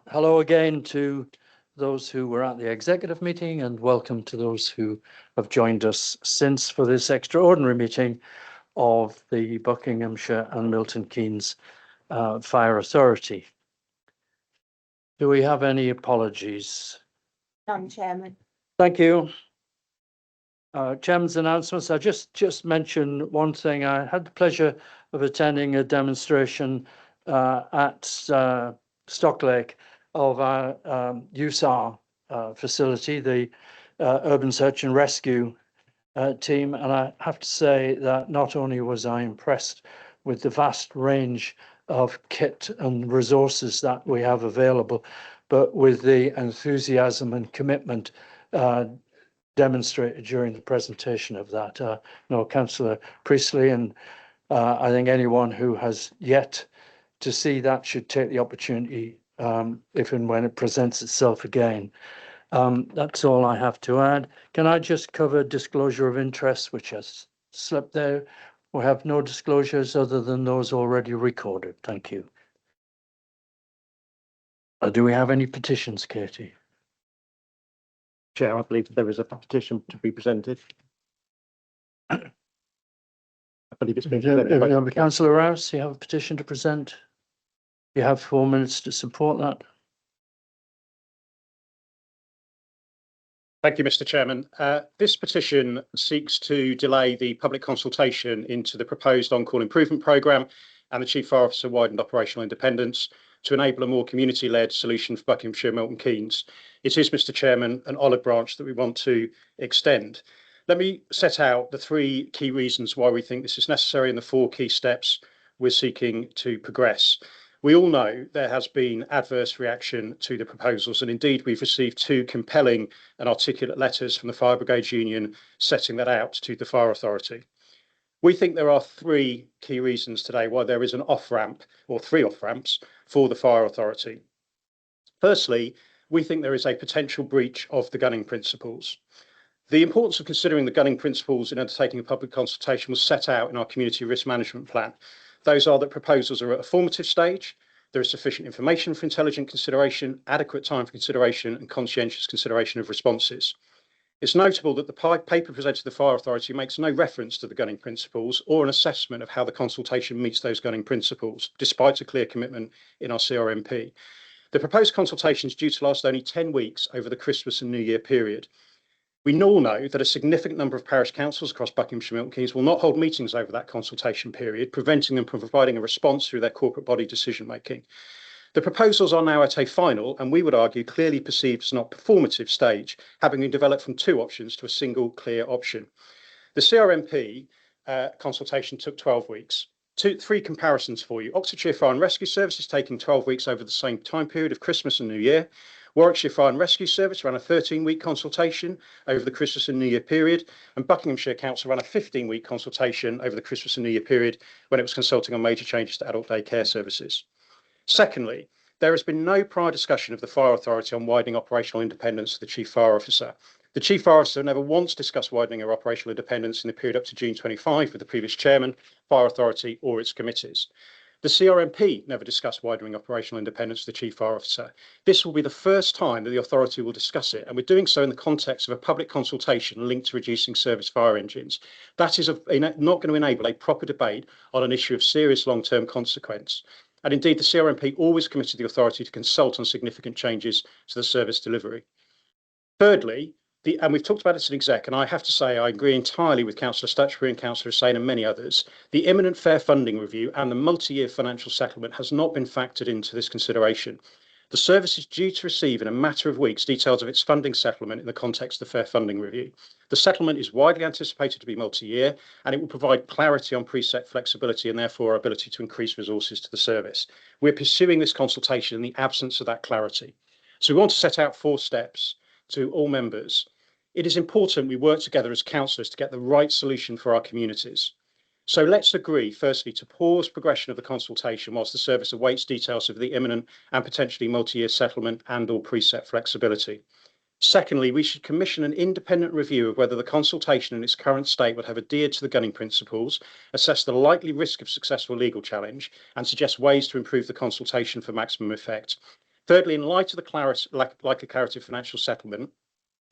Hello again to those who were at the executive meeting, and welcome to those who have joined us since for this extraordinary meeting of the Buckinghamshire and Milton Keynes Fire Authority. Do we have any apologies? None, Chairman. Thank you. Chairman's announcements. I just mention one thing. I had the pleasure of attending a demonstration at Stocklake of our USAR facility, the Urban Search and Rescue team. And I have to say that not only was I impressed with the vast range of kit and resources that we have available, but with the enthusiasm and commitment demonstrated during the presentation of that. Councillor Priestley, and I think anyone who has yet to see that should take the opportunity if and when it presents itself again. That's all I have to add. Can I just cover disclosure of interest, which has slipped there? We have no disclosures other than those already recorded. Thank you. Do we have any petitions, Katie? Chair, I believe there is a petition to be presented. I believe it's been presented. Councillor Rouse, you have a petition to present? You have 4 minutes to support that. Thank you, Mr. Chairman. This petition seeks to delay the public consultation into the proposed on-call improvement programme and the Chief Fire Officer widened operational independence to enable a more community-led solution for Buckinghamshire and Milton Keynes. It is, Mr. Chairman, an olive branch that we want to extend. Let me set out the 3 key reasons why we think this is necessary and the 4 key steps we're seeking to progress. We all know there has been adverse reaction to the proposals, and indeed we've received 2 compelling and articulate letters from the Fire Brigades Union setting that out to the Fire Authority. We think there are 3 key reasons today why there is an off-ramp, or 3 off-ramps, for the Fire Authority. Firstly, we think there is a potential breach of the gunning principles. The importance of considering the gunning principles in undertaking a public consultation was set out in our community risk management plan. Those are that proposals are at a formative stage, there is sufficient information for intelligent consideration, adequate time for consideration, and conscientious consideration of responses. It's notable that the paper presented to the Fire Authority makes no reference to the gunning principles or an assessment of how the consultation meets those gunning principles, despite a clear commitment in our CRMP. The proposed consultation is due to last only 10 weeks over the Christmas and New Year period. We all know that a significant number of parish councils across Buckinghamshire and Milton Keynes will not hold meetings over that consultation period, preventing them from providing a response through their corporate body decision making. The proposals are now at a final, and we would argue clearly perceived as not performative stage, having been developed from 2 options to a single clear option. The CRMP consultation took 12 weeks. 3 comparisons for you. Oxfordshire Fire and Rescue Service is taking 12 weeks over the same time period of Christmas and New Year. Warwickshire Fire and Rescue Service ran a 13-week consultation over the Christmas and New Year period, and Buckinghamshire Council ran a 15-week consultation over the Christmas and New Year period when it was consulting on major changes to adult day care services. Secondly, there has been no prior discussion of the Fire Authority on widening operational independence to the Chief Fire Officer. The Chief Fire Officer never once discussed widening her operational independence in the period up to June 25 with the previous Chairman, Fire Authority or its committees. The CRMP never discussed widening operational independence to the Chief Fire Officer. This will be the first time that the authority will discuss it, and we're doing so in the context of a public consultation linked to reducing service fire engines. That is not going to enable a proper debate on an issue of serious long-term consequence. And indeed, the CRMP always committed the authority to consult on significant changes to the service delivery. Thirdly, and we've talked about it as an exec, and I have to say I agree entirely with Councillor Stutchbury and Councillor Hussain and many others. The imminent fair funding review and the multi-year financial settlement has not been factored into this consideration. The service is due to receive in a matter of weeks details of its funding settlement in the context of the fair funding review. The settlement is widely anticipated to be multi-year, and it will provide clarity on preset flexibility and therefore our ability to increase resources to the service. We're pursuing this consultation in the absence of that clarity. So we want to set out 4 steps to all members. It is important we work together as councillors to get the right solution for our communities. So let's agree, firstly, to pause progression of the consultation whilst the service awaits details of the imminent and potentially multi-year settlement and/or preset flexibility. Secondly, we should commission an independent review of whether the consultation in its current state would have adhered to the gunning principles, assess the likely risk of successful legal challenge, and suggest ways to improve the consultation for maximum effect. Thirdly, in light of the likely clarity of financial settlement,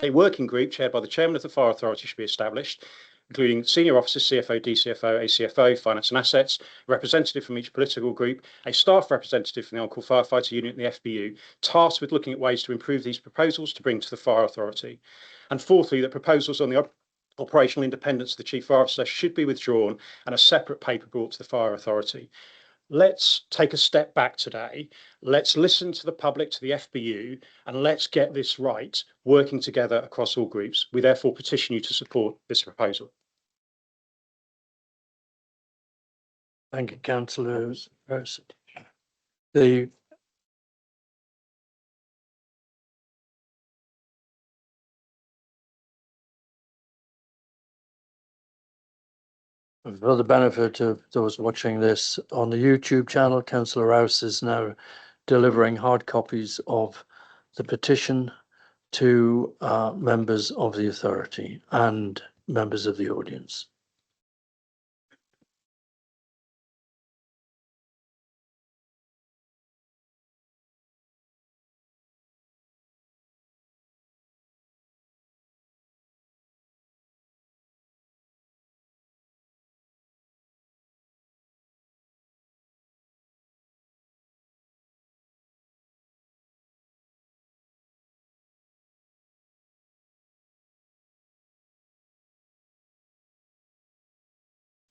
a working group chaired by the chairman of the Fire Authority should be established, including senior officers, CFO, DCFO, ACFO, finance and assets, a representative from each political group, a staff representative from the On-Call Firefighter Unit and the FBU, tasked with looking at ways to improve these proposals to bring to the Fire Authority. And fourthly, that proposals on the operational independence of the Chief Fire Officer should be withdrawn and a separate paper brought to the Fire Authority. Let's take a step back today. Let's listen to the public, to the FBU, and let's get this right, working together across all groups. We therefore petition you to support this proposal. Thank you, Councillor. For the benefit of those watching this on the YouTube channel, Councillor Rouse is now delivering hard copies of the petition to members of the authority and members of the audience.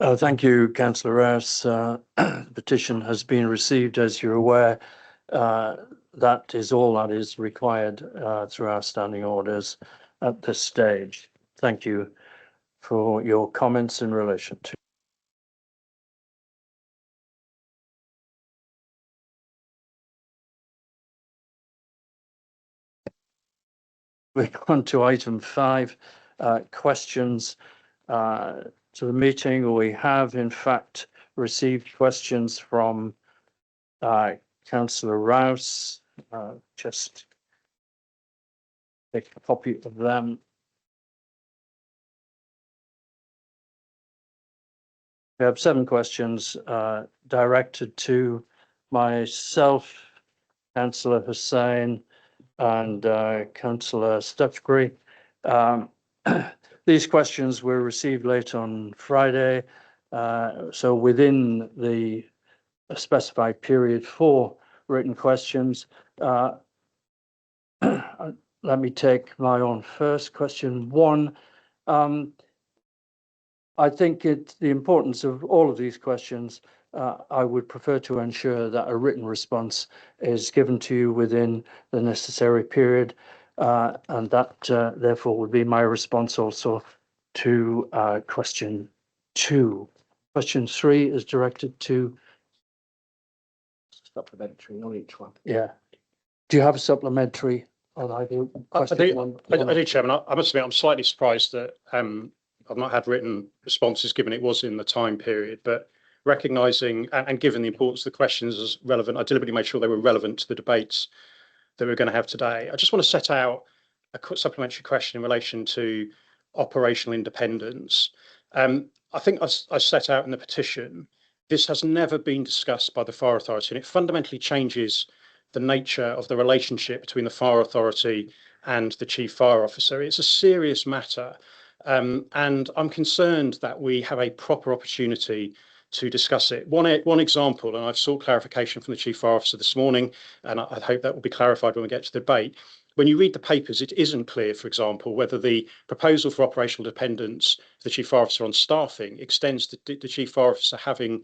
Thank you, Councillor Rouse. The petition has been received, as you're aware. That is all that is required through our standing orders at this stage. Thank you for your comments in relation to. We're on to item 5, questions to the meeting. We have, in fact, received questions from Councillor Rouse. Just take a copy of them. We have 7 questions directed to myself, Councillor Hussain, and Councillor Stutchbury. These questions were received late on Friday, so within the specified period for written questions. Let me take my own first. Question 1. I think the importance of all of these questions, I would prefer to ensure that a written response is given to you within the necessary period, and that therefore would be my response also to question 2. Question 3 is directed to Supplementary on each one. Yeah. Do you have a supplementary on either question? I do, Chairman. I must admit, I'm slightly surprised that I've not had written responses given it was in the time period, but recognising and given the importance of the questions as relevant, I deliberately made sure they were relevant to the debates that we're going to have today. I just want to set out a supplementary question in relation to operational independence. I think I set out in the petition, this has never been discussed by the Fire Authority, and it fundamentally changes the nature of the relationship between the Fire Authority and the Chief Fire Officer. It's a serious matter. And I'm concerned that we have a proper opportunity to discuss it. One example, and I've sought clarification from the Chief Fire Officer this morning, and I hope that will be clarified when we get to the debate. When you read the papers, it isn't clear, for example, whether the proposal for operational dependence for the Chief Fire Officer on staffing extends to the Chief Fire Officer having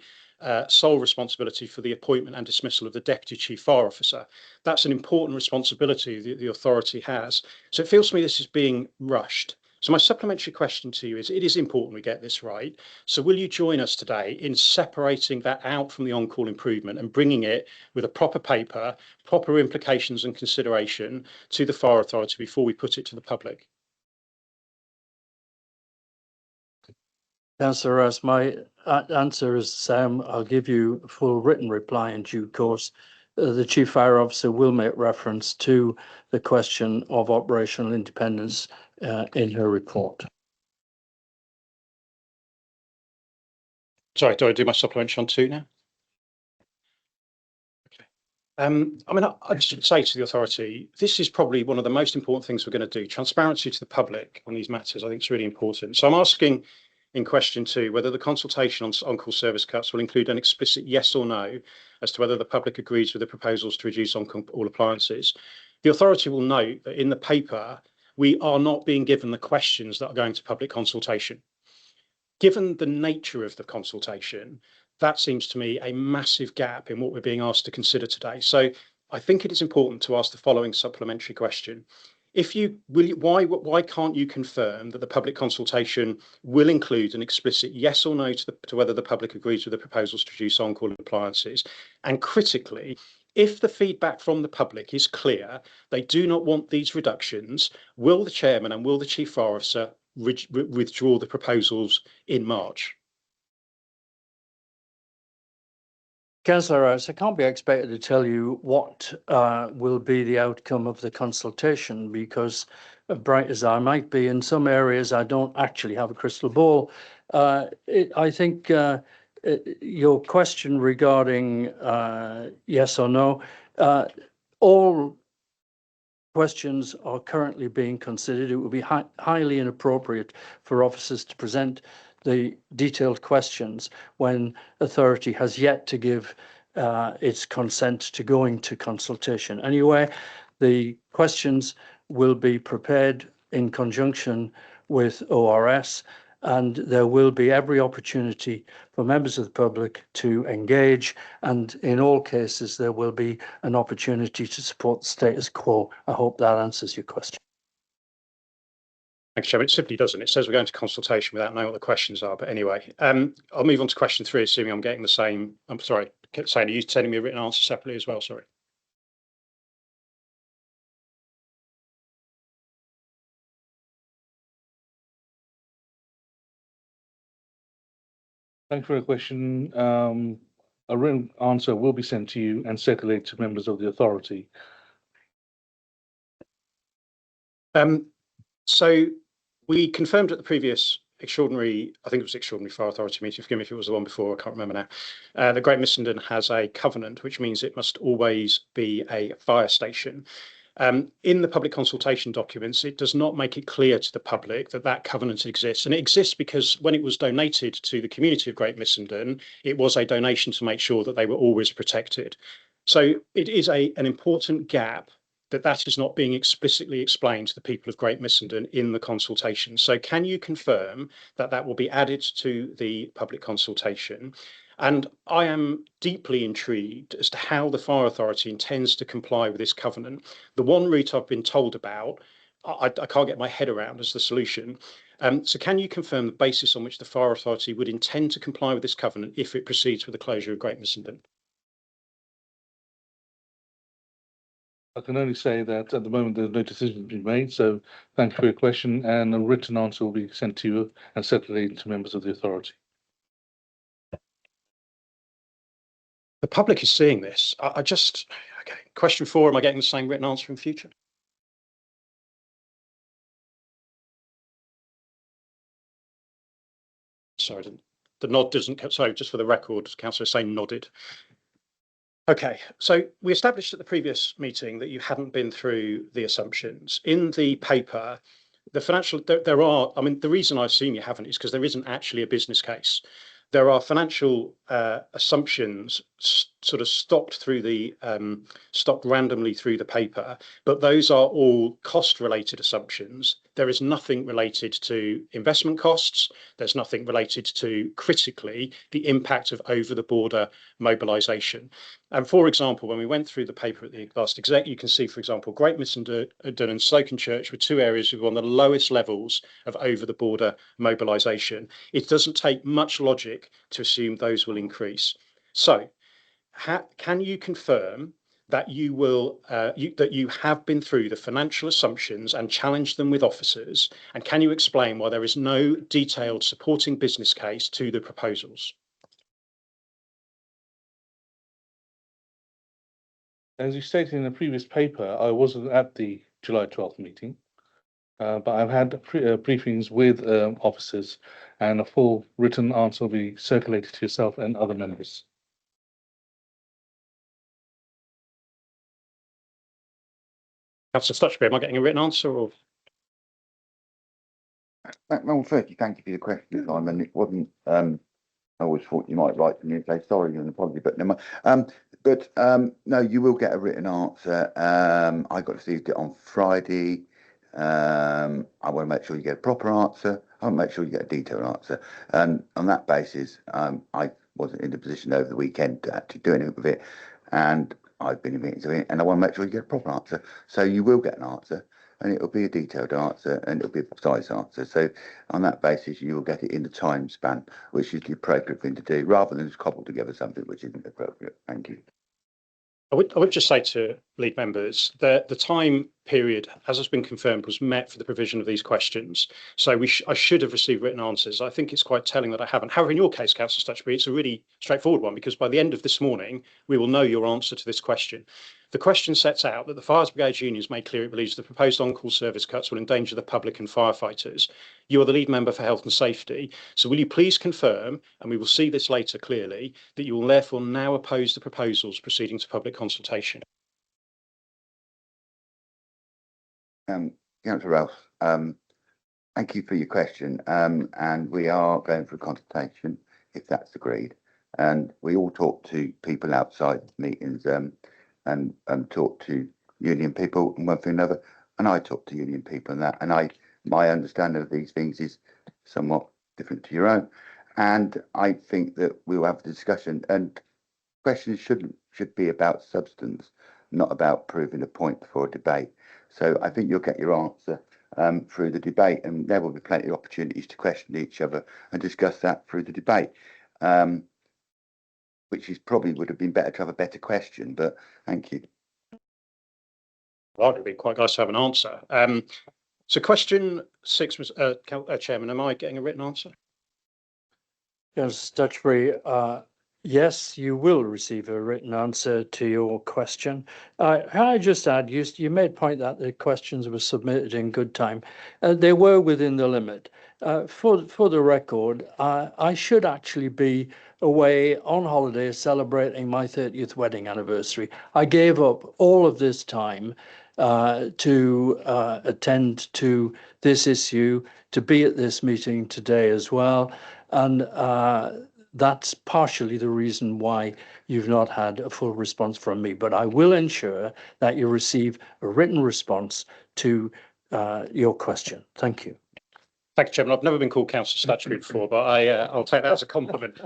sole responsibility for the appointment and dismissal of the Deputy Chief Fire Officer. That's an important responsibility that the authority has. So it feels to me this is being rushed. So my supplementary question to you is, it is important we get this right. So will you join us today in separating that out from the on-call improvement and bringing it with a proper paper, proper implications and consideration to the Fire Authority before we put it to the public? Councillor Rouse, my answer is Sam. I'll give you a full written reply in due course. The Chief Fire Officer will make reference to the question of operational independence in her report. Sorry, do I do my supplementary on 2 now? Okay. I mean, I should say to the authority, this is probably one of the most important things we're going to do. Transparency to the public on these matters, I think, is really important. So I'm asking in question 2 whether the consultation on call service cuts will include an explicit yes or no as to whether the public agrees with the proposals to reduce on-call appliances. The authority will note that in the paper, we are not being given the questions that are going to public consultation. Given the nature of the consultation, that seems to me a massive gap in what we're being asked to consider today. So I think it is important to ask the following supplementary question. Why can't you confirm that the public consultation will include an explicit yes or no to whether the public agrees with the proposals to reduce on-call appliances? And critically, if the feedback from the public is clear, they do not want these reductions, will the chairman and will the chief fire officer withdraw the proposals in March? Councillor Rice, I can't be expected to tell you what will be the outcome of the consultation, because bright as I might be, in some areas I don't actually have a crystal ball. I think your question regarding yes or no, all questions are currently being considered. It would be highly inappropriate for officers to present the detailed questions when authority has yet to give its consent to going to consultation. Anyway, the questions will be prepared in conjunction with ORS, and there will be every opportunity for members of the public to engage, and in all cases there will be an opportunity to support the status quo. I hope that answers your question. Thanks, Chairman. It simply doesn't. It says we're going to consultation without knowing what the questions are. But anyway, I'll move on to question 3, assuming I'm getting the same. I'm sorry, saying, are you sending me a written answer separately as well? Sorry. Thank you for the question. A written answer will be sent to you and circulated to members of the authority. So we confirmed at the previous extraordinary, I think it was extraordinary fire authority meeting, forgive me if it was the one before, I can't remember now, that Great Missenden has a covenant, which means it must always be a fire station. In the public consultation documents, it does not make it clear to the public that that covenant exists. And it exists because when it was donated to the community of Great Missenden, it was a donation to make sure that they were always protected. So it is an important gap that is not being explicitly explained to the people of Great Missenden in the consultation. So can you confirm that that will be added to the public consultation? And I am deeply intrigued as to how the fire authority intends to comply with this covenant. The one route I've been told about, I can't get my head around as the solution. So can you confirm the basis on which the fire authority would intend to comply with this covenant if it proceeds with the closure of Great Missenden? I can only say that at the moment there's no decision been made, so thank you for your question, and a written answer will be sent to you and circulated to members of the authority. The public is seeing this. Okay. Question 4, am I getting the same written answer in future? Sorry, the nod doesn't, sorry, just for the record, Councillor is saying nodded. Okay, so we established at the previous meeting that you hadn't been through the assumptions. In the paper, the financial, there are, I mean, the reason I assume you haven't is because there isn't actually a business case. There are financial assumptions sort of stocked randomly through the paper, but those are all cost-related assumptions. There is nothing related to investment costs. There's nothing related to, critically, the impact of over-the-border mobilisation. And for example, when we went through the paper at the last exec, you can see, for example, Great Missenden and Slokenchurch were 2 areas with one of the lowest levels of over-the-border mobilisation. It doesn't take much logic to assume those will increase. So, can you confirm that you will that you have been through the financial assumptions and challenged them with officers? And can you explain why there is no detailed supporting business case to the proposals? As you stated in the previous paper, I wasn't at the July 12th meeting, but I've had briefings with officers, and a full written answer will be circulated to yourself and other members. Councillor Stutchbury, am I getting a written answer or? Well, firstly, thank you for the question, Simon. It wasn't, I always thought you might write to me and say sorry and apology, but never mind. No, you will get a written answer. I got received it on Friday. I want to make sure you get a proper answer. I want to make sure you get a detailed answer. And on that basis, I wasn't in a position over the weekend to actually do anything with it. And I've been in meetings with it, and I want to make sure you get a proper answer. So you will get an answer, and it'll be a detailed answer, and it'll be a precise answer. So on that basis, you will get it in the time span, which is the appropriate thing to do, rather than just cobble together something which isn't appropriate. Thank you. I would just say to lead members that the time period, as has been confirmed, was met for the provision of these questions. So I should have received written answers. I think it's quite telling that I haven't. However, in your case, Councillor Stutchbury, it's a really straightforward one, because by the end of this morning, we will know your answer to this question. The question sets out that the Fires Brigade Union has made clear it believes the proposed on-call service cuts will endanger the public and firefighters. You are the lead member for health and safety. So will you please confirm, and we will see this later clearly, that you will therefore now oppose the proposals proceeding to public consultation? Councillor Ralph, thank you for your question. And we are going for a consultation, if that's agreed. And we all talk to people outside meetings, and talk to union people and one thing or another. And I talk to union people and that. And my understanding of these things is somewhat different to your own. And I think that we'll have a discussion. And questions should be about substance, not about proving a point for a debate. So I think you'll get your answer through the debate, and there will be plenty of opportunities to question each other and discuss that through the debate, which is probably would have been better to have a better question, but thank you. Well, it'd be quite nice to have an answer. So question 6 was, Chairman, am I getting a written answer? Yes, Stutchbury, yes, you will receive a written answer to your question. Can I just add, you made point that the questions were submitted in good time. They were within the limit. For the record, I should actually be away on holiday celebrating my 30th wedding anniversary. I gave up all of this time to attend to this issue, to be at this meeting today as well. And that's partially the reason why you've not had a full response from me. But I will ensure that you receive a written response to your question. Thank you. Thank you, Chairman. I've never been called Councillor Stutchbury before, but I'll take that as a compliment.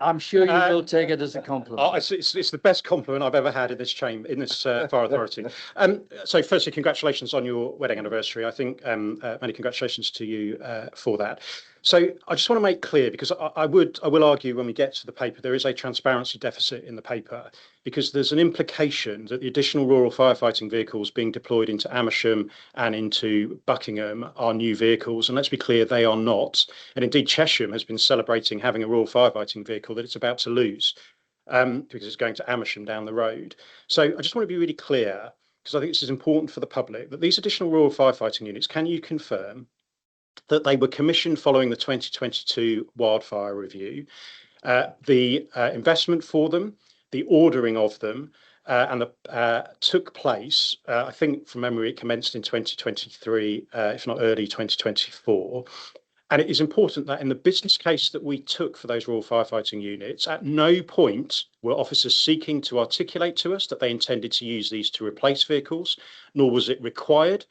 I'm sure you will take it as a compliment. It's the best compliment I've ever had in this chamber, in this Fire Authority. So firstly, congratulations on your wedding anniversary. I think many congratulations to you for that. So I just want to make clear, because I will argue when we get to the paper, there is a transparency deficit in the paper, because there's an implication that the additional rural firefighting vehicles being deployed into Amersham and into Buckingham are new vehicles. And let's be clear, they are not. And indeed, Chesham has been celebrating having a rural firefighting vehicle that it's about to lose because it's going to Amersham down the road. So I just want to be really clear, because I think this is important for the public, that these additional rural firefighting units, can you confirm that they were commissioned following the 2022 wildfire review, the investment for them, the ordering of them, and took place, I think from memory, it commenced in 2023, if not early 2024. And it is important that in the business case that we took for those rural firefighting units, at no point were officers seeking to articulate to us that they intended to use these to replace vehicles, nor was it required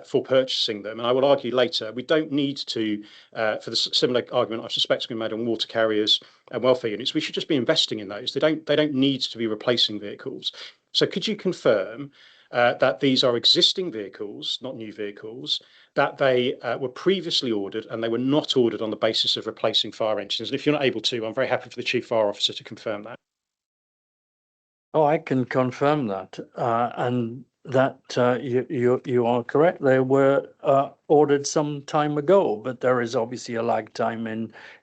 for purchasing them. And I will argue later, we don't need to, for the similar argument I suspect has been made on water carriers and welfare units, we should just be investing in those. They don't need to be replacing vehicles. So could you confirm that these are existing vehicles, not new vehicles, that they were previously ordered and they were not ordered on the basis of replacing fire engines? And if you're not able to, I'm very happy for the Chief Fire Officer to confirm that. Oh, I can confirm that, and that you are correct. They were ordered some time ago, but there is obviously a lag time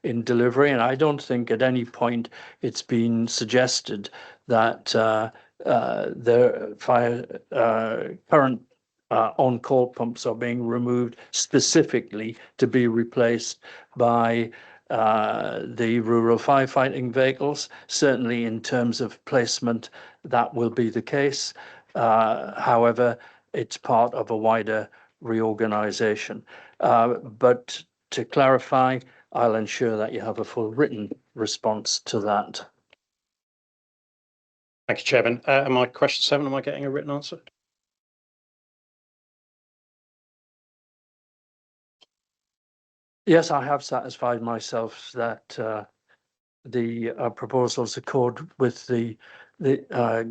in delivery, and I don't think at any point it's been suggested that the current on-call pumps are being removed specifically to be replaced by the rural firefighting vehicles. Certainly in terms of placement, that will be the case. However, it's part of a wider reorganisation. But to clarify, I'll ensure that you have a full written response to that. Thank you, Chairman. And my question 7, am I getting a written answer? Yes, I have satisfied myself that the proposals accord with the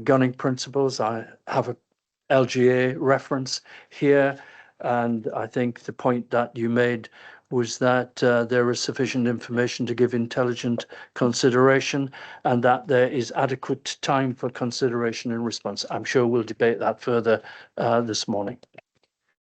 gunning principles. I have a LGA reference here, and I think the point that you made was that there is sufficient information to give intelligent consideration, and that there is adequate time for consideration and response. I'm sure we'll debate that further this morning.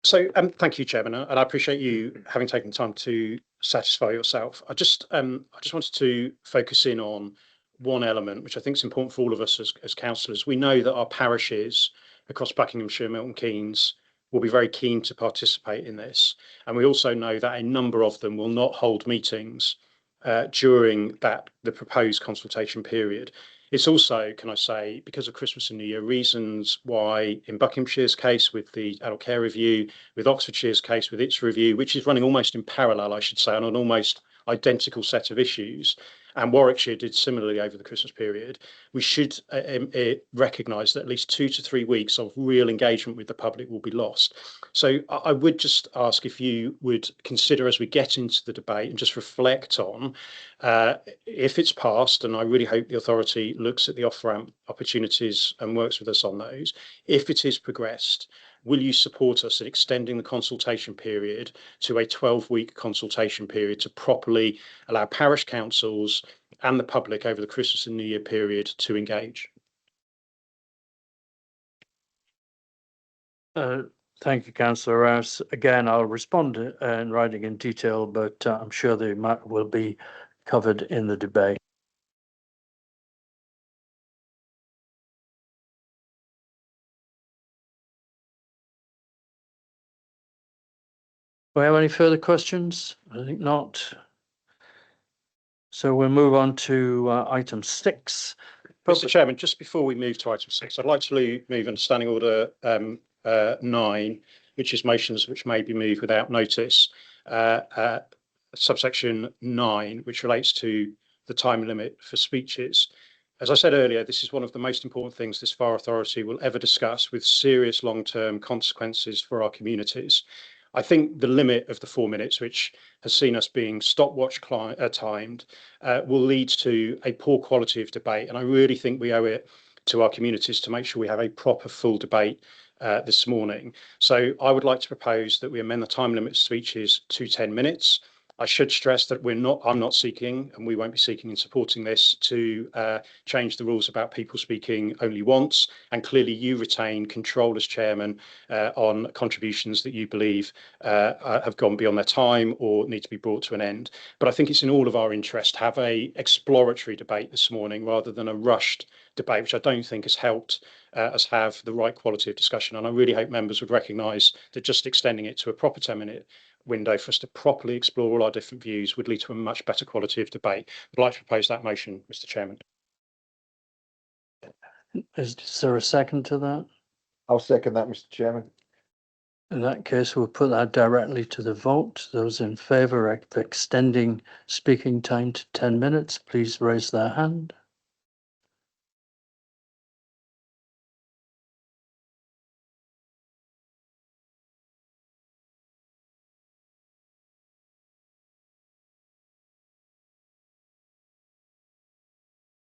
So, thank you, Chairman, and I appreciate you having taken time to satisfy yourself. I just wanted to focus in on one element, which I think is important for all of us as councillors. We know that our parishes across Buckinghamshire and Milton Keynes will be very keen to participate in this, and we also know that a number of them will not hold meetings during the proposed consultation period. It's also, can I say, because of Christmas and New Year, reasons why in Buckinghamshire's case with the adult care review, with Oxfordshire's case with its review, which is running almost in parallel, I should say, on an almost identical set of issues, and Warwickshire did similarly over the Christmas period, we should recognise that at least 2 to 3 weeks of real engagement with the public will be lost. So I would just ask if you would consider, as we get into the debate, and just reflect on if it's passed, and I really hope the authority looks at the off-ramp opportunities and works with us on those. If it is progressed, will you support us in extending the consultation period to a 12-week consultation period to properly allow parish councils and the public over the Christmas and New Year period to engage? Thank you, Councillor Rouse. Again, I'll respond in writing in detail, but I'm sure the matter will be covered in the debate. Do we have any further questions? I think not. So we'll move on to item 6. Mr. Chairman, just before we move to item 6, I'd like to move under Standing Order 9, which is motions which may be moved without notice, subsection 9, which relates to the time limit for speeches. As I said earlier, this is one of the most important things this FAR authority will ever discuss, with serious long-term consequences for our communities. I think the limit of the 4 minutes, which has seen us being stopwatch timed, will lead to a poor quality of debate. And I really think we owe it to our communities to make sure we have a proper full debate this morning. So I would like to propose that we amend the time limit of speeches to 10 minutes. I should stress that I'm not seeking, and we won't be seeking in supporting this, to change the rules about people speaking only once. And clearly you retain control as chairman on contributions that you believe have gone beyond their time or need to be brought to an end. But I think it's in all of our interest to have a exploratory debate this morning rather than a rushed debate, which I don't think has helped us have the right quality of discussion. And I really hope members would recognise that just extending it to a proper 10-minute window for us to properly explore all our different views would lead to a much better quality of debate. I'd like to propose that motion, Mr. Chairman. Is there a second to that? I'll second that, Mr. Chairman. In that case, we'll put that directly to the vote. Those in favour of extending speaking time to 10 minutes, please raise their hand.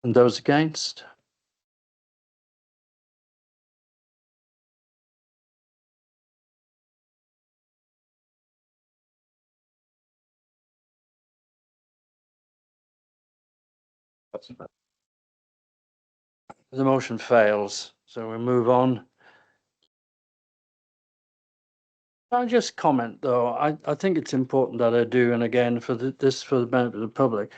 And those against? The motion fails, so we move on. I'll just comment, though. I think it's important that I do, and again, for the benefit of the public.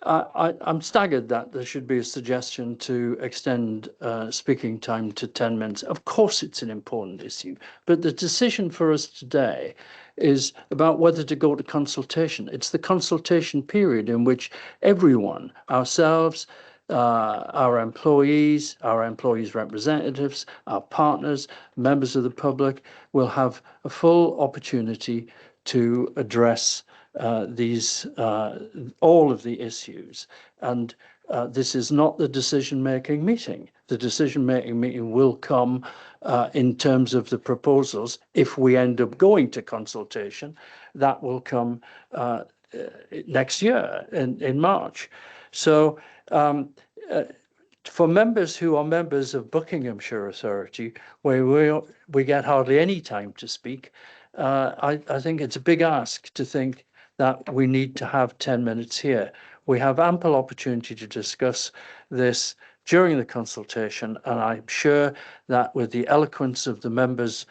I'm staggered that there should be a suggestion to extend speaking time to 10 minutes. Of course, it's an important issue, but the decision for us today is about whether to go to consultation. It's the consultation period in which everyone, ourselves, our employees representatives, our partners, members of the public will have a full opportunity to address all of the issues. And this is not the decision-making meeting. The decision-making meeting will come in terms of the proposals. If we end up going to consultation, that will come next year in March. So for members who are members of Buckinghamshire Authority, where we get hardly any time to speak, I think it's a big ask to think that we need to have 10 minutes here. We have ample opportunity to discuss this during the consultation, and I'm sure that with the eloquence of the members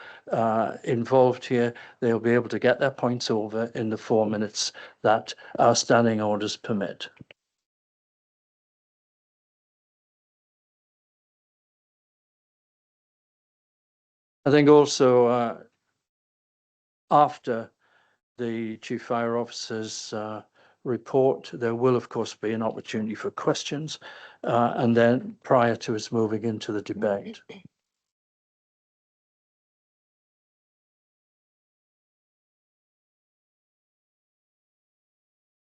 involved here, they'll be able to get their points over in the 4 minutes that our standing orders permit. I think also after the Chief Fire Officer's report, there will of course be an opportunity for questions and then prior to us moving into the debate.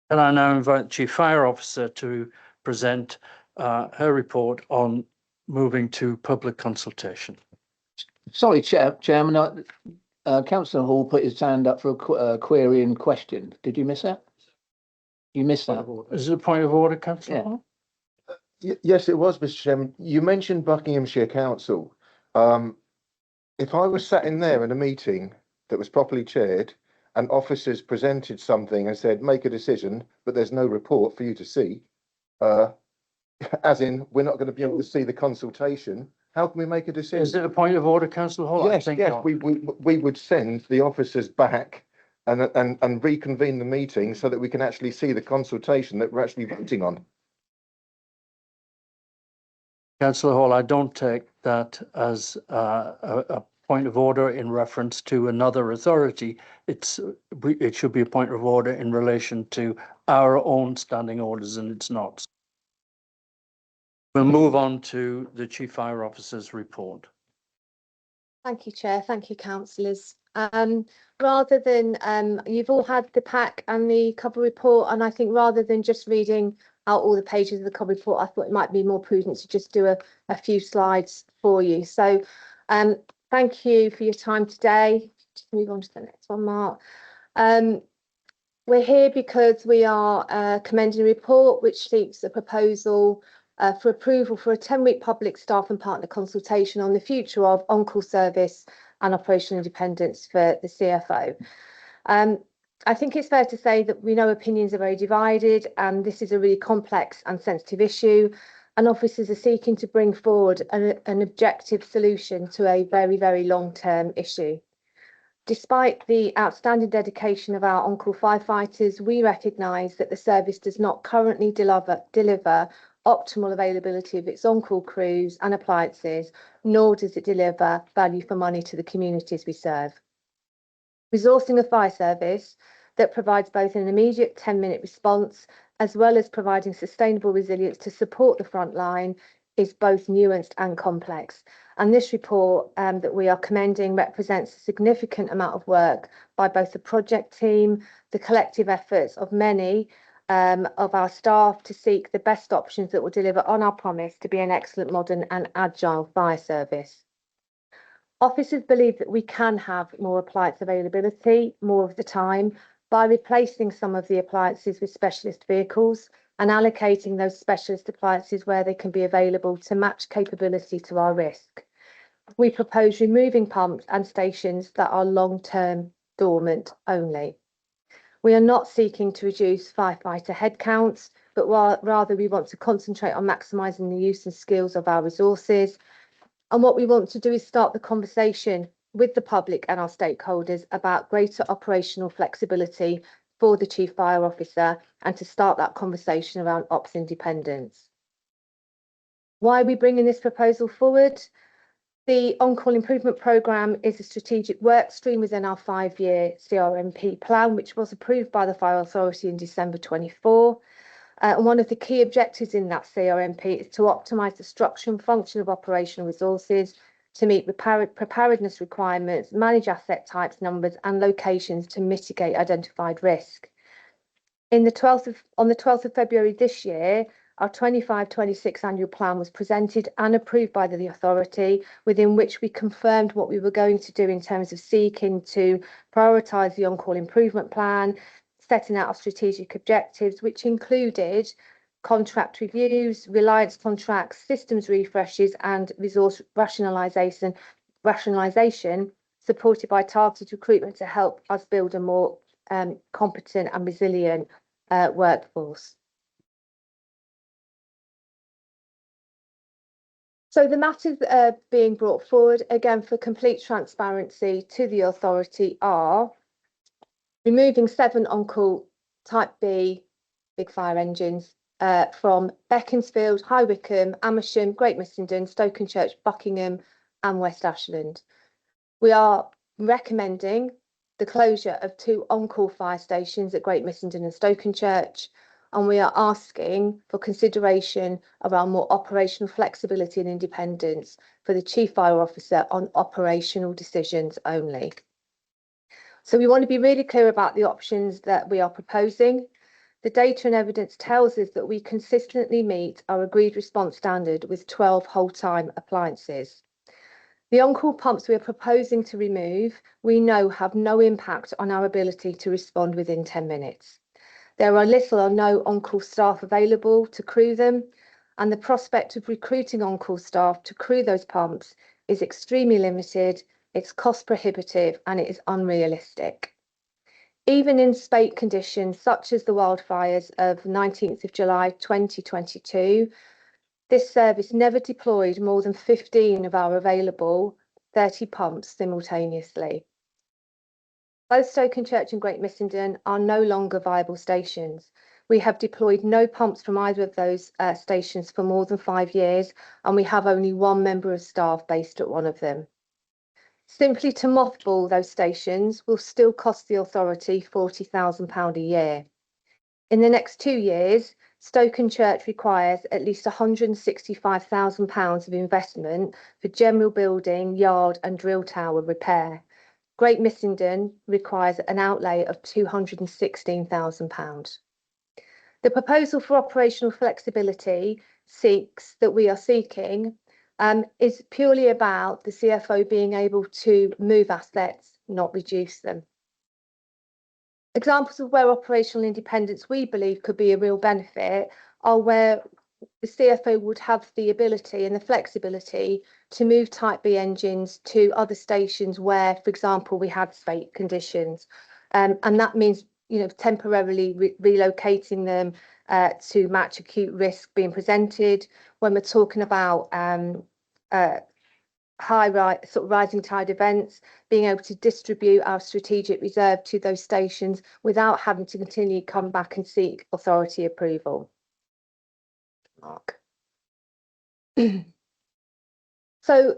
And I now invite the Chief Fire Officer to present her report on moving to public consultation. Sorry, Chairman, Councillor Hall put his hand up for a query and question. Did you miss that? You missed that. Is it a point of order, Councillor Hall? Yes, it was, Mr. Chairman. You mentioned Buckinghamshire Council. If I was sat in there in a meeting that was properly chaired and officers presented something and said, make a decision, but there's no report for you to see, as in, we're not going to be able to see the consultation, how can we make a decision? Is it a point of order, Councillor Hall? Yes, we would send the officers back and reconvene the meeting so that we can actually see the consultation that we're actually voting on. Councillor Hall, I don't take that as a point of order in reference to another authority. It should be a point of order in relation to our own standing orders, and it's not. We'll move on to the Chief Fire Officer's report. Thank you, Chair. Thank you, councillors. Rather than, you've all had the pack and the cover report, and I think rather than just reading out all the pages of the cover report, I thought it might be more prudent to just do a few slides for you. So thank you for your time today. Just move on to the next one, Mark. We're here because we are commending a report which seeks a proposal for approval for a 10-week public staff and partner consultation on the future of on-call service and operational independence for the CFO. I think it's fair to say that we know opinions are very divided, and this is a really complex and sensitive issue, and officers are seeking to bring forward an objective solution to a very, very long-term issue. Despite the outstanding dedication of our on-call firefighters, we recognise that the service does not currently deliver optimal availability of its on-call crews and appliances, nor does it deliver value for money to the communities we serve. Resourcing a fire service that provides both an immediate 10-minute response as well as providing sustainable resilience to support the front line is both nuanced and complex. And this report that we are commending represents a significant amount of work by both the project team, the collective efforts of many of our staff to seek the best options that will deliver on our promise to be an excellent, modern and agile fire service. Officers believe that we can have more appliance availability more of the time by replacing some of the appliances with specialist vehicles and allocating those specialist appliances where they can be available to match capability to our risk. We propose removing pumps and stations that are long-term dormant only. We are not seeking to reduce firefighter headcounts, but rather we want to concentrate on maximising the use and skills of our resources. And what we want to do is start the conversation with the public and our stakeholders about greater operational flexibility for the Chief Fire Officer and to start that conversation around ops independence. Why are we bringing this proposal forward? The On-Call Improvement Programme is a strategic work stream within our 5-year CRMP plan, which was approved by the Fire Authority in December 24. And one of the key objectives in that CRMP is to optimise the structure and function of operational resources to meet preparedness requirements, manage asset types, numbers and locations to mitigate identified risk. On the 12th of February this year, our 25-26 annual plan was presented and approved by the authority, within which we confirmed what we were going to do in terms of seeking to prioritise the on-call improvement plan, setting out our strategic objectives, which included contract reviews, reliance contracts, systems refreshes and resource rationalisation supported by targeted recruitment to help us build a more competent and resilient workforce. So the matters that are being brought forward, again for complete transparency to the authority, are removing 7 on-call Type B big fire engines from Beaconsfield, High Wycombe, Amersham, Great Missenden, Stokenchurch, Buckingham and West Ashland. We are recommending the closure of 2 on-call fire stations at Great Missenden and Stokenchurch, and we are asking for consideration around more operational flexibility and independence for the Chief Fire Officer on operational decisions only. So we want to be really clear about the options that we are proposing. The data and evidence tells us that we consistently meet our agreed response standard with 12 whole-time appliances. The on-call pumps we are proposing to remove, we know have no impact on our ability to respond within 10 minutes. There are little or no on-call staff available to crew them, and the prospect of recruiting on-call staff to crew those pumps is extremely limited, it's cost prohibitive and it is unrealistic. Even in spate conditions such as the wildfires of 19th of July 2022, this service never deployed more than 15 of our available 30 pumps simultaneously. Both Stokenchurch and Great Missenden are no longer viable stations. We have deployed no pumps from either of those stations for more than 5 years, and we have only 1 member of staff based at one of them. Simply to mothball those stations will still cost the authority £40,000 a year. In the next 2 years, Stokenchurch requires at least £165,000 of investment for general building, yard and drill tower repair. Great Missenden requires an outlay of £216,000. The proposal for operational flexibility that we are seeking is purely about the CFO being able to move assets, not reduce them. Examples of where operational independence we believe could be a real benefit are where the CFO would have the ability and the flexibility to move Type B engines to other stations where, for example, we had spate conditions. And that means, temporarily relocating them to match acute risk being presented. When we're talking about rising tide events, being able to distribute our strategic reserve to those stations without having to continually come back and seek authority approval. Mark. So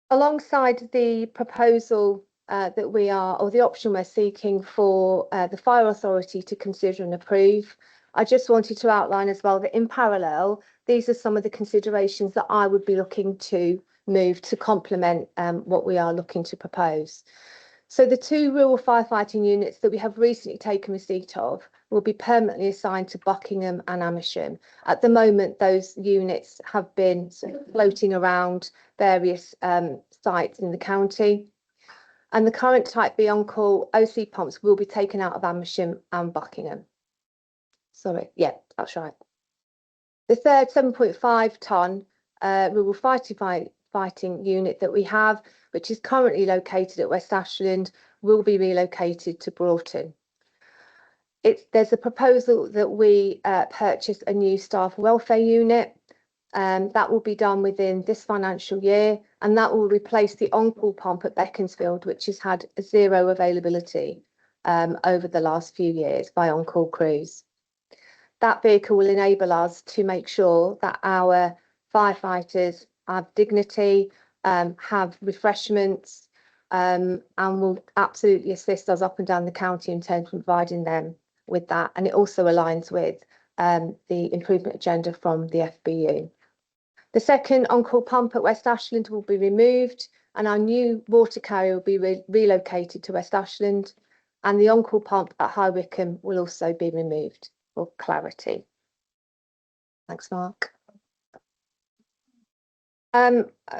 alongside the proposal that we are, or the option we're seeking for the Fire Authority to consider and approve, I just wanted to outline as well that in parallel, these are some of the considerations that I would be looking to move to complement what we are looking to propose. So the 2 rural firefighting units that we have recently taken receipt of will be permanently assigned to Buckingham and Amersham. At the moment, those units have been sort of floating around various sites in the county. And the current Type B on-call OC pumps will be taken out of Amersham and Buckingham. Sorry, yeah, that's right. The third 7.5 tonne rural fighting unit that we have, which is currently located at West Ashland, will be relocated to Broughton. There's a proposal that we purchase a new staff welfare unit. That will be done within this financial year, and that will replace the on-call pump at Beaconsfield, which has had 0 availability over the last few years by on-call crews. That vehicle will enable us to make sure that our firefighters have dignity, have refreshments, and will absolutely assist us up and down the county in terms of providing them with that. And it also aligns with the improvement agenda from the FBU. The second on-call pump at West Ashland will be removed, and our new water carrier will be relocated to West Ashland, and the on-call pump at High Wycombe will also be removed for clarity. Thanks, Mark.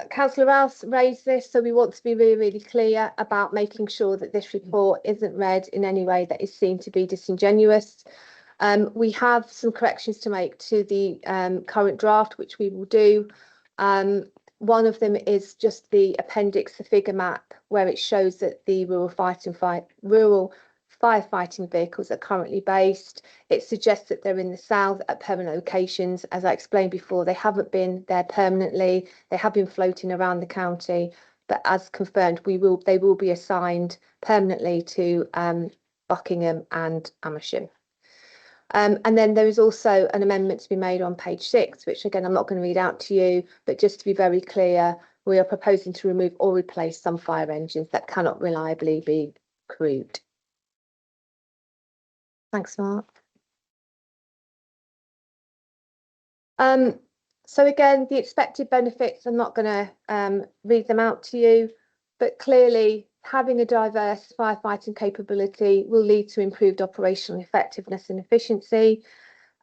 Councillor Rouse raised this, so we want to be really clear about making sure that this report isn't read in any way that is seen to be disingenuous. We have some corrections to make to the current draft, which we will do. One of them is just the appendix, the figure map, where it shows that the rural firefighting vehicles are currently based. It suggests that they're in the south at permanent locations. As I explained before, they haven't been there permanently. They have been floating around the county, but as confirmed, they will be assigned permanently to Buckingham and Amersham. And then there is also an amendment to be made on page 6, which again, I'm not going to read out to you, but just to be very clear, we are proposing to remove or replace some fire engines that cannot reliably be crewed. Thanks, Mark. So again, the expected benefits, I'm not going to read them out to you, but clearly having a diverse firefighting capability will lead to improved operational effectiveness and efficiency.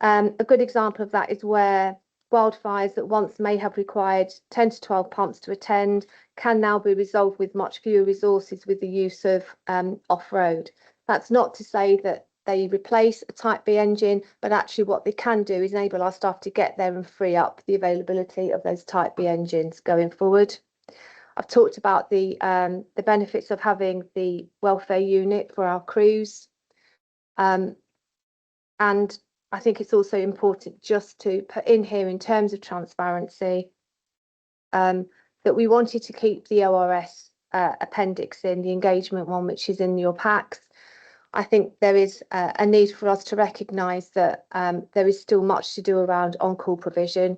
A good example of that is where wildfires that once may have required 10 to 12 pumps to attend can now be resolved with much fewer resources with the use of off-road. That's not to say that they replace a Type B engine, but actually what they can do is enable our staff to get there and free up the availability of those Type B engines going forward. I've talked about the benefits of having the welfare unit for our crews. And I think it's also important just to put in here in terms of transparency that we wanted to keep the ORS appendix in, the engagement one, which is in your packs. I think there is a need for us to recognise that there is still much to do around on-call provision.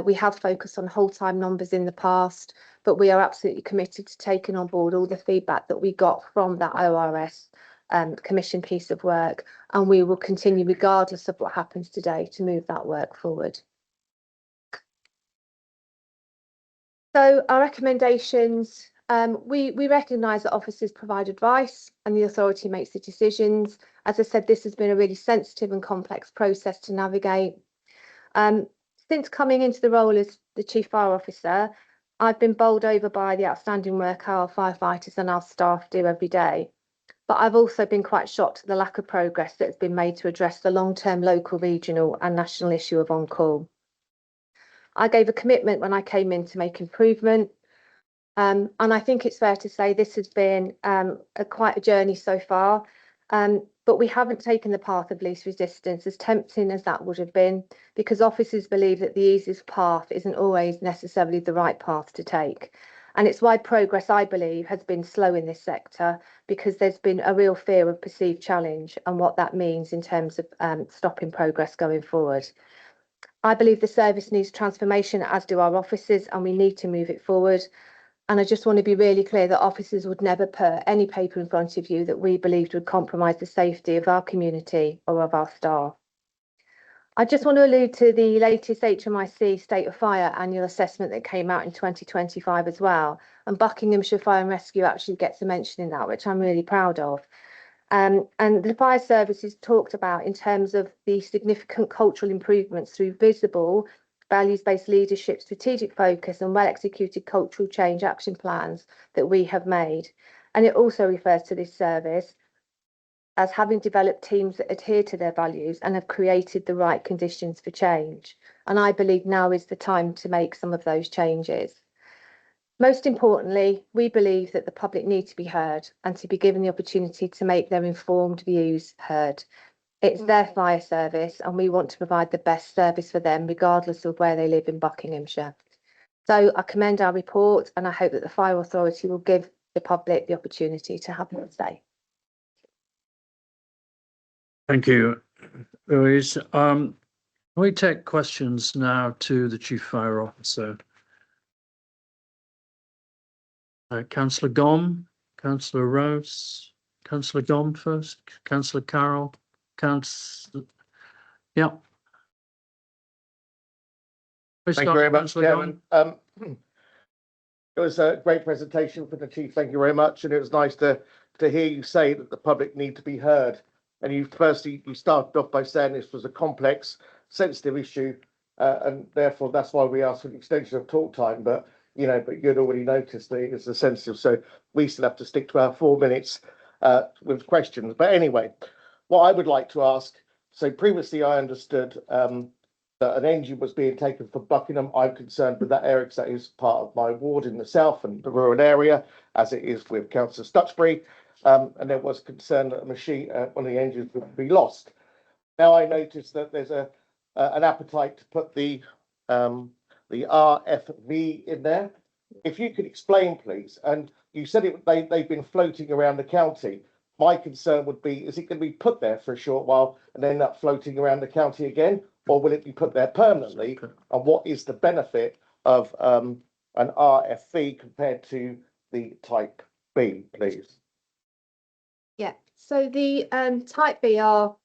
We have focused on whole-time numbers in the past, but we are absolutely committed to taking on board all the feedback that we got from that ORS commission piece of work, and we will continue regardless of what happens today to move that work forward. So our recommendations, we recognise that officers provide advice and the authority makes the decisions. As I said, this has been a really sensitive and complex process to navigate. Since coming into the role as the Chief Fire Officer, I've been bowled over by the outstanding work our firefighters and our staff do every day. But I've also been quite shocked at the lack of progress that has been made to address the long-term local, regional and national issue of on-call. I gave a commitment when I came in to make improvement. And I think it's fair to say this has been quite a journey so far. But we haven't taken the path of least resistance, as tempting as that would have been, because officers believe that the easiest path isn't always necessarily the right path to take. And it's why progress, I believe, has been slow in this sector, because there's been a real fear of perceived challenge and what that means in terms of stopping progress going forward. I believe the service needs transformation, as do our officers, and we need to move it forward. And I just want to be really clear that officers would never put any paper in front of you that we believed would compromise the safety of our community or of our staff. I just want to allude to the latest HMIC State of Fire annual assessment that came out in 2025 as well. And Buckinghamshire Fire and Rescue actually gets a mention in that, which I'm really proud of. And the fire services talked about in terms of the significant cultural improvements through visible values-based leadership, strategic focus and well-executed cultural change action plans that we have made. And it also refers to this service as having developed teams that adhere to their values and have created the right conditions for change. And I believe now is the time to make some of those changes. Most importantly, we believe that the public need to be heard and to be given the opportunity to make their informed views heard. It's their fire service and we want to provide the best service for them regardless of where they live in Buckinghamshire. So I commend our report and I hope that the Fire Authority will give the public the opportunity to have their say. Thank you, Louise. We take questions now to the Chief Fire Officer. Councillor Gom, Councillor Rose, Councillor Gom first, Councillor Carroll, yeah, Thank you very much, Chairman. It was a great presentation for the Chief. Thank you very much. And it was nice to hear you say that the public need to be heard. And you started off by saying this was a complex, sensitive issue. And therefore, that's why we asked for an extension of talk time. But you'd already noticed that it's a sensitive. So we still have to stick to our 4 minutes with questions. But anyway, what I would like to ask, so previously I understood that an engine was being taken for Buckingham. I'm concerned with that area because that is part of my ward in the south and the rural area, as it is with Councillor Stutchbury. And there was concern that a machine, one of the engines would be lost. Now I noticed that there's an appetite to put the RFV in there. If you could explain, please. And you said they've been floating around the county. My concern would be, is it going to be put there for a short while and end up floating around the county again? Or will it be put there permanently? And what is the benefit of an RFV compared to the Type B, please? Yeah, so the Type B are,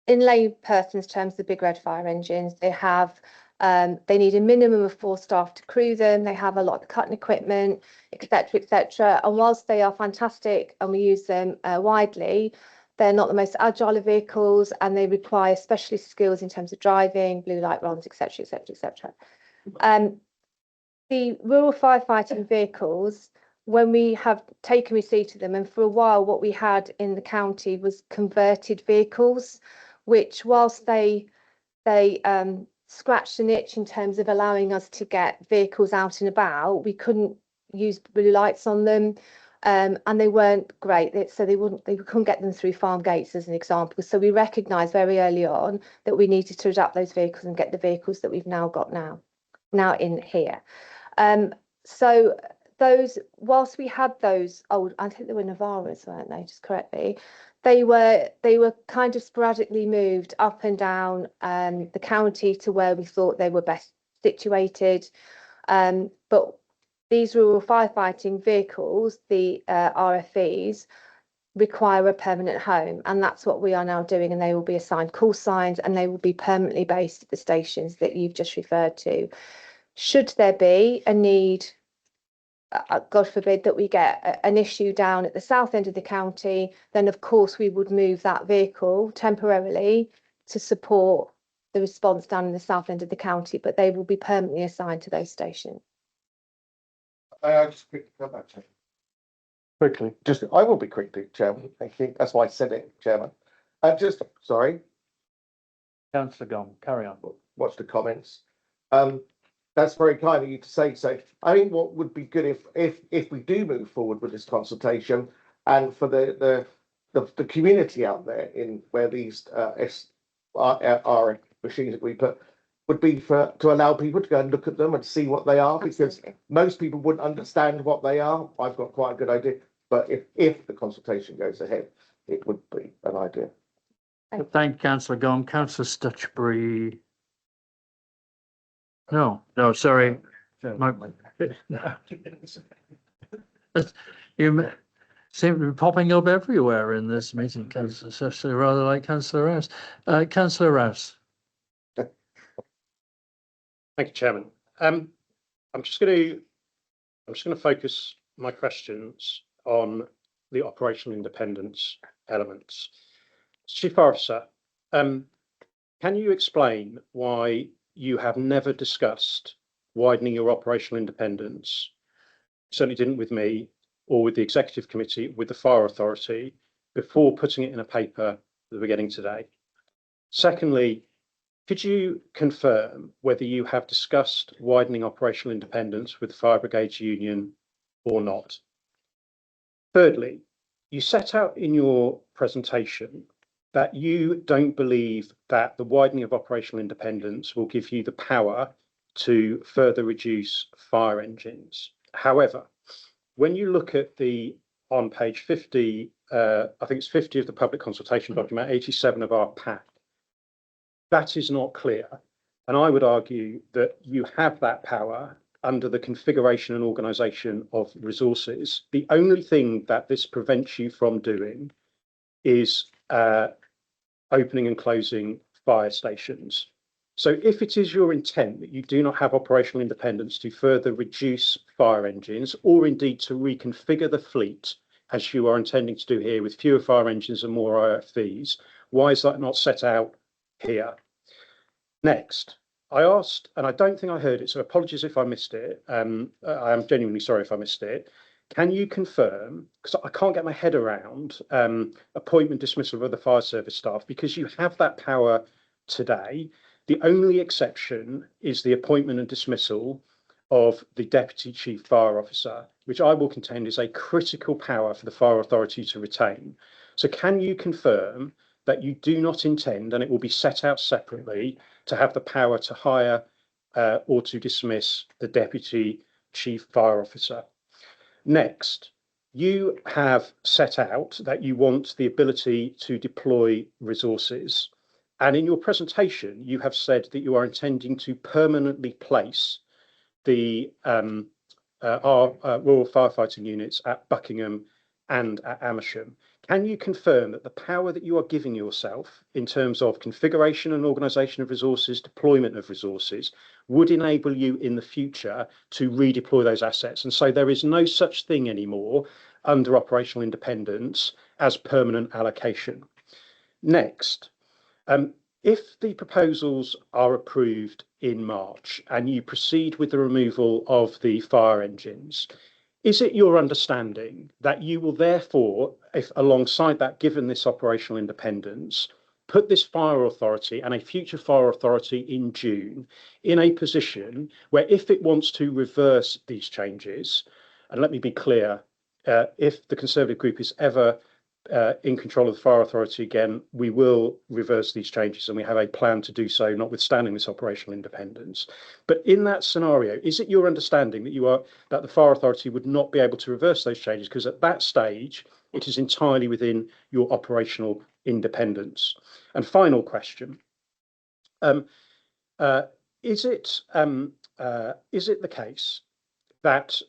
in layperson's terms, the big red fire engines. They have, they need a minimum of 4 staff to crew them. They have a lot of cutting equipment, etc., etc. And whilst they are fantastic and we use them widely, they're not the most agile of vehicles, and they require specialist skills in terms of driving, blue light runs, etc., etc., etc. The rural firefighting vehicles, when we have taken receipt of them, and for a while what we had in the county was converted vehicles, which whilst they scratched an itch in terms of allowing us to get vehicles out and about, we couldn't use blue lights on them. And they weren't great, so they couldn't get them through farm gates, as an example. So we recognised very early on that we needed to adapt those vehicles and get the vehicles that we've now got now in here. So those, whilst we had those old, I think they were Navaras, weren't they? Just correctly, they were kind of sporadically moved up and down the county to where we thought they were best situated. But these rural firefighting vehicles, the RFVs, require a permanent home, and that's what we are now doing, and they will be assigned call signs and they will be permanently based at the stations that you've just referred to. Should there be a need, God forbid, that we get an issue down at the south end of the county, then of course we would move that vehicle temporarily to support the response down in the south end of the county, but they will be permanently assigned to those stations. I just quickly come back to Quickly. I will be quickly, Chairman. Thank you. That's why I said it, Chairman. Sorry. Councillor Gong, carry on. Watch the comments. That's very kind of you to say so. I think what would be good if we do move forward with this consultation, and for the community out there in where these are machines that we put, would be to allow people to go and look at them and see what they are, because Absolutely. most people wouldn't understand what they are. I've got quite a good idea, but if the consultation goes ahead, it would be an idea. Thank Councillor Gong. Councillor Stutchbury. No, sorry. You seem to be popping up everywhere in this meeting, Councillor Stutchbury, rather like Councillor Rouse. Councillor Rouse. Thank you, Chairman. I'm just going to focus my questions on the operational independence elements. Chief Officer, can you explain why you have never discussed widening your operational independence? Certainly didn't with me or with the Executive Committee, with the Fire Authority, before putting it in a paper that we're getting today. Secondly, could you confirm whether you have discussed widening operational independence with the Fire Brigades Union or not? Thirdly, you set out in your presentation that you don't believe that the widening of operational independence will give you the power to further reduce fire engines. However, when you look at on page 50, I think it's 50 of the public consultation document, 87 of our pack, that is not clear. And I would argue that you have that power under the configuration and organisation of resources. The only thing that this prevents you from doing is opening and closing fire stations. So if it is your intent that you do not have operational independence to further reduce fire engines, or indeed to reconfigure the fleet, as you are intending to do here with fewer fire engines and more IFVs, why is that not set out here? Next, I asked, and I don't think I heard it, so apologies if I missed it. I am genuinely sorry if I missed it. Can you confirm, because I can't get my head around appointment dismissal of other fire service staff, because you have that power today. The only exception is the appointment and dismissal of the Deputy Chief Fire Officer, which I will contend is a critical power for the Fire Authority to retain. So can you confirm that you do not intend, and it will be set out separately, to have the power to hire or to dismiss the Deputy Chief Fire Officer? Next, you have set out that you want the ability to deploy resources. And in your presentation, you have said that you are intending to permanently place the our rural firefighting units at Buckingham and at Amersham. Can you confirm that the power that you are giving yourself in terms of configuration and organisation of resources, deployment of resources, would enable you in the future to redeploy those assets? And so there is no such thing anymore under operational independence as permanent allocation. Next, if the proposals are approved in March and you proceed with the removal of the fire engines, is it your understanding that you will therefore, if alongside that, given this operational independence, put this fire authority and a future fire authority in June in a position where, if it wants to reverse these changes, and let me be clear, if the Conservative group is ever in control of the fire authority again, we will reverse these changes, and we have a plan to do so, notwithstanding this operational independence. But in that scenario, is it your understanding that the fire authority would not be able to reverse those changes, because at that stage it is entirely within your operational independence? And final question: is it the case that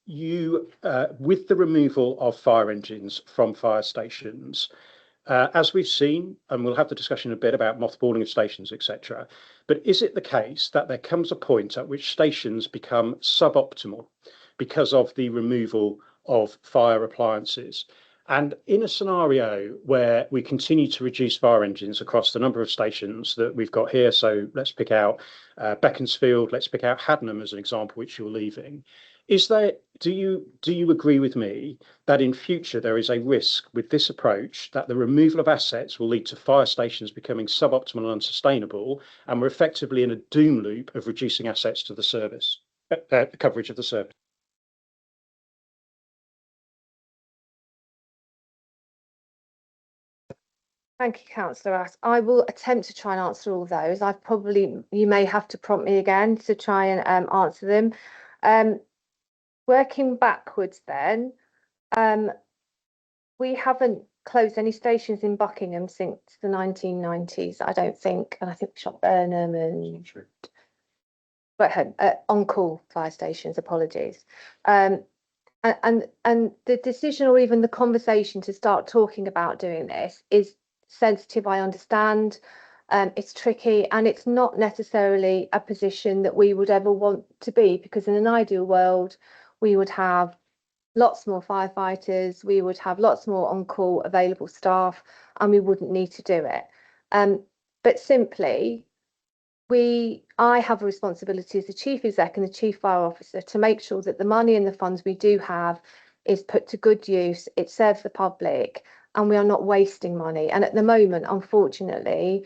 you, with the removal of fire engines from fire stations, as we've seen, and we'll have the discussion a bit about mothballing of stations, etc., but is it the case that there comes a point at which stations become suboptimal because of the removal of fire appliances? And in a scenario where we continue to reduce fire engines across the number of stations that we've got here, so let's pick out Beaconsfield, let's pick out Haddenham as an example, which you're leaving. Do you agree with me that in future there is a risk with this approach that the removal of assets will lead to fire stations becoming suboptimal and unsustainable, and we're effectively in a doom loop of reducing assets to the service, coverage of the service? Thank you, Councillor Ask. I will attempt to try and answer all of those. You may have to prompt me again to try and answer them. Working backwards then, we haven't closed any stations in Buckingham since the 1990s, I don't think. And I think we shot Burnham and on-call fire stations, apologies. And the decision, or even the conversation to start talking about doing this, is sensitive, I understand. It's tricky, and it's not necessarily a position that we would ever want to be, because in an ideal world, we would have lots more firefighters, we would have lots more on-call available staff, and we wouldn't need to do it. But simply, I have a responsibility as the Chief Exec and the Chief Fire Officer to make sure that the money and the funds we do have is put to good use, it serves the public, and we are not wasting money. And at the moment, unfortunately,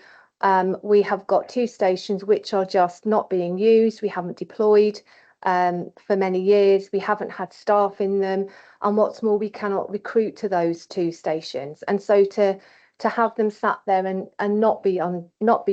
we have got 2 stations which are just not being used. We haven't deployed for many years. We haven't had staff in them, and what's more, we cannot recruit to those 2 stations. And so to have them sat there and not be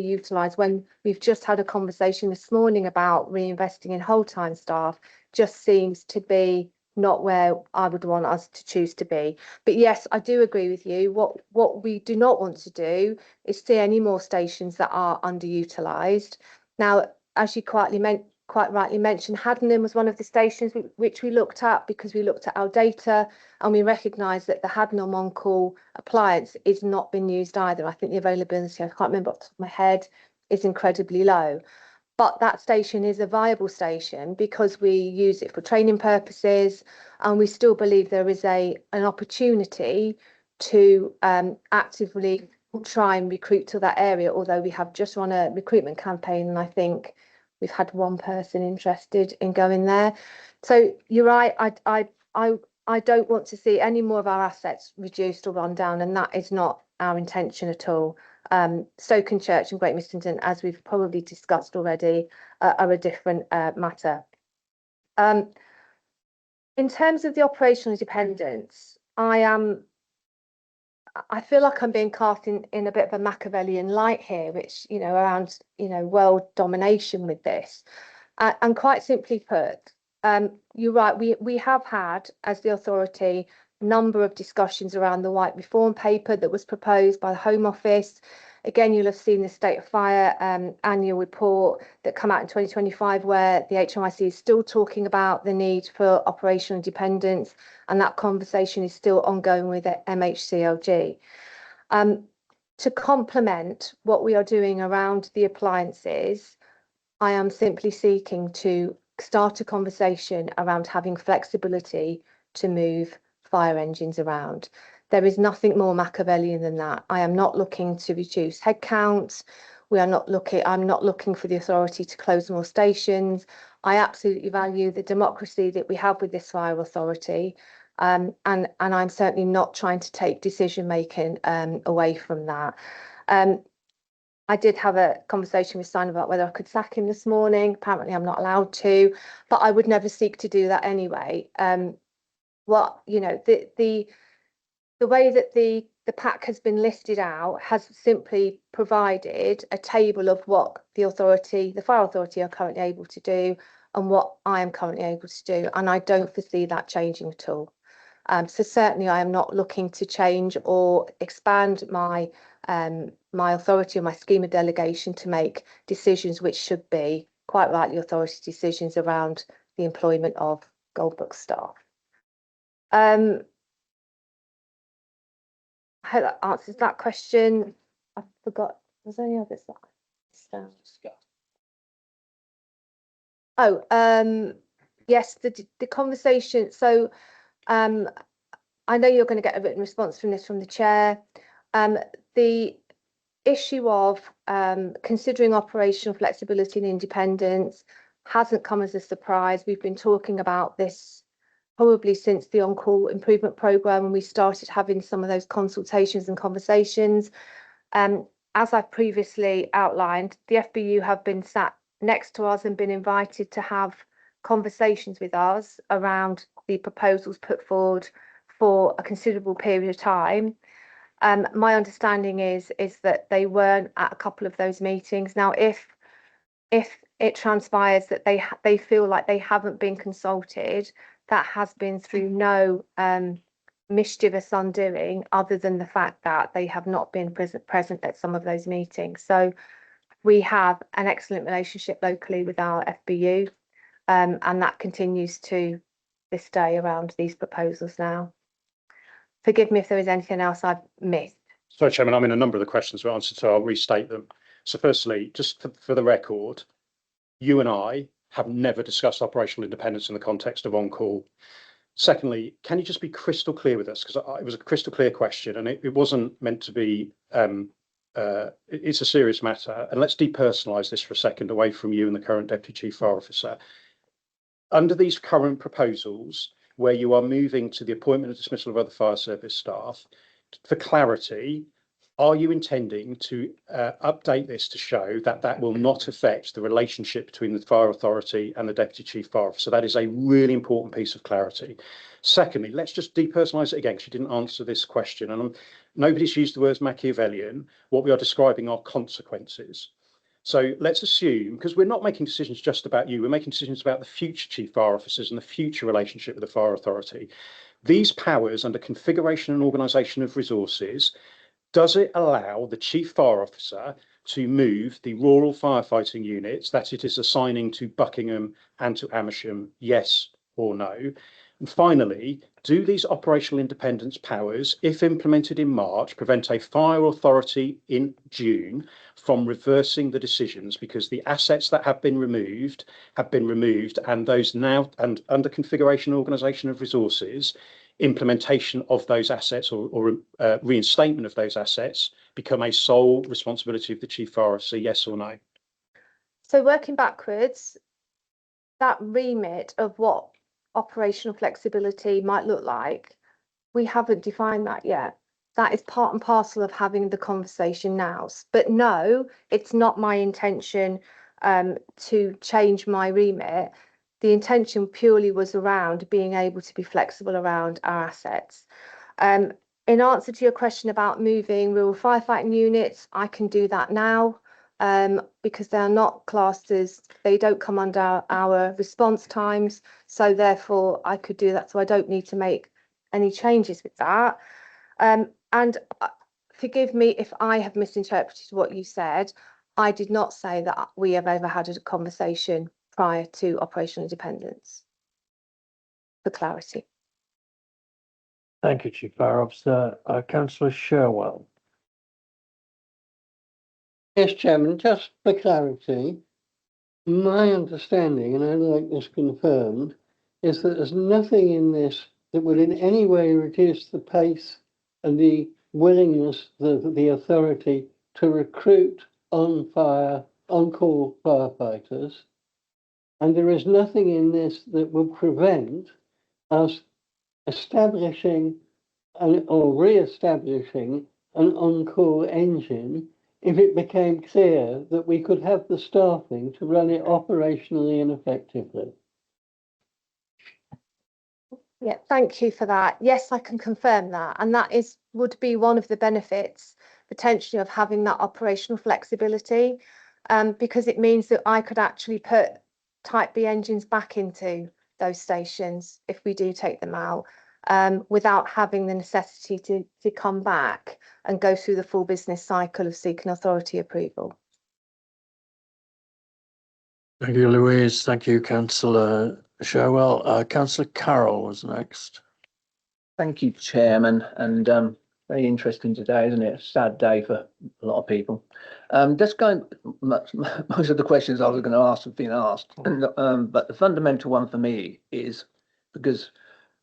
utilised, when we've just had a conversation this morning about reinvesting in whole-time staff, just seems to be not where I would want us to choose to be. But yes, I do agree with you. What we do not want to do is see any more stations that are underutilised. Now, as you quite rightly mentioned, Haddenham was one of the stations which we looked at, because we looked at our data and we recognised that the Haddenham on-call appliance is not being used either. I think the availability, I can't remember off the top of my head, is incredibly low. But that station is a viable station because we use it for training purposes, and we still believe there is an opportunity to actively try and recruit to that area, although we have just run a recruitment campaign and I think we've had one person interested in going there. So you're right, I don't want to see any more of our assets reduced or run down, and that is not our intention at all. Stoke Church and Great Missington, as we've probably discussed already, are a different matter. In terms of the operational independence, I feel like I'm being cast in a bit of a Machiavellian light here, which, you know, around, you know, world domination with this. And quite simply put, you're right, we have had, as the authority, a number of discussions around the White Reform paper that was proposed by the Home Office. Again, you'll have seen the State of Fire annual report that come out in 2025, where the HMIC is still talking about the need for operational independence, and that conversation is still ongoing with MHCLG. To complement what we are doing around the appliances, I am simply seeking to start a conversation around having flexibility to move fire engines around. There is nothing more Machiavellian than that. I am not looking to reduce headcounts. I'm not looking for the authority to close more stations. I absolutely value the democracy that we have with this fire authority. And I'm certainly not trying to take decision making away from that. I did have a conversation with Simon about whether I could sack him this morning. Apparently I'm not allowed to, but I would never seek to do that anyway. The way that the pack has been listed out has simply provided a table of what the fire authority are currently able to do and what I am currently able to do, and I don't foresee that changing at all. So certainly I am not looking to change or expand my authority or my scheme of delegation to make decisions which should be, quite rightly, authority decisions around the employment of Goldbook staff. I hope that answers that question. I forgot, was there any others that yes, the conversation. So I know you're going to get a written response from the chair. The issue of considering operational flexibility and independence hasn't come as a surprise. We've been talking about this probably since the on-call improvement programme, when we started having some of those consultations and conversations. As I've previously outlined, the FBU have been sat next to us and been invited to have conversations with us around the proposals put forward for a considerable period of time. My understanding is that they weren't at a couple of those meetings. Now, if it transpires that they feel like they haven't been consulted, that has been through no mischievous undoing, other than the fact that they have not been present at some of those meetings. So we have an excellent relationship locally with our FBU, and that continues to this day around these proposals now. Forgive me if there is anything else I've missed. Sorry, Chairman, I mean, a number of the questions were answered, so I'll restate them. So firstly, just for the record, you and I have never discussed operational independence in the context of on-call. Secondly, can you just be crystal clear with us? Because it was a crystal clear question, and it wasn't meant to be, it's a serious matter. And let's depersonalise this for a second away from you and the current Deputy Chief Fire Officer. Under these current proposals, where you are moving to the appointment and dismissal of other fire service staff, for clarity, are you intending to update this to show that that will not affect the relationship between the fire authority and the Deputy Chief Fire Officer? That is a really important piece of clarity. Secondly, let's just depersonalise it again, because you didn't answer this question. And nobody's used the words Machiavellian. What we are describing are consequences. So let's assume, because we're not making decisions just about you, we're making decisions about the future Chief Fire Officers and the future relationship with the Fire Authority. These powers under configuration and organisation of resources, does it allow the Chief Fire Officer to move the rural firefighting units that it is assigning to Buckingham and to Amersham, yes or no? And finally, do these operational independence powers, if implemented in March, prevent a fire authority in June from reversing the decisions, because the assets that have been removed, and those now, and under configuration and organisation of resources, implementation of those assets or reinstatement of those assets become a sole responsibility of the Chief Fire Officer, yes or no? So working backwards, that remit of what operational flexibility might look like, we haven't defined that yet. That is part and parcel of having the conversation now. But no, it's not my intention to change my remit. The intention purely was around being able to be flexible around our assets. In answer to your question about moving rural firefighting units, I can do that now. Because they are not classed as, they don't come under our response times, so therefore I could do that, so I don't need to make any changes with that. And forgive me if I have misinterpreted what you said. I did not say that we have ever had a conversation prior to operational independence, for clarity. Thank you, Chief Fire Officer. Councillor Sherwell. Yes, Chairman, just for clarity, my understanding, and I'd like this confirmed, is that there's nothing in this that would in any way reduce the pace and the willingness of the authority to recruit on-call firefighters. And there is nothing in this that will prevent us establishing or re-establishing an on-call engine if it became clear that we could have the staffing to run it operationally and effectively. Yeah, thank you for that. Yes, I can confirm that. And that would be one of the benefits potentially of having that operational flexibility, because it means that I could actually put Type B engines back into those stations if we do take them out, without having the necessity to come back and go through the full business cycle of seeking authority approval. Thank you, Louise. Thank you, Councillor Sherwell. Councillor Carroll was next. Thank you, Chairman, and very interesting today, isn't it? A sad day for a lot of people. Just going, most of the questions I was going to ask have been asked, but the fundamental one for me is because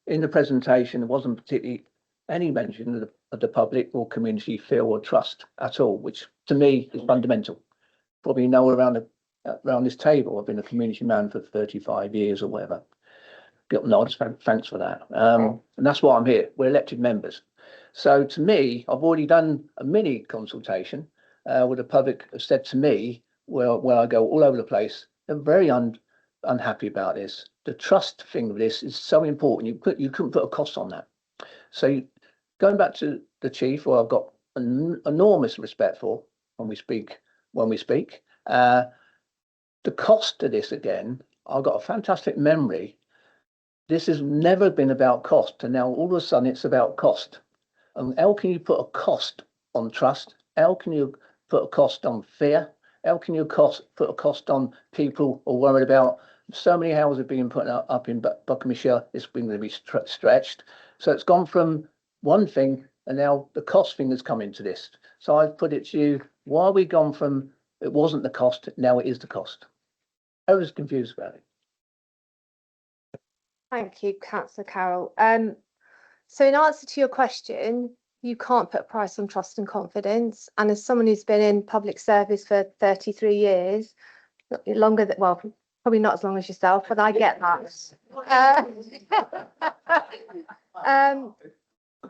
in the presentation there wasn't particularly any mention of the public or community feel or trust at all, which to me is fundamental. Probably know around this table, I've been a community man for 35 years or whatever. Got nods, thanks for that. And that's why I'm here. We're elected members. So to me, I've already done a mini consultation where the public have said to me, where I go all over the place, they're very unhappy about this. The trust thing of this is so important. You couldn't put a cost on that. So going back to the chief, who I've got an enormous respect for when we speak, the cost to this again, I've got a fantastic memory. This has never been about cost, and now all of a sudden it's about cost. And how can you put a cost on trust? How can you put a cost on fear? How can you put a cost on people who are worried about so many houses being put up in Buckinghamshire? It's been going to be stretched. So it's gone from one thing, and now the cost thing has come into this. So I've put it to you, why are we gone from it wasn't the cost, now it is the cost? I was confused about it. Thank you, Councillor Carroll. So in answer to your question, you can't put a price on trust and confidence. And as someone who's been in public service for 33 years, longer than, well, probably not as long as yourself, but I get that.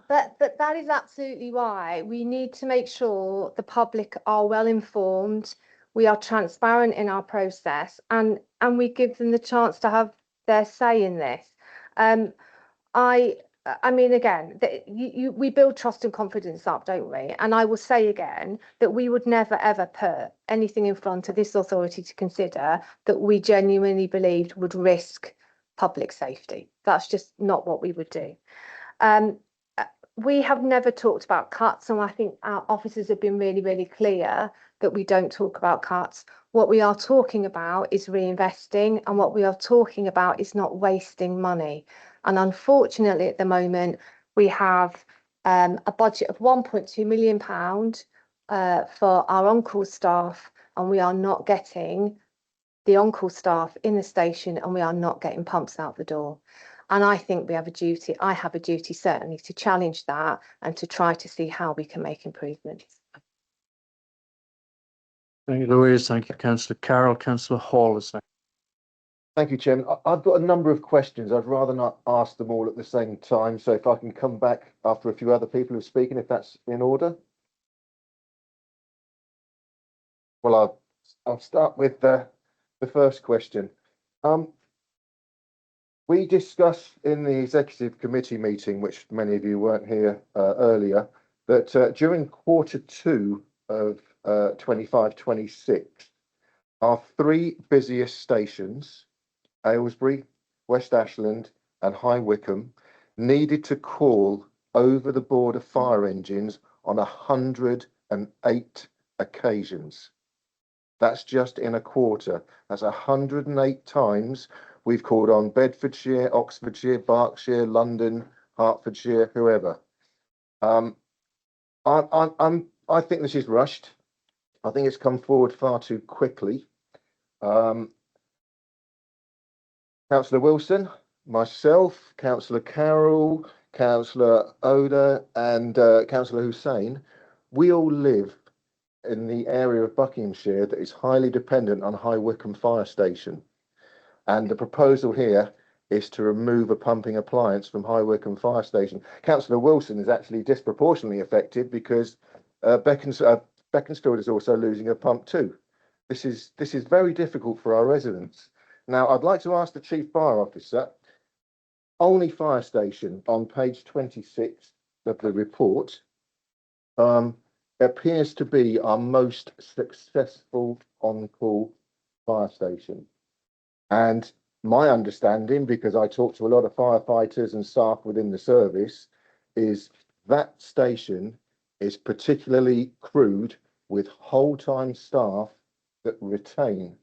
But that is absolutely why we need to make sure the public are well informed, we are transparent in our process, and we give them the chance to have their say in this. I mean, again, we build trust and confidence up, don't we? And I will say again that we would never, ever put anything in front of this authority to consider that we genuinely believed would risk public safety. That's just not what we would do. We have never talked about cuts, and I think our officers have been really, really clear that we don't talk about cuts. What we are talking about is reinvesting, and what we are talking about is not wasting money. And unfortunately, at the moment, we have a budget of £1.2 million for our on-call staff, and we are not getting the on-call staff in the station, and we are not getting pumps out the door. And I think we have a duty, I have a duty certainly, to challenge that and to try to see how we can make improvements. Thank you, Louise. Thank you, Councillor Carroll. Councillor Hall is next. Thank you, Chairman. I've got a number of questions. I'd rather not ask them all at the same time. So if I can come back after a few other people who are speaking, if that's in order. Well, I'll start with the first question. We discussed in the executive committee meeting, which many of you weren't here earlier, that during Q2 of 25-26, our three busiest stations, Aylesbury, West Ashland and High Wycombe, needed to call over the border fire engines on 108 occasions. That's just in a quarter. That's 108 times we've called on Bedfordshire, Oxfordshire, Berkshire, London, Hertfordshire, whoever. I think this is rushed. I think it's come forward far too quickly. Councillor Wilson, myself, Councillor Carroll, Councillor Oda and Councillor Hussain, we all live in the area of Buckinghamshire that is highly dependent on High Wycombe Fire Station. And the proposal here is to remove a pumping appliance from High Wycombe Fire Station. Councillor Wilson is actually disproportionately affected because Beaconsfield is also losing a pump too. This is very difficult for our residents. Now, I'd like to ask the Chief Fire Officer, Olney Fire Station on page 26 of the report appears to be our most successful on-call fire station. And my understanding, because I talk to a lot of firefighters and staff within the service, is that station is particularly crewed with whole-time staff that retain.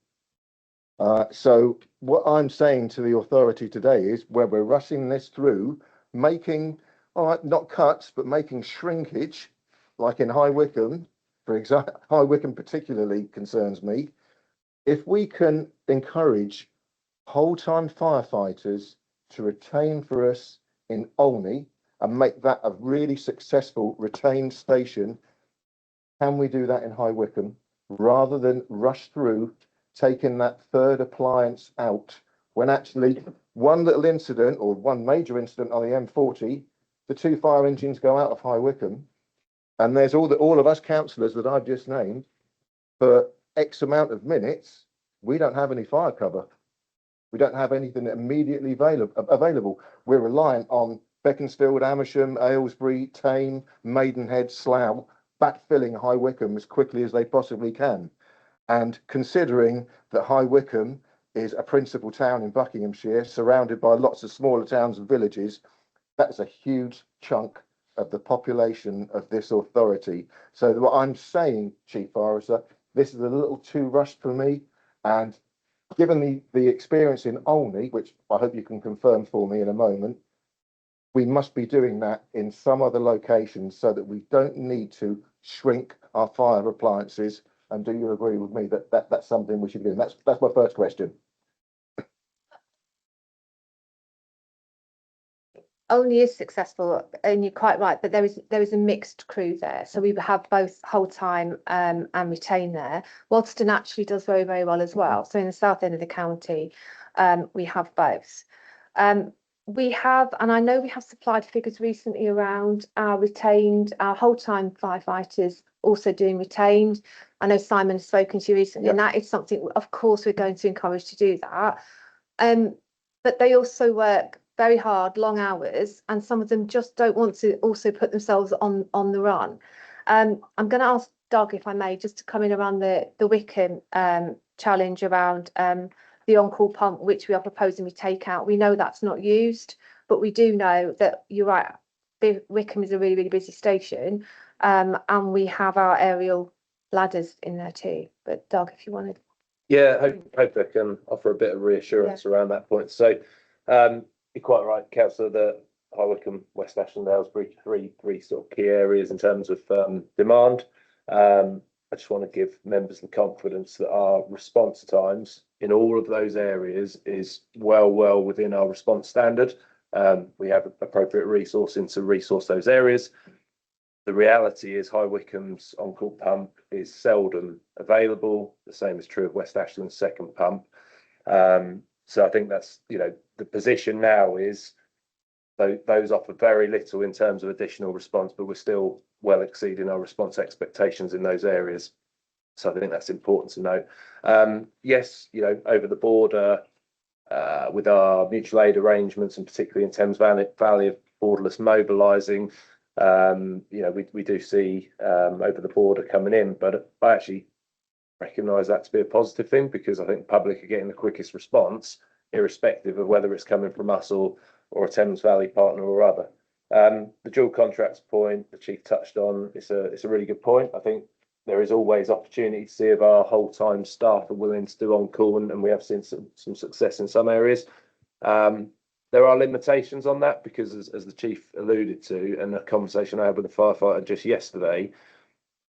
So what I'm saying to the authority today is, where we're rushing this through, making, all right, not cuts, but making shrinkage, like in High Wycombe, for example. High Wycombe particularly concerns me. If we can encourage whole-time firefighters to retain for us in Olney and make that a really successful retained station, can we do that in High Wycombe rather than rush through taking that third appliance out, when actually one little incident or one major incident on the M40, the two fire engines go out of High Wycombe, and there's all of us councillors that I've just named, for X amount of minutes, we don't have any fire cover. We don't have anything immediately available. We're reliant on Beaconsfield, Amersham, Aylesbury, Tame, Maidenhead, Slough, backfilling High Wycombe as quickly as they possibly can. And considering that High Wycombe is a principal town in Buckinghamshire, surrounded by lots of smaller towns and villages, that's a huge chunk of the population of this authority. So what I'm saying, Chief Fire Officer, this is a little too rushed for me. And given the experience in Olney, which I hope you can confirm for me in a moment, we must be doing that in some other locations so that we don't need to shrink our fire appliances. And do you agree with me that that's something we should do? And that's my first question. Olney is successful, and you're quite right, but there is a mixed crew there. So we have both whole time and retain there. Waddesdon actually does very, very well as well. So in the south end of the county, we have both. We have, and I know we have supplied figures recently around our whole time firefighters also doing retained. I know Simon has spoken to you recently, and that is something, of course, we're going to encourage to do that. But they also work very hard, long hours, and some of them just don't want to also put themselves on the run. I'm going to ask Doug, if I may, just to come in around the Wycombe challenge around the on-call pump, which we are proposing we take out. We know that's not used, but we do know that you're right, Wycombe is a really, really busy station, and we have our aerial ladders in there too. But Doug, if you wanted. Yeah, hope I can offer a bit of reassurance around that point. So, you're quite right, Councillor, that High Wycombe, West Ashton, Aylesbury, three sort of key areas in terms of demand. I just want to give members the confidence that our response times in all of those areas is well within our response standard. We have appropriate resourcing to resource those areas. The reality is High Wycombe's on-call pump is seldom available. The same is true of West Ashton's second pump. So I think that's, the position now is those offer very little in terms of additional response, but we're still well exceeding our response expectations in those areas. So I think that's important to note. Yes, over the border, with our mutual aid arrangements, and particularly in Thames Valley of borderless mobilising, we do see over the border coming in, but I actually recognise that to be a positive thing, because I think the public are getting the quickest response, irrespective of whether it's coming from us or a Thames Valley partner or other. The dual contracts point the Chief touched on, it's a really good point. I think there is always opportunity to see if our whole-time staff are willing to do on-call, and we have seen some success in some areas. There are limitations on that, because as the Chief alluded to, and a conversation I had with a firefighter just yesterday,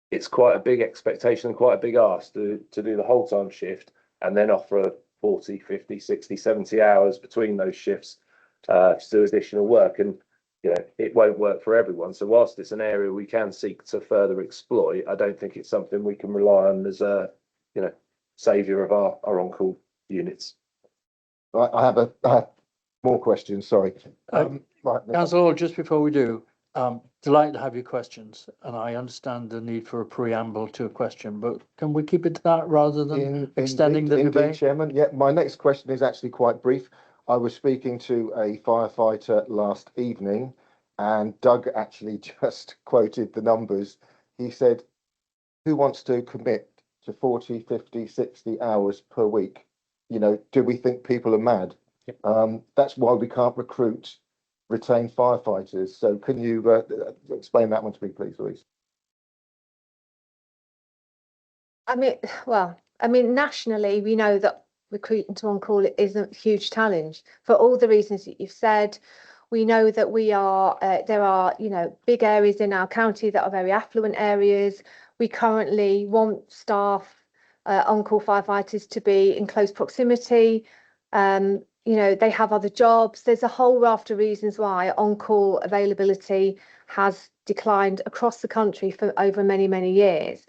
it's quite a big expectation and quite a big ask to do the whole time shift and then offer 40, 50, 60, 70 hours between those shifts to do additional work. And it won't work for everyone. So whilst it's an area we can seek to further exploit, I don't think it's something we can rely on as a saviour of our on-call units. I have more questions, sorry. Right. Councillor, just before we do, delighted to have your questions, and I understand the need for a preamble to a question, but can we keep it to that rather than extending the debate? Indeed, Chairman. Yeah, my next question is actually quite brief. I was speaking to a firefighter last evening, and Doug actually just quoted the numbers. He said, who wants to commit to 40, 50, 60 hours per week? Do we think people are mad? Yep. That's why we can't retain firefighters. So can you explain that one to me, please, Louise? Nationally, we know that recruiting to on-call is a huge challenge for all the reasons that you've said. We know that there are big areas in our county that are very affluent areas. We currently want staff, on-call firefighters, to be in close proximity. They have other jobs. There's a whole raft of reasons why on-call availability has declined across the country for over many years.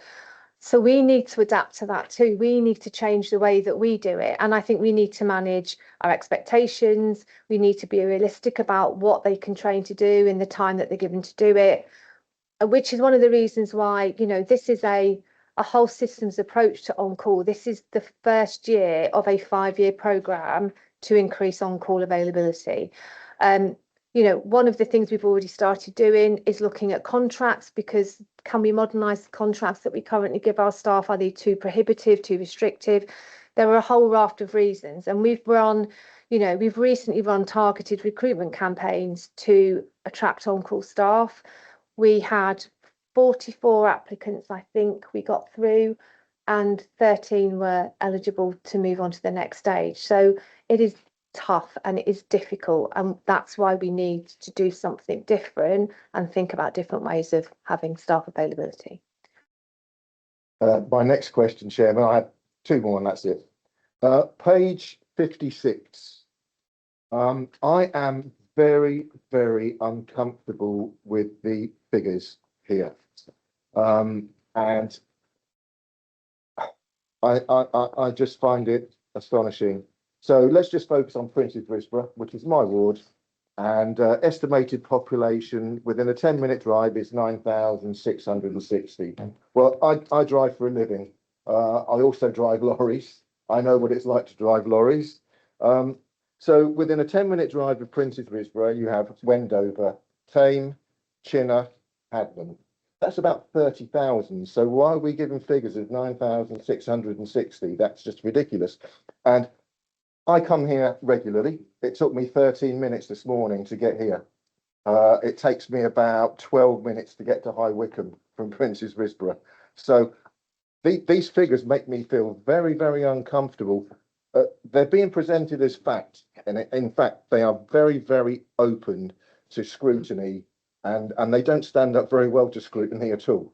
So we need to adapt to that too. We need to change the way that we do it. And I think we need to manage our expectations. We need to be realistic about what they can train to do in the time that they're given to do it, which is one of the reasons why, this is a whole systems approach to on-call. This is the first year of a 5-year programme to increase on-call availability. One of the things we've already started doing is looking at contracts, because can we modernise the contracts that we currently give our staff? Are they too prohibitive, too restrictive? There are a whole raft of reasons, and we've recently run targeted recruitment campaigns to attract on-call staff. We had 44 applicants, I think, we got through, and 13 were eligible to move on to the next stage. So it is tough and it is difficult, and that's why we need to do something different and think about different ways of having staff availability. My next question, Chairman, I have 2 more and that's it. Page 56. I am very uncomfortable with the figures here, and I just find it astonishing. So let's just focus on Princes Risborough, which is my ward, and estimated population within a 10-minute drive is 9,660. Well, I drive for a living. I also drive lorries. I know what it's like to drive lorries. So within a 10-minute drive of Princes Risborough, you have Wendover, Thame, Chinner, Hadman. That's about 30,000. So why are we giving figures of 9,660? That's just ridiculous. And I come here regularly. It took me 13 minutes this morning to get here. It takes me about 12 minutes to get to High Wycombe from Princes Risborough. So these figures make me feel very, very uncomfortable. They're being presented as fact, and in fact, they are very, very open to scrutiny, and they don't stand up very well to scrutiny at all.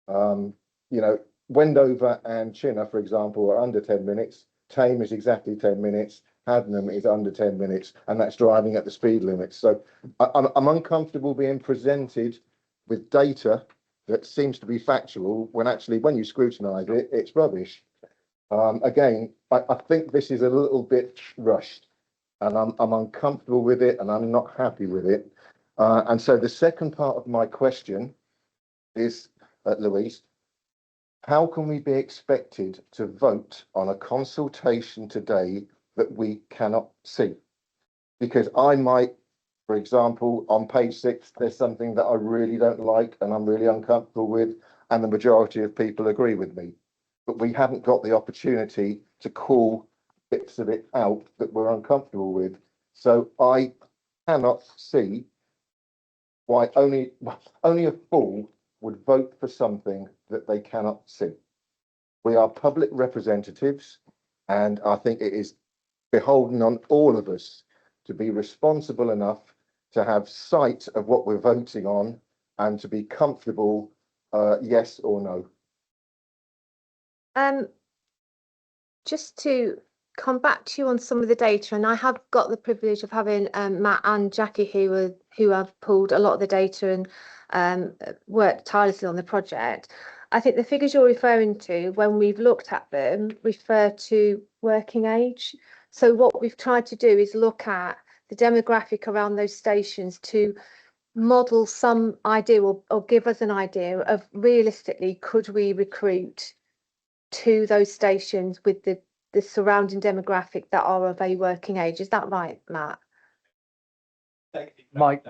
You know, Wendover and Chinner, for example, are under 10 minutes. Tame is exactly 10 minutes. Haddenham is under 10 minutes, and that's driving at the speed limits. So I'm uncomfortable being presented with data that seems to be factual when actually, when you scrutinise it, it's rubbish. Again, I think this is a little bit rushed, and I'm uncomfortable with it, and I'm not happy with it. And so the second part of my question is, Louise, how can we be expected to vote on a consultation today that we cannot see? Because I might, for example, on page 6, there's something that I really don't like and I'm really uncomfortable with, and the majority of people agree with me. But we haven't got the opportunity to call bits of it out that we're uncomfortable with. So I cannot see why only a fool would vote for something that they cannot see. We are public representatives, and I think it is beholden on all of us to be responsible enough to have sight of what we're voting on and to be comfortable, yes or no. Just to come back to you on some of the data, and I have got the privilege of having Matt and Jackie who have pulled a lot of the data and worked tirelessly on the project. I think the figures you're referring to, when we've looked at them, refer to working age. So what we've tried to do is look at the demographic around those stations to model some idea or give us an idea of realistically, could we recruit to those stations with the surrounding demographic that are of a working age. Is that right, Matt? Mike.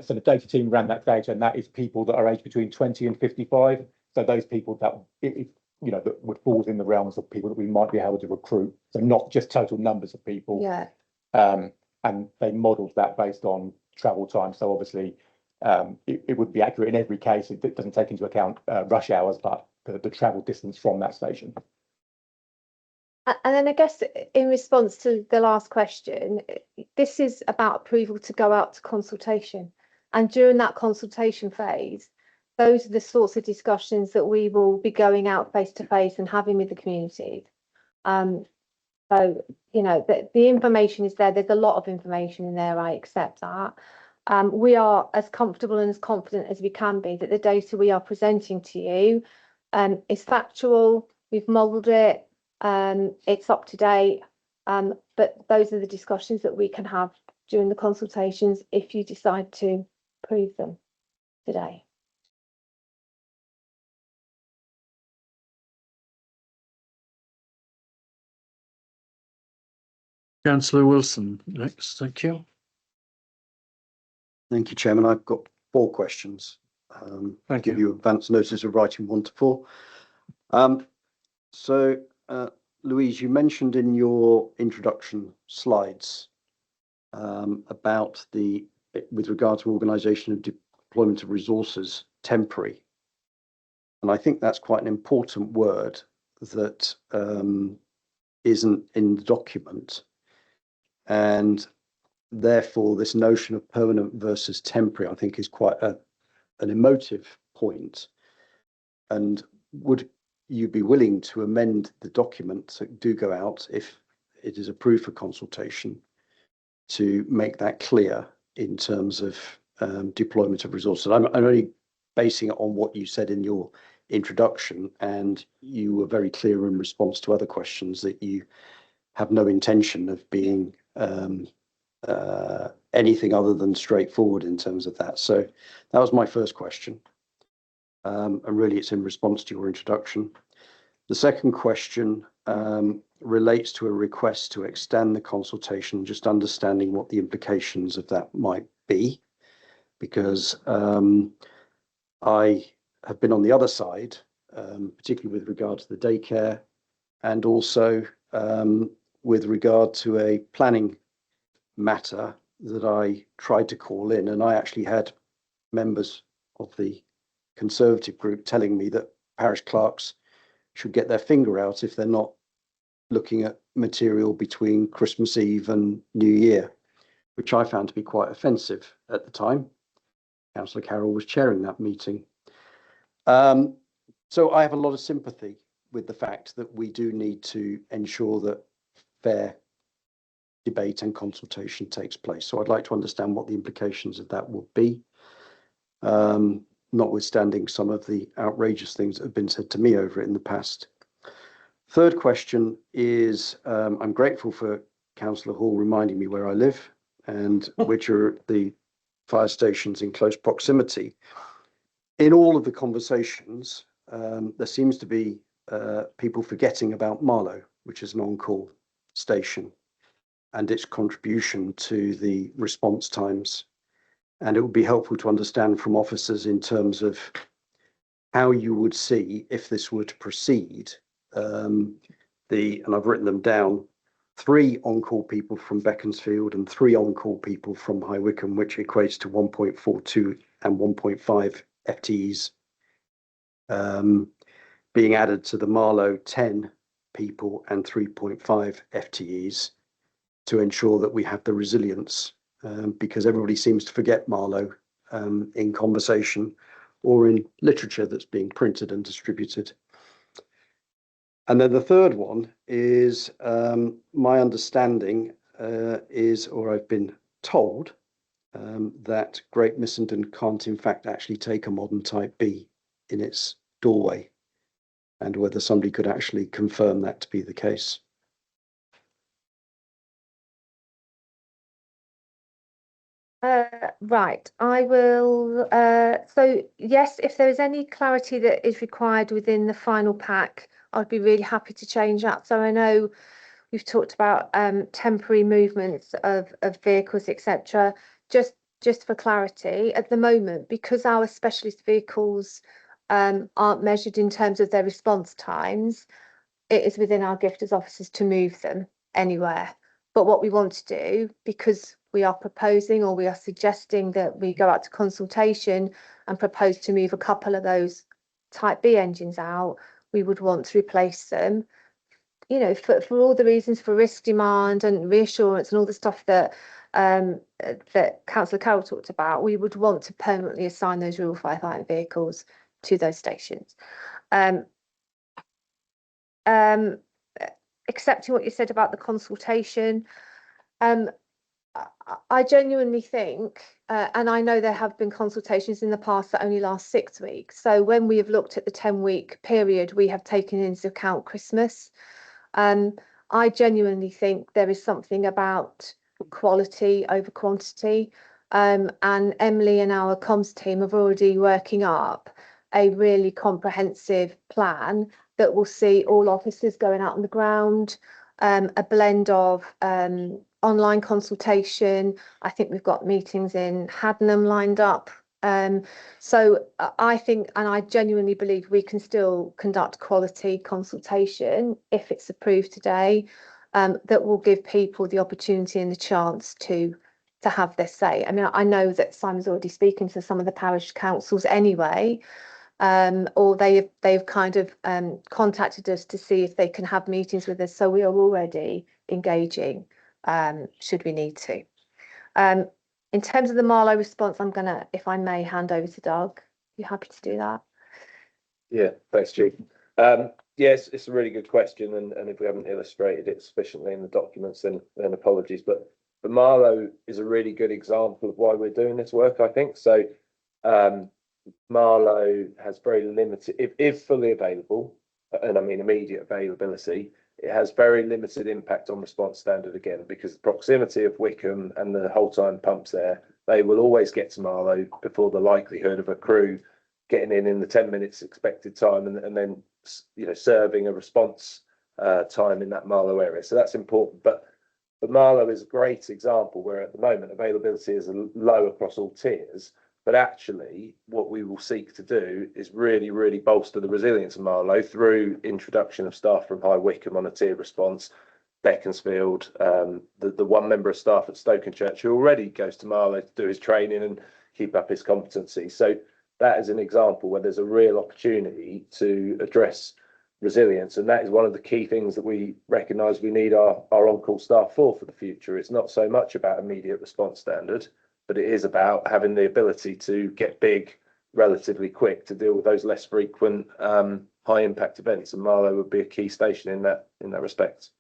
So the data team ran that data, and that is people that are aged between 20 and 55. So those people that, that would fall in the realms of people that we might be able to recruit. So not just total numbers of people. Yeah. And they modelled that based on travel time. So obviously, it would be accurate in every case. It doesn't take into account rush hours, but the travel distance from that station. And then I guess in response to the last question, this is about approval to go out to consultation. And during that consultation phase, those are the sorts of discussions that we will be going out face to face and having with the community. So, the information is there. There's a lot of information in there. I accept that. We are as comfortable and as confident as we can be that the data we are presenting to you is factual. We've modelled it. It's up to date. But those are the discussions that we can have during the consultations if you decide to approve them today. Councillor Wilson next. Thank you. Thank you, Chairman. I've got 4 questions. Thank give you advance notice of writing 1 to 4. Louise, you mentioned in your introduction slides about with regard to organisation and deployment of resources, temporary. And I think that's quite an important word that isn't in the document. And therefore, this notion of permanent versus temporary, I think, is quite an emotive point. And would you be willing to amend the document to do go out if it is approved for consultation to make that clear in terms of deployment of resources? I'm only basing it on what you said in your introduction, and you were very clear in response to other questions that you have no intention of being anything other than straightforward in terms of that. So that was my first question. And really it's in response to your introduction. The second question relates to a request to extend the consultation, just understanding what the implications of that might be, because I have been on the other side, particularly with regard to the daycare, and also with regard to a planning matter that I tried to call in, and I actually had members of the Conservative group telling me that parish clerks should get their finger out if they're not looking at material between Christmas Eve and New Year, which I found to be quite offensive at the time. Councillor Carroll was chairing that meeting. So I have a lot of sympathy with the fact that we do need to ensure that fair debate and consultation takes place. So I'd like to understand what the implications of that will be, notwithstanding some of the outrageous things that have been said to me over it in the past. Third question is, I'm grateful for Councillor Hall reminding me where I live and which are the fire stations in close proximity. In all of the conversations, there seems to be people forgetting about Marlow, which is an on-call station, and its contribution to the response times. And it would be helpful to understand from officers in terms of how you would see, if this were to proceed, and I've written them down, 3 on-call people from Beaconsfield and 3 on-call people from High Wycombe, which equates to 1.42 and 1.5 FTEs, being added to the Marlow 10 people and 3.5 FTEs to ensure that we have the resilience, because everybody seems to forget Marlow in conversation or in literature that's being printed and distributed. And then the third one is my understanding is, or I've been told, that Great Missenden can't in fact actually take a modern Type B in its doorway, and whether somebody could actually confirm that to be the case. Right, I will. So yes, if there is any clarity that is required within the final pack, I'd be really happy to change that. So I know we've talked about temporary movements of vehicles, etc. Just for clarity, at the moment, because our specialist vehicles aren't measured in terms of their response times, it is within our gift as officers to move them anywhere. But what we want to do, because we are proposing or we are suggesting that we go out to consultation and propose to move a couple of those Type B engines out, we would want to replace them, you know, for all the reasons, for risk demand and reassurance and all the stuff that that Councillor Carroll talked about. We would want to permanently assign those rural firefighting vehicles to those stations. Accepting what you said about the consultation, I genuinely think, and I know there have been consultations in the past that only last 6 weeks. So when we have looked at the 10-week period, we have taken into account Christmas. I genuinely think there is something about quality over quantity. And Emily and our comms team are already working up a really comprehensive plan that will see all officers going out on the ground, a blend of online consultation. I think we've got meetings in Haddenham lined up. So I think, and I genuinely believe, we can still conduct quality consultation if it's approved today, that will give people the opportunity and the chance to have their say. I mean, I know that Simon's already speaking to some of the parish councils anyway, or they've kind of contacted us to see if they can have meetings with us. So we are already engaging, should we need to. In terms of the Marlow response, I'm gonna, if I may, hand over to Doug. You happy to do that? Yeah, thanks, Chief. Yes, it's a really good question, and if we haven't illustrated it sufficiently in the documents, then apologies. But Marlow is a really good example of why we're doing this work, I think. So Marlow has very limited, if fully available, and I mean immediate availability, it has very limited impact on response standard again, because the proximity of Wycombe and the whole time pumps there, they will always get to Marlow before the likelihood of a crew getting in the 10 minutes expected time and then, you know, serving a response time in that Marlow area. So that's important. But Marlow is a great example where at the moment availability is low across all tiers. But actually, what we will seek to do is really, really bolster the resilience of Marlow through introduction of staff from High Wycombe on a tiered response, Beaconsfield, the one member of staff at Stokenchurch who already goes to Marlow to do his training and keep up his competency. So that is an example where there's a real opportunity to address resilience, and that is one of the key things that we recognise we need our on-call staff for the future. It's not so much about immediate response standard, but it is about having the ability to get big relatively quick to deal with those less frequent high impact events, and Marlow would be a key station in that respect.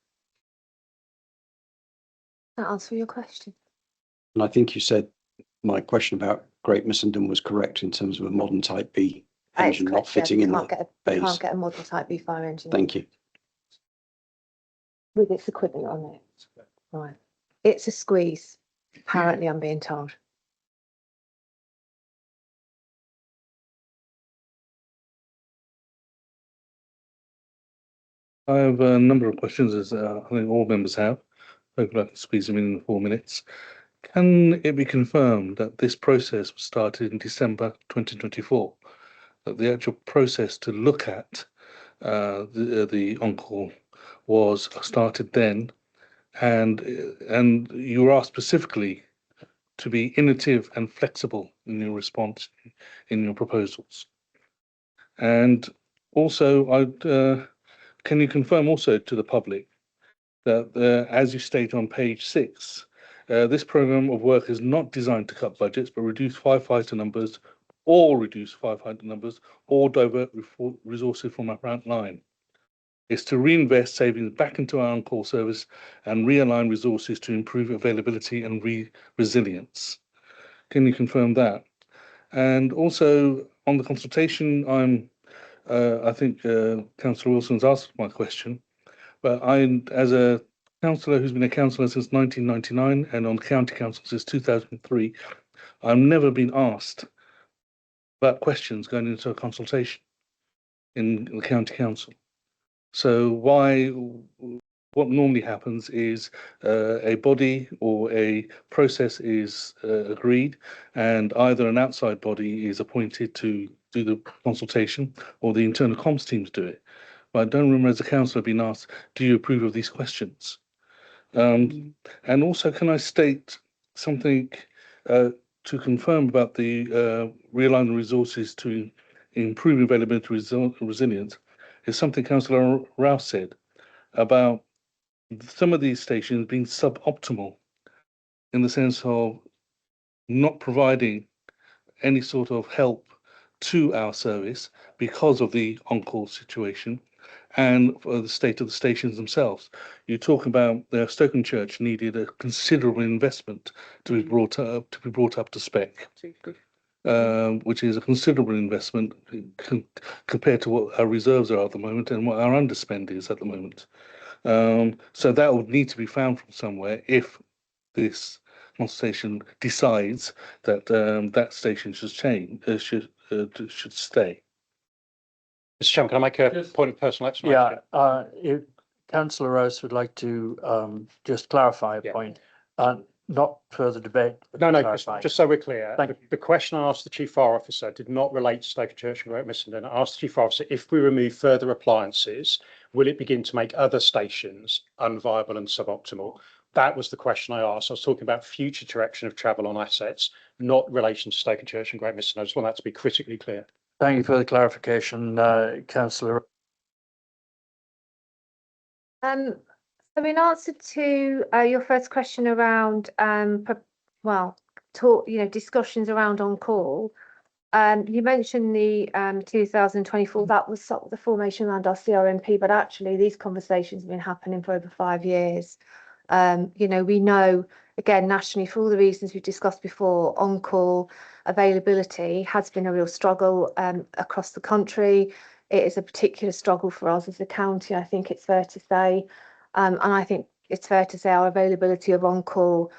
That answer your question. And I think you said my question about Great Missenden was correct in terms of a modern Type B engine not fitting in the You base. can't get a modern Type B fire engine. Thank you. With its equipment on it. Right. It's a squeeze, apparently, I'm being told. I have a number of questions, as I think all members have. Hopefully I can squeeze them in 4 minutes. Can it be confirmed that this process was started in December 2024? That the actual process to look at the on-call was started then, and you were asked specifically to be innovative and flexible in your response, in your proposals. And also, can you confirm also to the public that, as you state on page 6, this programme of work is not designed to cut budgets, but reduce firefighter numbers, or divert resources from our front line. It's to reinvest savings back into our on-call service and realign resources to improve availability and resilience. Can you confirm that? And also on the consultation, I think Councillor Wilson's asked my question, but as a councillor who's been a councillor since 1999 and on county council since 2003, I've never been asked about questions going into a consultation in the county council. So what normally happens is a body or a process is agreed, and either an outside body is appointed to do the consultation, or the internal comms teams do it. But I don't remember as a councillor being asked, do you approve of these questions? And also, can I state something to confirm about the realign resources to improve availability resilience? Is something Councillor Rouse said about some of these stations being suboptimal in the sense of not providing any sort of help to our service because of the on-call situation and for the state of the stations themselves. You talk about Stokenchurch needed a considerable investment to be brought up to spec, which is a considerable investment compared to what our reserves are at the moment and what our underspend is at the moment. So that would need to be found from somewhere if this consultation decides that that station should change, should stay. Mr. Chairman, can I make a point of personal explanation? Yeah, if Councillor Rose would like to just clarify a point, not further debate. No, just so we're clear, the question I asked the Chief Fire Officer did not relate to Stokenchurch and Great Missenden. I asked the Chief Fire Officer, if we remove further appliances, will it begin to make other stations unviable and suboptimal? That was the question I asked. I was talking about future direction of travel on assets, not relation to Stokenchurch and Great Missenden. I just want that to be critically clear. Thank you for the clarification, Councillor. So in answer to your first question around discussions around on call, you mentioned the 2024, that was sort of the formation around our CRMP, but actually these conversations have been happening for over 5 years. We know, again, nationally, for all the reasons we've discussed before, on-call availability has been a real struggle across the country. It is a particular struggle for us as a county, I think it's fair to say. And I think it's fair to say our availability of on-call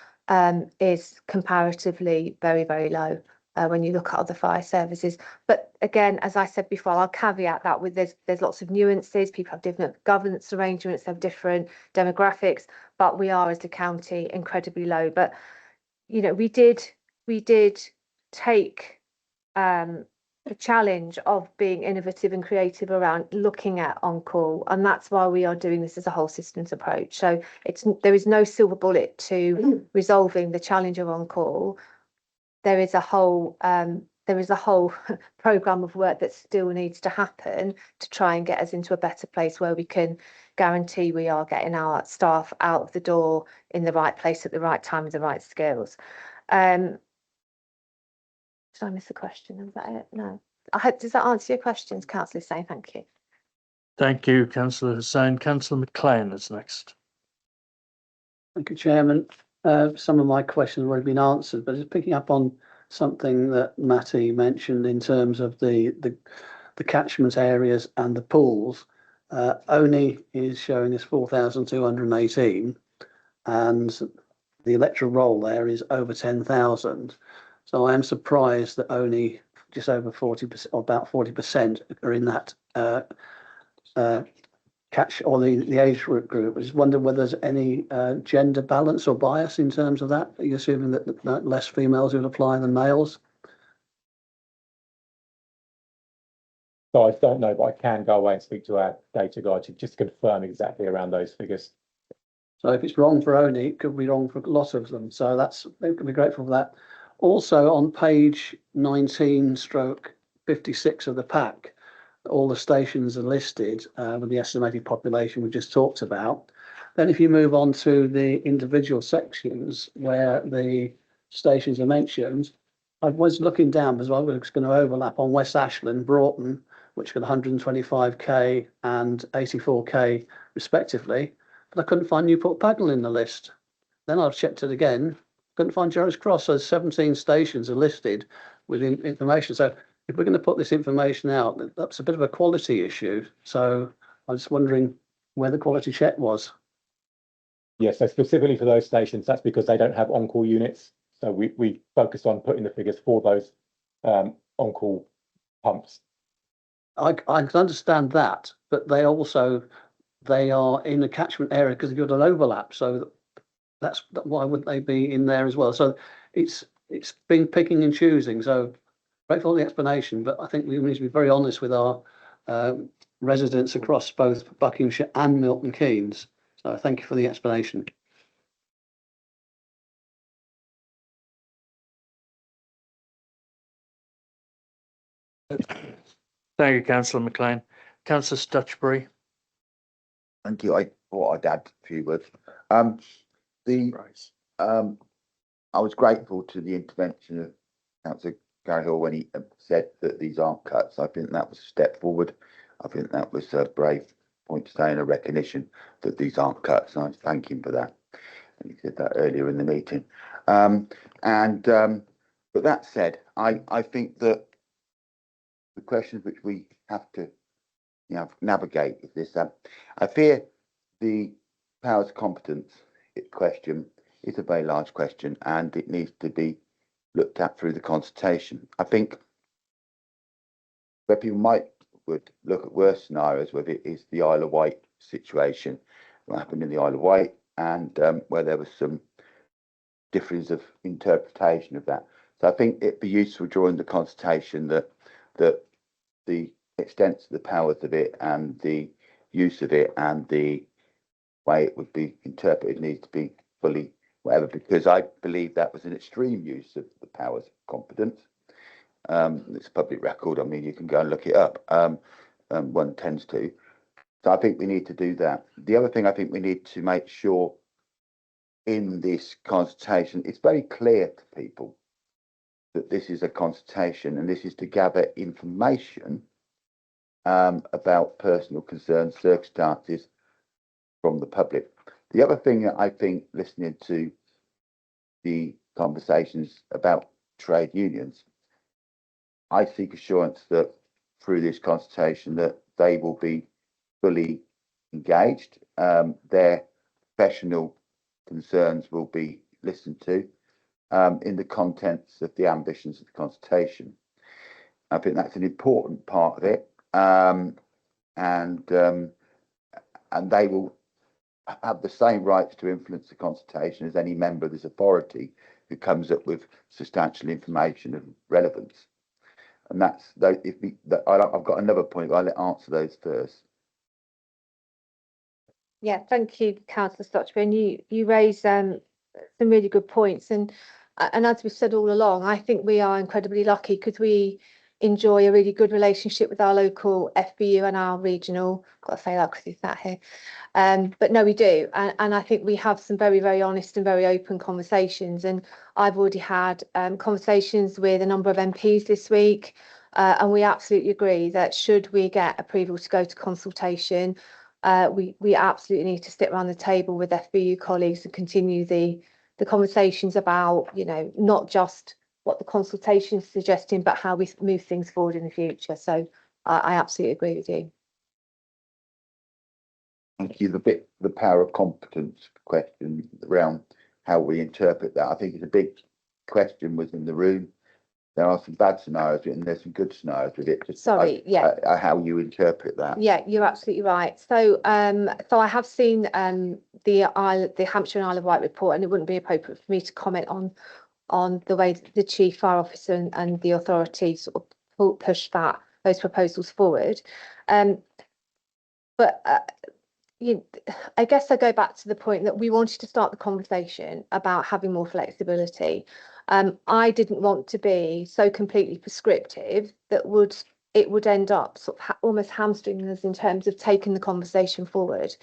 is comparatively very, very low when you look at other fire services. But again, as I said before, I'll caveat that with there's lots of nuances. People have different governance arrangements, have different demographics, but we are as a county incredibly low. But we did take the challenge of being innovative and creative around looking at on-call, and that's why we are doing this as a whole systems approach. So there is no silver bullet to resolving the challenge of on-call. There is a whole there is a whole programme of work that still needs to happen to try and get us into a better place where we can guarantee we are getting our staff out of the door in the right place at the right time with the right skills. Did I miss a question? Is that it? No. I hope, does that answer your questions, Councillor Hussain? Thank you. Thank you, Councillor Hussain. Councillor McLean is next. Thank you, Chairman. Some of my questions have already been answered, but just picking up on something that Matty mentioned in terms of the catchment areas and the pools. ONI is showing us 4,218, and the electoral roll there is over 10,000. So I am surprised that only just over 40%, or about 40%, are in that catch, or the age group. I just wonder whether there's any gender balance or bias in terms of that. Are you assuming that less females will apply than males? So I don't know, but I can go away and speak to our data guy to just confirm exactly around those figures. So if it's wrong for ONI, it could be wrong for a lot of them. So they could be grateful for that. Also on page 19/56 of the pack, all the stations are listed with the estimated population we just talked about. Then if you move on to the individual sections where the stations are mentioned, I was looking down because I was going to overlap on West Ashland, Broughton, which got 125k and 84k respectively, but I couldn't find Newport Pagnell in the list. Then I checked it again, couldn't find Gerrards Cross. So 17 stations are listed with information. So if we're going to put this information out, that's a bit of a quality issue. So I was wondering where the quality check was. Yes, so specifically for those stations, that's because they don't have on-call units. So we focused on putting the figures for those on-call pumps. I can understand that, but they are in the catchment area because you've got an overlap. So that's why would they be in there as well? So it's been picking and choosing. So grateful for the explanation, but I think we need to be very honest with our residents across both Buckinghamshire and Milton Keynes. So thank you for the explanation. Thank you, Councillor McLean. Councillor Stutchbury. Thank you. I thought I'd add a few words. I was grateful to the intervention of Councillor Gary Hill when he said that these aren't cuts. I think that was a step forward. I think that was a brave point to say and a recognition that these aren't cuts. And I thank him for that. And he said that earlier in the meeting. But that said, I think that the questions which we have to navigate is this. I fear the powers competence question is a very large question, and it needs to be looked at through the consultation. I think where people would look at worse scenarios with it is the Isle of Wight situation, what happened in the Isle of Wight, and where there was some difference of interpretation of that. So I think it'd be useful during the consultation that the extent of the powers of it and the use of it and the way it would be interpreted needs to be fully whatever, because I believe that was an extreme use of the powers of competence. It's a public record. I mean, you can go and look it up. One tends to. So I think we need to do that. The other thing I think we need to make sure in this consultation, it's very clear to people that this is a consultation and this is to gather information about personal concerns, circumstances from the public. The other thing that I think, listening to the conversations about trade unions, I seek assurance that through this consultation that they will be fully engaged, their professional concerns will be listened to in the contents of the ambitions of the consultation. I think that's an important part of it, and they will have the same rights to influence the consultation as any member of this authority who comes up with substantial information of relevance. And that's I've got another point, but I'll answer those first. Yeah, thank you, Councillor Stotchbury. And you raised some really good points. And And as we've said all along, I think we are incredibly lucky because we enjoy a really good relationship with our local FBU and our regional. Got to say that because he's sat here. But no, we do. And I think we have some very, very honest and very open conversations. And I've already had conversations with a number of MPs this week. And we absolutely agree that should we get approval to go to consultation, we absolutely need to sit around the table with FBU colleagues and continue the conversations about, you know, not just what the consultation is suggesting, but how we move things forward in the future. So I absolutely agree with you. Thank you. The power of competence question around how we interpret that, I think is a big question within the room. There are some bad scenarios and there's some good scenarios with it. Just how you interpret that. Yeah, you're absolutely right. So so I have seen the Hampshire and Isle of Wight report, and it wouldn't be appropriate for me to comment on the way the Chief Fire Officer and the authority sort of push those proposals forward. But I guess I go back to the point that we wanted to start the conversation about having more flexibility. I didn't want to be so completely prescriptive that it would end up sort of almost hamstringing us in terms of taking the conversation forward.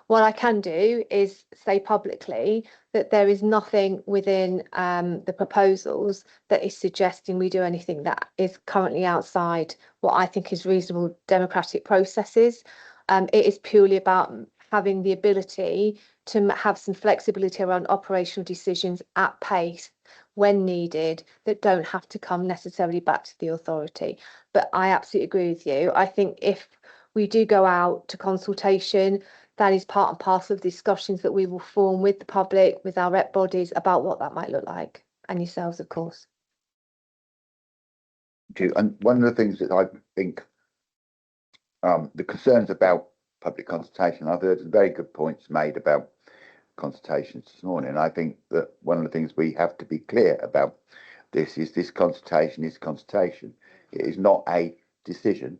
What I can do is say publicly that there is nothing within the proposals that is suggesting we do anything that is currently outside what I think is reasonable democratic processes. It is purely about having the ability to have some flexibility around operational decisions at pace when needed that don't have to come necessarily back to the authority. But I absolutely agree with you. I think if we do go out to consultation, that is part and parcel of discussions that we will form with the public, with our rep bodies about what that might look like, and yourselves, of course. And one of the things that I think the concerns about public consultation, I've heard some very good points made about consultations this morning. I think that one of the things we have to be clear about this consultation is consultation. It is not a decision.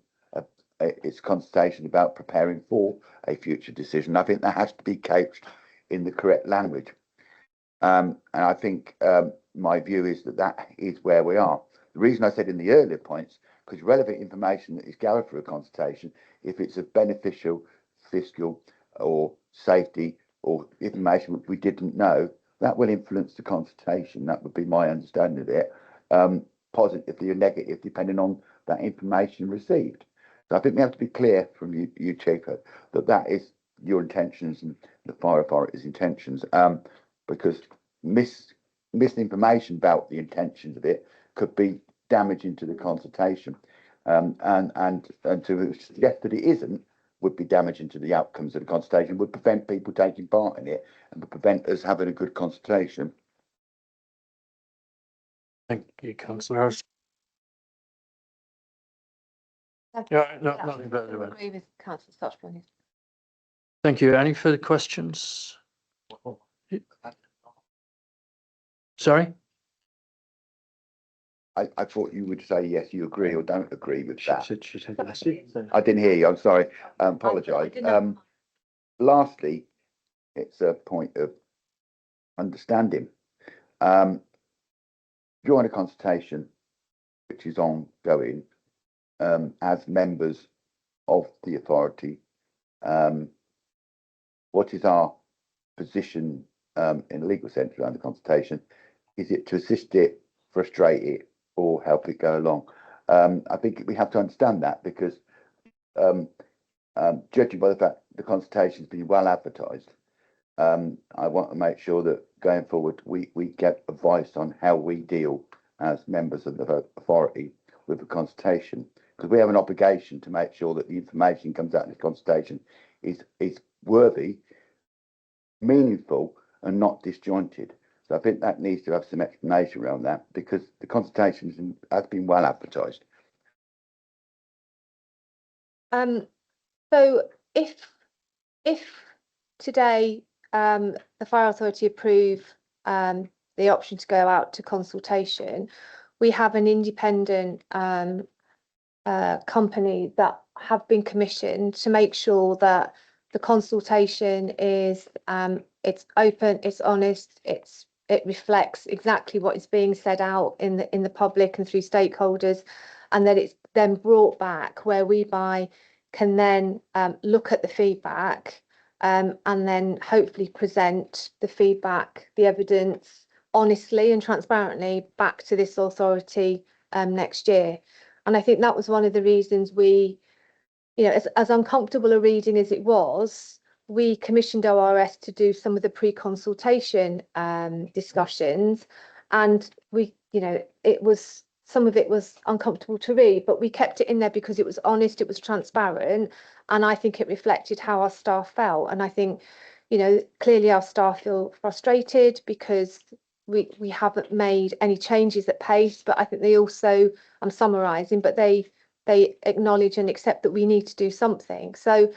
It's consultation about preparing for a future decision. I think that has to be couched in the correct language. And I think my view is that is where we are. The reason I said in the earlier points, because relevant information that is gathered for a consultation, if it's of beneficial, fiscal or safety or information which we didn't know, that will influence the consultation. That would be my understanding of it, positively or negative, depending on that information received. So I think we have to be clear from you Chief, that is your intentions and the fire authority's intentions, because misinformation about the intentions of it could be damaging to the consultation, and to suggest that it isn't would be damaging to the outcomes of the consultation, would prevent people taking part in it and would prevent us having a good consultation. Thank you, Councillor. Yeah, no, nothing better. I agree with Councillor Stockton. Thank you. Any further questions? Sorry? I thought you would say yes, you agree or don't agree with that. I didn't hear you. I'm sorry. Apologise. Lastly, it's a point of understanding. During a consultation which is ongoing, as members of the authority, what is our position in a legal sense around the consultation? Is it to assist it, frustrate it, or help it go along? I think we have to understand that, because judging by the fact the consultation has been well advertised, I want to make sure that going forward we get advice on how we deal as members of the authority with the consultation, because we have an obligation to make sure that the information comes out in the consultation is worthy, meaningful, and not disjointed. So I think that needs to have some explanation around that, because the consultation has been well advertised. So if today the Fire Authority approve the option to go out to consultation, we have an independent company that have been commissioned to make sure that the consultation is it's open, it's honest, it's it reflects exactly what is being said out in the public and through stakeholders, and that it's then brought back where we can then look at the feedback and then hopefully present the feedback, the evidence honestly and transparently back to this authority next year. And I think that was one of the reasons we, as uncomfortable a reading as it was, we commissioned ORS to do some of the pre-consultation discussions, and some of it was uncomfortable to read, but we kept it in there because it was honest, it was transparent, and I think it reflected how our staff felt. And I think, clearly our staff feel frustrated because we haven't made any changes at pace, but I think they also, I'm summarising, but they acknowledge and accept that we need to do something. So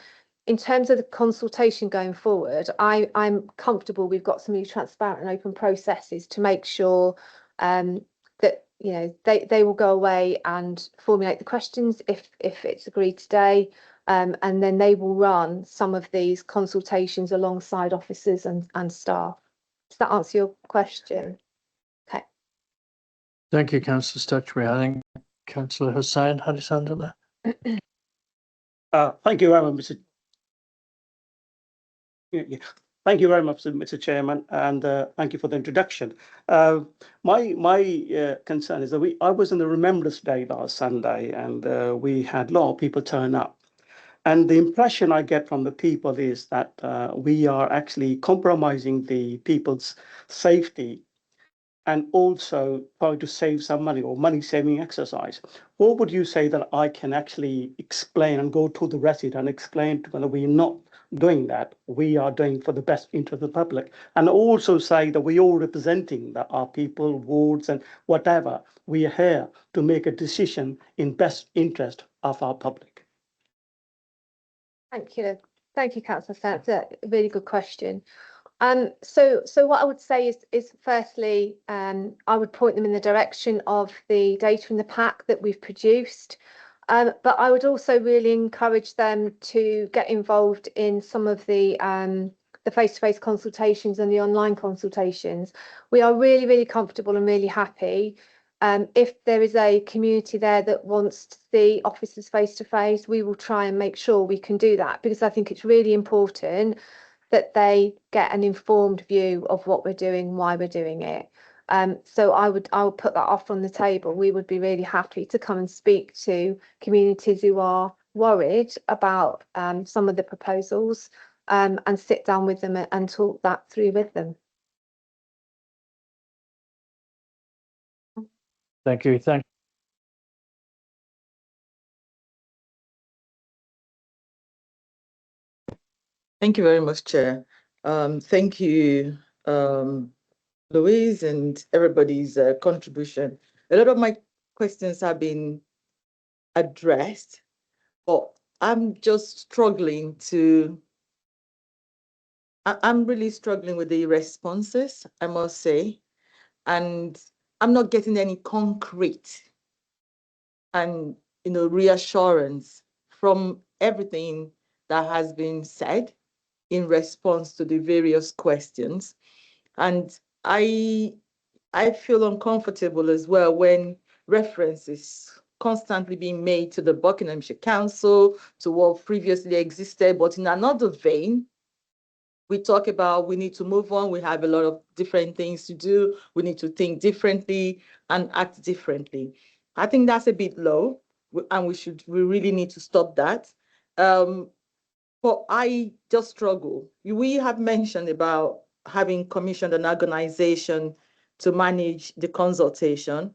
in terms of the consultation going forward, I'm comfortable we've got some new transparent and open processes to make sure that they will go away and formulate the questions if it's agreed today, and then they will run some of these consultations alongside officers and staff. Does that answer your question? Okay. Thank you, Councillor Stutchbury. I think Councillor Hussain had his hand up there. Thank you very much, Mr. Yeah. Thank you very much, Mr. Chairman, and thank you for the introduction. My concern is that I was on the Remembrance Day last Sunday, and we had a lot of people turn up. And the impression I get from the people is that we are actually compromising the people's safety and also trying to save some money, or money-saving exercise. What would you say that I can actually explain and go to the resident and explain to them that we're not doing that, we are doing for the best interest of the public, and also say that we're all representing our people, wards and whatever. We are here to make a decision in best interest of our public. Thank you, Councillor. That's a really good question. So what I would say is firstly, I would point them in the direction of the data in the pack that we've produced. But I would also really encourage them to get involved in some of the face-to-face consultations and the online consultations. We are really, really comfortable and really happy. If there is a community there that wants to see officers face-to-face, we will try and make sure we can do that, because I think it's really important that they get an informed view of what we're doing, why we're doing it. So I would put that off on the table. We would be really happy to come and speak to communities who are worried about some of the proposals and sit down with them and talk that through with them. Thank you. Thank you very much, Chair. Thank you, Louise, and everybody's contribution. A lot of my questions have been addressed, but I'm just struggling I'm really struggling with the responses, I must say, and I'm not getting any concrete and reassurance from everything that has been said in response to the various questions. And I feel uncomfortable as well when reference is constantly being made to the Buckinghamshire Council, to what previously existed, but in another vein, we talk about we need to move on, we have a lot of different things to do, we need to think differently and act differently. I think that's a bit low, and we really need to stop that. But I just struggle. We have mentioned about having commissioned an organization to manage the consultation.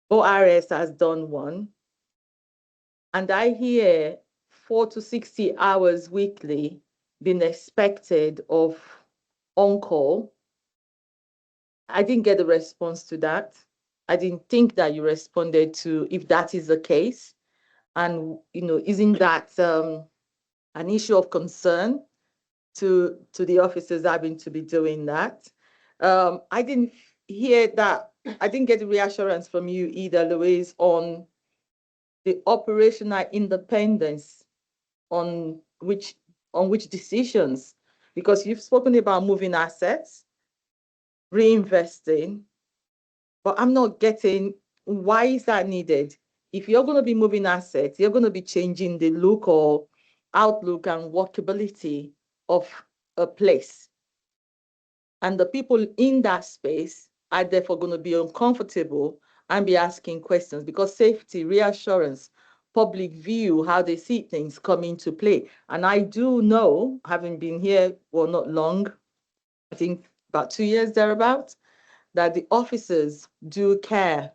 ORS has done one. And I hear 40 to 60 hours weekly being expected of on-call. I didn't get a response to that. I didn't think that you responded to if that is the case. And, isn't that an issue of concern to the officers having to be doing that? I didn't hear that. I didn't get the reassurance from you either, Louise, on the operational independence on which decisions, because you've spoken about moving assets, reinvesting, but I'm not getting why is that needed? If you're going to be moving assets, you're going to be changing the look or outlook and workability of a place. And the people in that space are therefore going to be uncomfortable and be asking questions because safety, reassurance, public view, how they see things come into play. And I do know, having been here, well, not long, I think about 2 years thereabouts, that the officers do care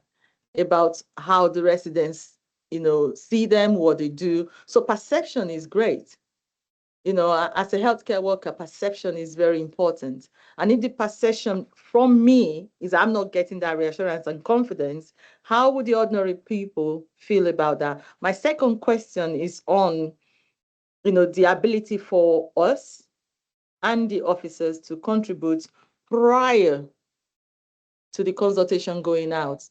about how the residents, see them, what they do. So perception is great. As a healthcare worker, perception is very important. And if the perception from me is I'm not getting that reassurance and confidence, how would the ordinary people feel about that? My second question is on, the ability for us and the officers to contribute prior to the consultation going out.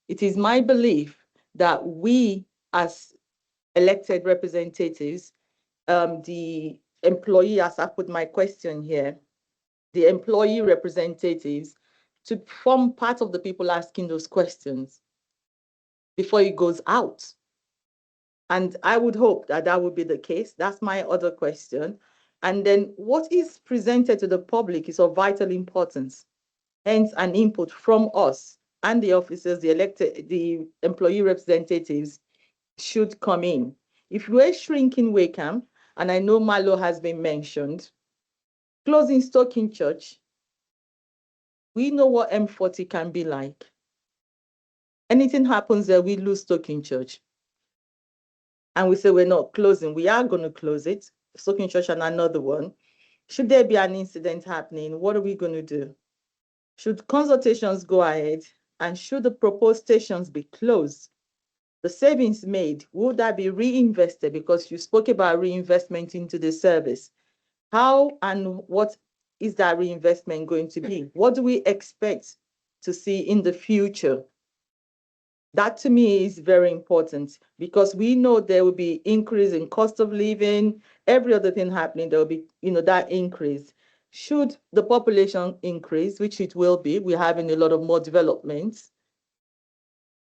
It is my belief that we as elected representatives, the employee, as I put my question here, the employee representatives to form part of the people asking those questions before it goes out. And I would hope that that would be the case. That's my other question. And then what is presented to the public is of vital importance. Hence, an input from us and the officers, the employee representatives should come in. If we're shrinking Wakeham, and I know Malo has been mentioned, closing Stoking Church, we know what M40 can be like. Anything happens there, we lose Stoking Church. And we say we're not closing, we are going to close it, Stoking Church and another one. Should there be an incident happening, what are we going to do? Should consultations go ahead and should the proposed stations be closed? The savings made, would that be reinvested? Because you spoke about reinvestment into the service. How and what is that reinvestment going to be? What do we expect to see in the future? That to me is very important because we know there will be increase in cost of living, every other thing happening, there will be, that increase. Should the population increase, which it will be, we're having a lot of more developments,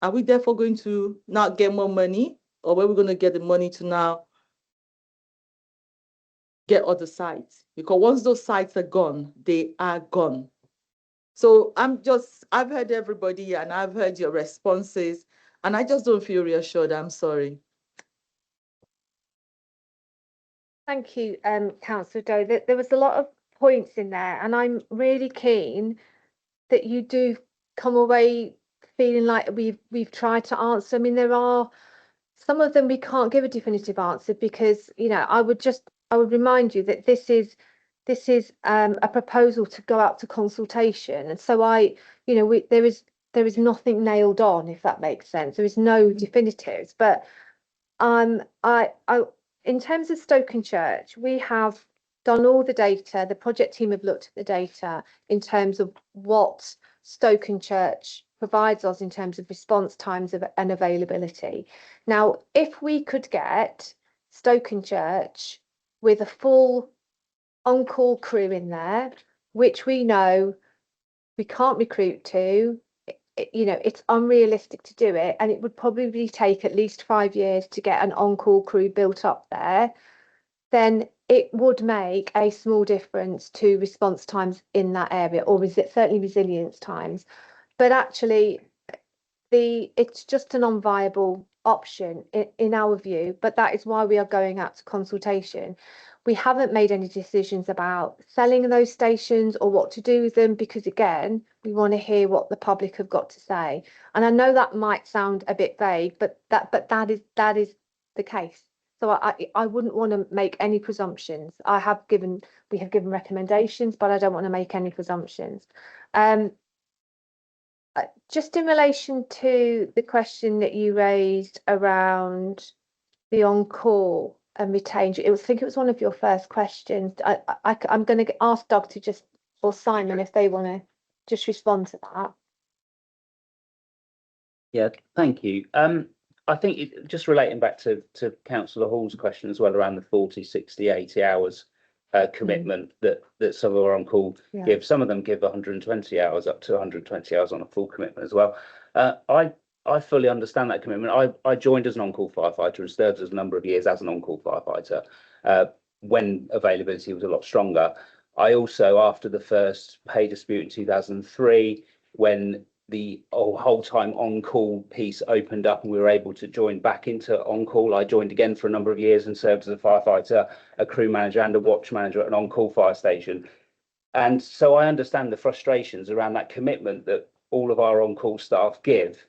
are we therefore going to not get more money, or where we're going to get the money to now get other sites? Because once those sites are gone, they are gone. So I've heard everybody and I've heard your responses, and I just don't feel reassured. I'm sorry. Thank you, Councillor Doe. There was a lot of points in there, and I'm really keen that you do come away feeling like we've tried to answer. I mean, there are some of them we can't give a definitive answer because, I would remind you that this is a proposal to go out to consultation, and so there is nothing nailed on, if that makes sense. There is no definitives, but in terms of Stoken Church, we have done all the data. The project team have looked at the data in terms of what Stoken Church provides us in terms of response times and availability. Now, if we could get Stoken Church with a full on-call crew in there, which we know we can't recruit to, it's unrealistic to do it, and it would probably take at least 5 years to get an on-call crew built up there, then it would make a small difference to response times in that area, or certainly resilience times. But actually, it's just a non-viable option in our view, but that is why we are going out to consultation. We haven't made any decisions about selling those stations or what to do with them, because again, we want to hear what the public have got to say. And I know that might sound a bit vague, but that is the case. So I wouldn't want to make any presumptions. We have given recommendations, but I don't want to make any presumptions. Just in relation to the question that you raised around the on-call and retained, I think it was one of your first questions. I'm going to ask Doug or Simon if they want to just respond to that. Yeah, thank you. I think just relating back to Councillor Hall's question as well around the 40, 60, 80 hours commitment that some of our on-call Yeah. give. Some of them give 120 hours, up to 120 hours on a full commitment as well. I fully understand that commitment. I joined as an on-call firefighter and served as a number of years as an on-call firefighter when availability was a lot stronger. I also, after the first pay dispute in 2003, when the whole time on-call piece opened up and we were able to join back into on-call, I joined again for a number of years and served as a firefighter, a crew manager and a watch manager at an on-call fire station. And so I understand the frustrations around that commitment that all of our on-call staff give.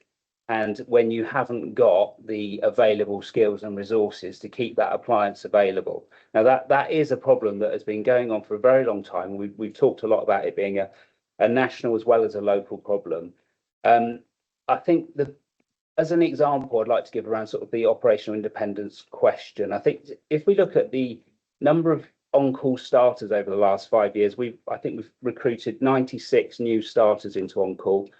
And when you haven't got the available skills and resources to keep that appliance available. Now that is a problem that has been going on for a very long time. We've talked a lot about it being a national as well as a local problem. I think that as an example, I'd like to give around sort of the operational independence question. I think if we look at the number of on-call starters over the last 5 years, I think we've recruited 96 new starters into on-call,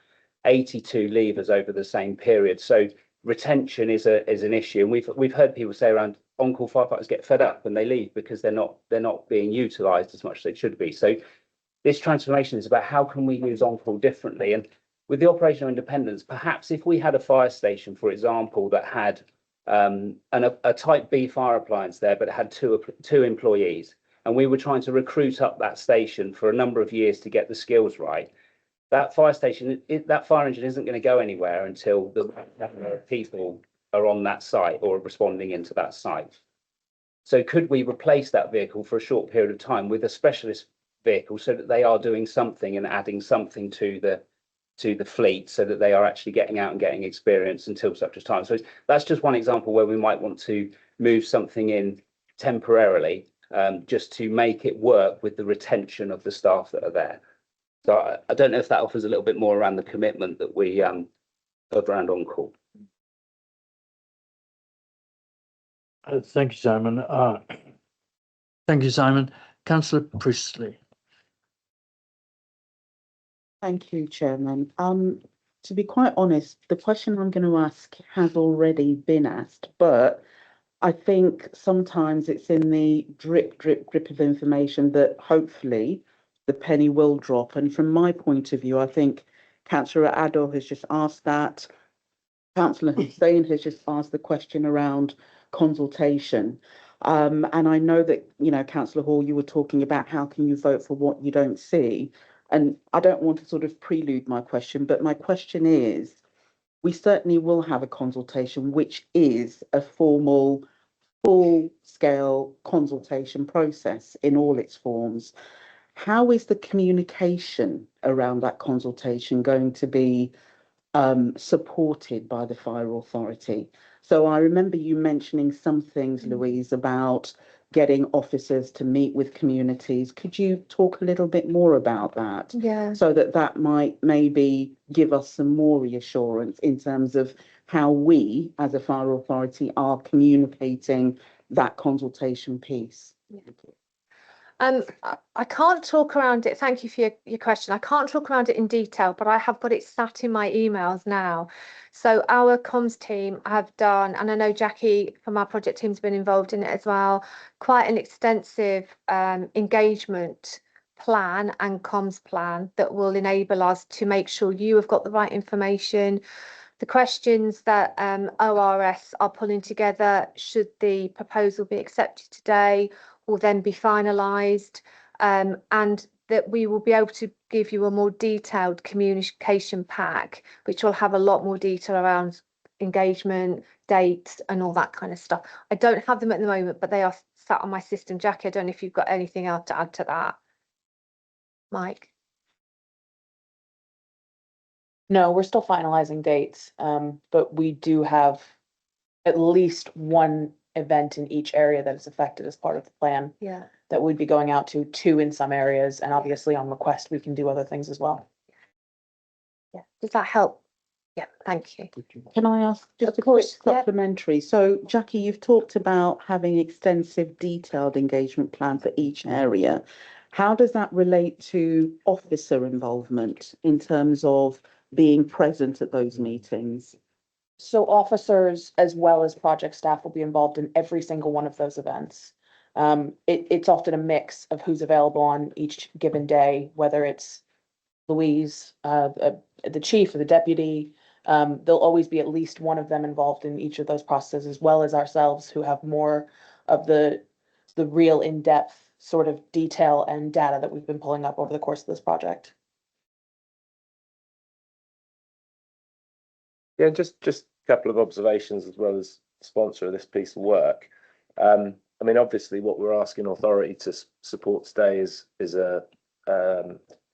82 leavers over the same period. So retention is an issue, and we've heard people say around on-call firefighters get fed up and they leave because they're not being utilised as much as they should be. So this transformation is about how can we use on-call differently. And with the operational independence, perhaps if we had a fire station, for example, that had a type B fire appliance there, but it had two employees, and we were trying to recruit up that station for a number of years to get the skills right, that fire station, that fire engine isn't going to go anywhere until the people are on that site or responding into that site. So could we replace that vehicle for a short period of time with a specialist vehicle so that they are doing something and adding something to the fleet so that they are actually getting out and getting experience until such a time? So that's just one example where we might want to move something in temporarily just to make it work with the retention of the staff that are there. So I don't know if that offers a little bit more around the commitment that we have around on call. Thank you, Simon. Thank you, Simon. Councillor Priestley. Thank you, Chairman. To be quite honest, the question I'm going to ask has already been asked, but I think sometimes it's in the drip of information that hopefully the penny will drop. And from my point of view, I think Councillor Addo has just asked that. Councillor Hussain has just asked the question around consultation. And I know that, you know, Councillor Hall, you were talking about how can you vote for what you don't see. And I don't want to sort of prelude my question, but my question is, we certainly will have a consultation, which is a formal, full-scale consultation process in all its forms. How is the communication around that consultation going to be supported by the Fire Authority? So I remember you mentioning some things, Louise, about getting officers to meet with communities. Could you talk a little bit more about that? Yeah. So that might maybe give us some more reassurance in terms of how we, as a Fire Authority, are communicating that consultation piece. Yeah. I can't talk around it. Thank you for your question. I can't talk around it in detail, but I have got it sat in my emails now. So our comms team have done, and I know Jackie from our project team has been involved in it as well, quite an extensive engagement plan and comms plan that will enable us to make sure you have got the right information. The questions that ORS are pulling together, should the proposal be accepted today, will then be finalised, and that we will be able to give you a more detailed communication pack, which will have a lot more detail around engagement, dates and all that kind of stuff. I don't have them at the moment, but they are sat on my system. Jackie, I don't know if you've got anything else to add to that. Mike? No, we're still finalising dates, but we do have at least one event in each area that is affected as part of the plan. Yeah. That we'd be going out to, 2 in some areas, and obviously on request we can do other things as well. Yeah. Does that help? Yeah, thank you. Can I ask just a quick supplementary? Yeah. So, Jackie, you've talked about having extensive, detailed engagement plan for each area. How does that relate to officer involvement in terms of being present at those meetings? So officers as well as project staff will be involved in every single one of those events. It's often a mix of who's available on each given day, whether it's Louise, the chief or the deputy. There'll always be at least one of them involved in each of those processes, as well as ourselves, who have more of the real in-depth sort of detail and data that we've been pulling up over the course of this project. Yeah, just a couple of observations as well as sponsor of this piece of work. I mean, obviously, what we're asking authority to support today is a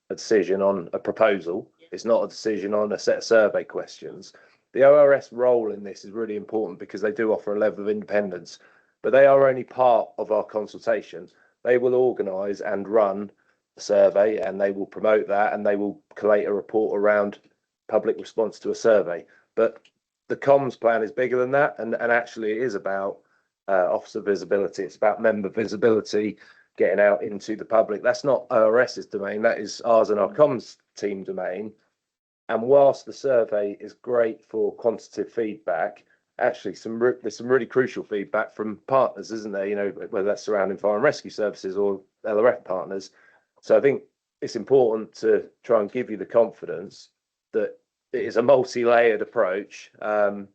decision on a proposal. It's not a decision on a set of survey questions. The ORS role in this is really important because they do offer a level of independence, but they are only part of our consultation. They will organise and run a survey, and they will promote that, and they will collate a report around public response to a survey. But the comms plan is bigger than that, and actually it is about officer visibility. It's about member visibility, getting out into the public. That's not ORS's domain, that is ours and our comms team domain. And whilst the survey is great for quantitative feedback, actually there's some really crucial feedback from partners, isn't there? You know, whether that's surrounding fire and rescue services or LRF partners. So I think it's important to try and give you the confidence that it is a multi-layered approach, and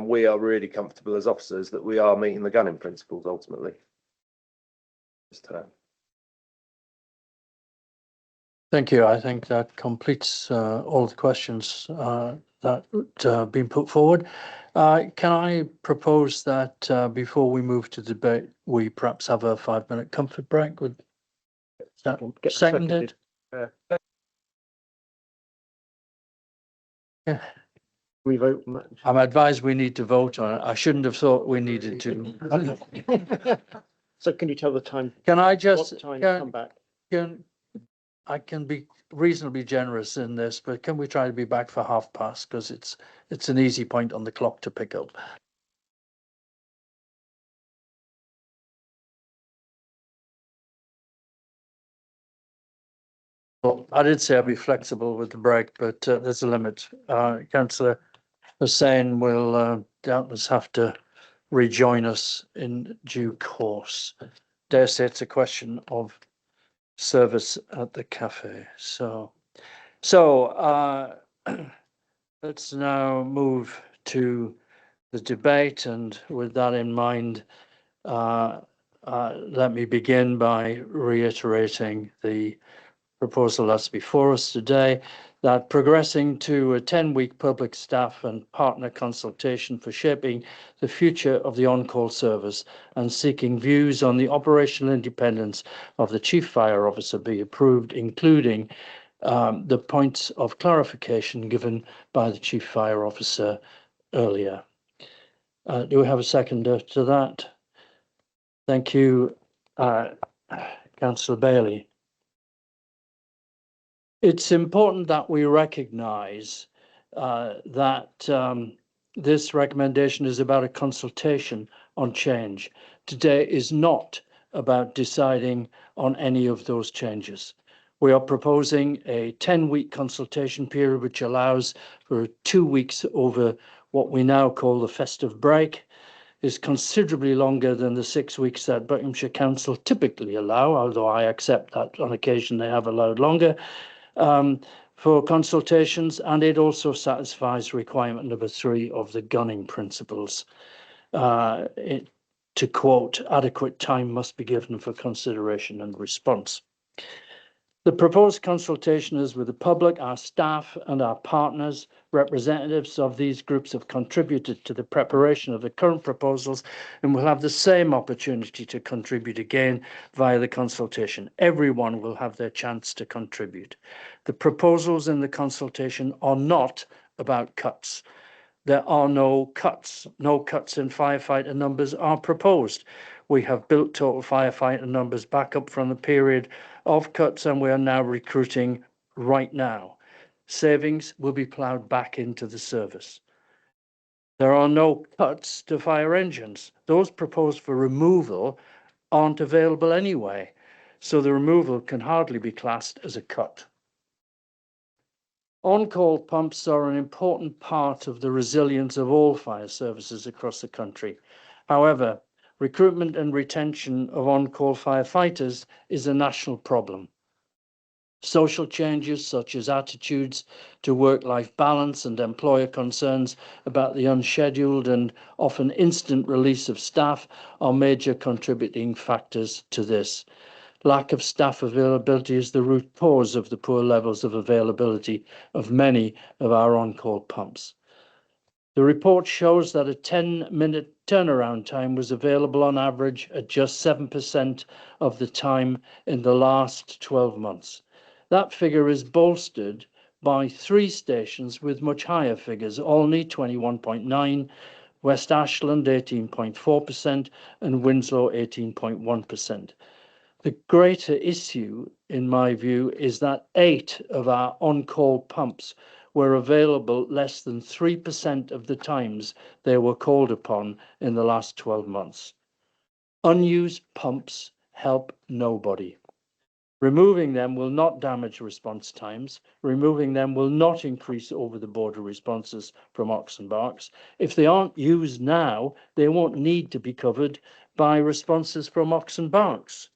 we are really comfortable as officers that we are meeting the gunning principles ultimately. Thank you. I think that completes all the questions that have been put forward. Can I propose that before we move to debate, we perhaps have a 5-minute comfort break? Would that get seconded? Yeah. We vote. I'm advised we need to vote on it. I shouldn't have thought we needed to. So can you tell the time? Can I just come back? I can be reasonably generous in this, but can we try to be back for past? Because it's an easy point on the clock to pick up. Well, I did say I'd be flexible with the break, but there's a limit. Councillor Hussain will doubtless have to rejoin us in due course. Dare say it's a question of service at the cafe. So let's now move to the debate, and with that in mind, let me begin by reiterating the proposal that's before us today, that progressing to a 10-week public staff and partner consultation for shaping the future of the on-call service and seeking views on the operational independence of the Chief Fire Officer be approved, including the points of clarification given by the Chief Fire Officer earlier. Do we have a seconder to that? Thank you, Councillor Bailey. It's important that we recognise that this recommendation is about a consultation on change. Today is not about deciding on any of those changes. We are proposing a 10-week consultation period, which allows for 2 weeks over what we now call the festive break. Is considerably longer than the 6 weeks that Buckinghamshire Council typically allow, although I accept that on occasion they have allowed longer. For consultations, and it also satisfies requirement number 3 of the gunning principles. To quote, adequate time must be given for consideration and response. The proposed consultation is with the public, our staff and our partners. Representatives of these groups have contributed to the preparation of the current proposals and will have the same opportunity to contribute again via the consultation. Everyone will have their chance to contribute. The proposals in the consultation are not about cuts. There are no cuts. No cuts in firefighter numbers are proposed. We have built total firefighter numbers back up from the period of cuts, and we are now recruiting right now. Savings will be ploughed back into the service. There are no cuts to fire engines. Those proposed for removal aren't available anyway, so the removal can hardly be classed as a cut. On-call pumps are an important part of the resilience of all fire services across the country. However, recruitment and retention of on-call firefighters is a national problem. Social changes such as attitudes to work-life balance and employer concerns about the unscheduled and often instant release of staff are major contributing factors to this. Lack of staff availability is the root cause of the poor levels of availability of many of our on-call pumps. The report shows that a 10-minute turnaround time was available on average at just 7% of the time in the last 12 months. That figure is bolstered by 3 stations with much higher figures: Olney 21.9%, West Ashland 18.4%, and Winslow 18.1%. The greater issue, in my view, is that 8 of our on-call pumps were available less than 3% of the times they were called upon in the last 12 months. Unused pumps help nobody. Removing them will not damage response times. Removing them will not increase over-the-border responses from Oxenbarks. If they aren't used now, they won't need to be covered by responses from Oxenbarks.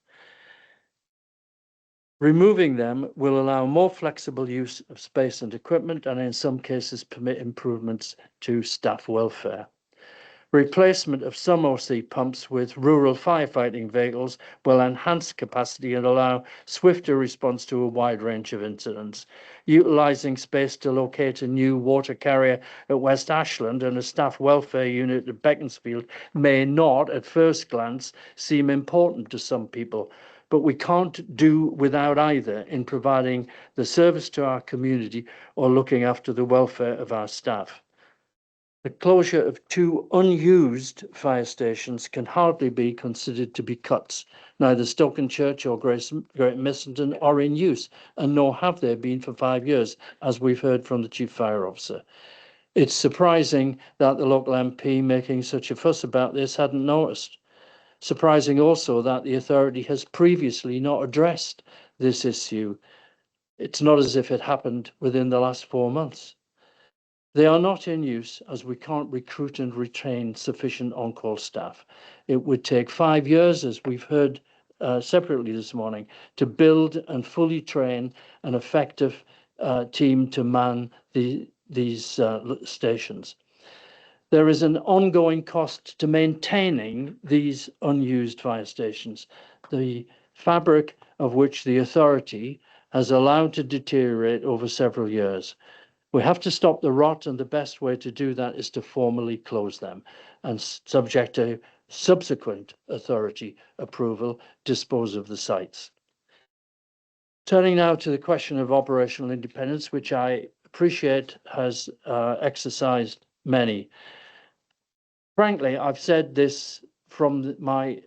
Removing them will allow more flexible use of space and equipment, and in some cases permit improvements to staff welfare. Replacement of some OC pumps with rural firefighting vehicles will enhance capacity and allow swifter response to a wide range of incidents. Utilising space to locate a new water carrier at West Ashland and a staff welfare unit at Beaconsfield may not, at first glance, seem important to some people, but we can't do without either in providing the service to our community or looking after the welfare of our staff. The closure of 2 unused fire stations can hardly be considered to be cuts. Neither Stokenchurch or Great Missenden are in use, and nor have they been for 5 years, as we've heard from the Chief Fire Officer. It's surprising that the local MP making such a fuss about this hadn't noticed. Surprising also that the authority has previously not addressed this issue. It's not as if it happened within the last 4 months. They are not in use as we can't recruit and retain sufficient on-call staff. It would take 5 years, as we've heard separately this morning, to build and fully train an effective team to man these stations. There is an ongoing cost to maintaining these unused fire stations, the fabric of which the authority has allowed to deteriorate over several years. We have to stop the rot, and the best way to do that is to formally close them and, subject to subsequent authority approval, dispose of the sites. Turning now to the question of operational independence, which I appreciate has exercised many. Frankly, I've said this from my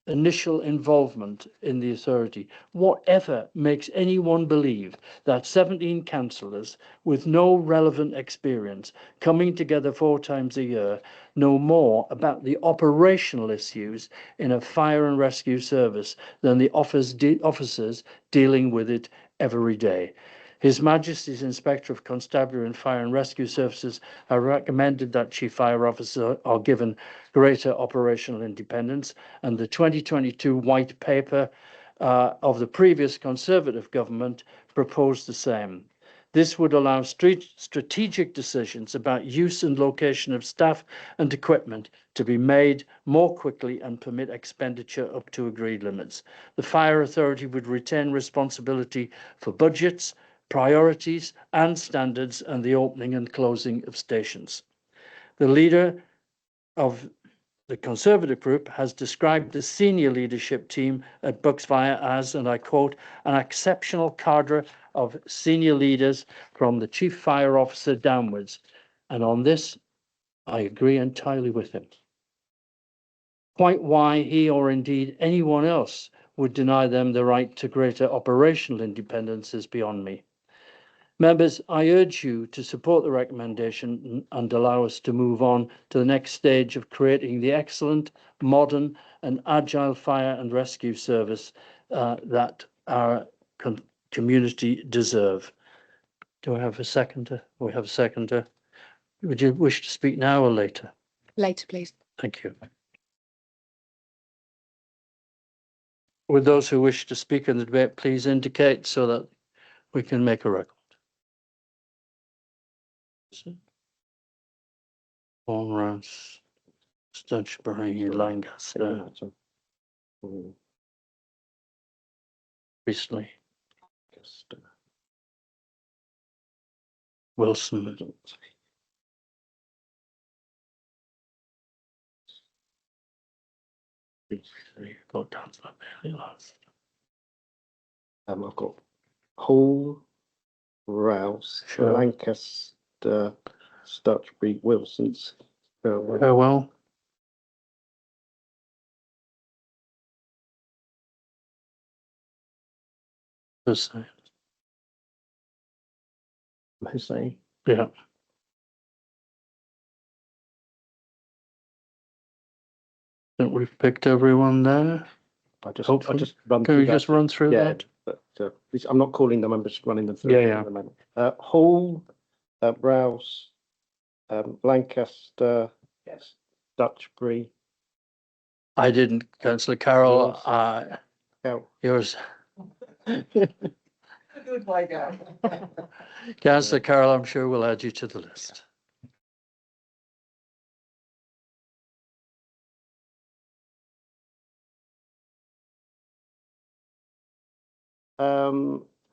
initial involvement in the authority. Whatever makes anyone believe that 17 councillors with no relevant experience coming together 4 times a year know more about the operational issues in a fire and rescue service than the officers dealing with it every day. His Majesty's Inspector of Constabulary and Fire and Rescue Services have recommended that Chief Fire Officers are given greater operational independence, and the 2022 White Paper of the previous Conservative government proposed the same. This would allow strategic decisions about use and location of staff and equipment to be made more quickly and permit expenditure up to agreed limits. The Fire Authority would retain responsibility for budgets, priorities and standards, and the opening and closing of stations. The leader of the Conservative group has described the senior leadership team at Bucks Fire as, and I quote, an exceptional cadre of senior leaders from the Chief Fire Officer downwards. And on this, I agree entirely with him. Quite why he or indeed anyone else would deny them the right to greater operational independence is beyond me. Members, I urge you to support the recommendation and allow us to move on to the next stage of creating the excellent, modern and agile fire and rescue service that our community deserve. Do I have a seconder? We have a seconder. Would you wish to speak now or later? Later, please. Thank you. Would those who wish to speak in the debate please indicate so that we can make a record? Bonrance, Studgebury, Lancaster, Priestley, Wilson. Got Councillor Bailey last. I've got Hall, Rouse, Sure. Lancaster, Stutchbury, Wilson's. Farewell. Hussein. Hussein. Yeah. I think we've picked everyone there. I just Can run through we that. just run through Yeah, that? but I'm not calling them, I'm just running them through. Yeah, yeah. Hall, Rouse, Lancaster, Yes. Stutchbury. I didn't, Councillor Carroll. Carroll. Yours. Good my guy. Councillor Carroll, I'm sure we'll add you to the list.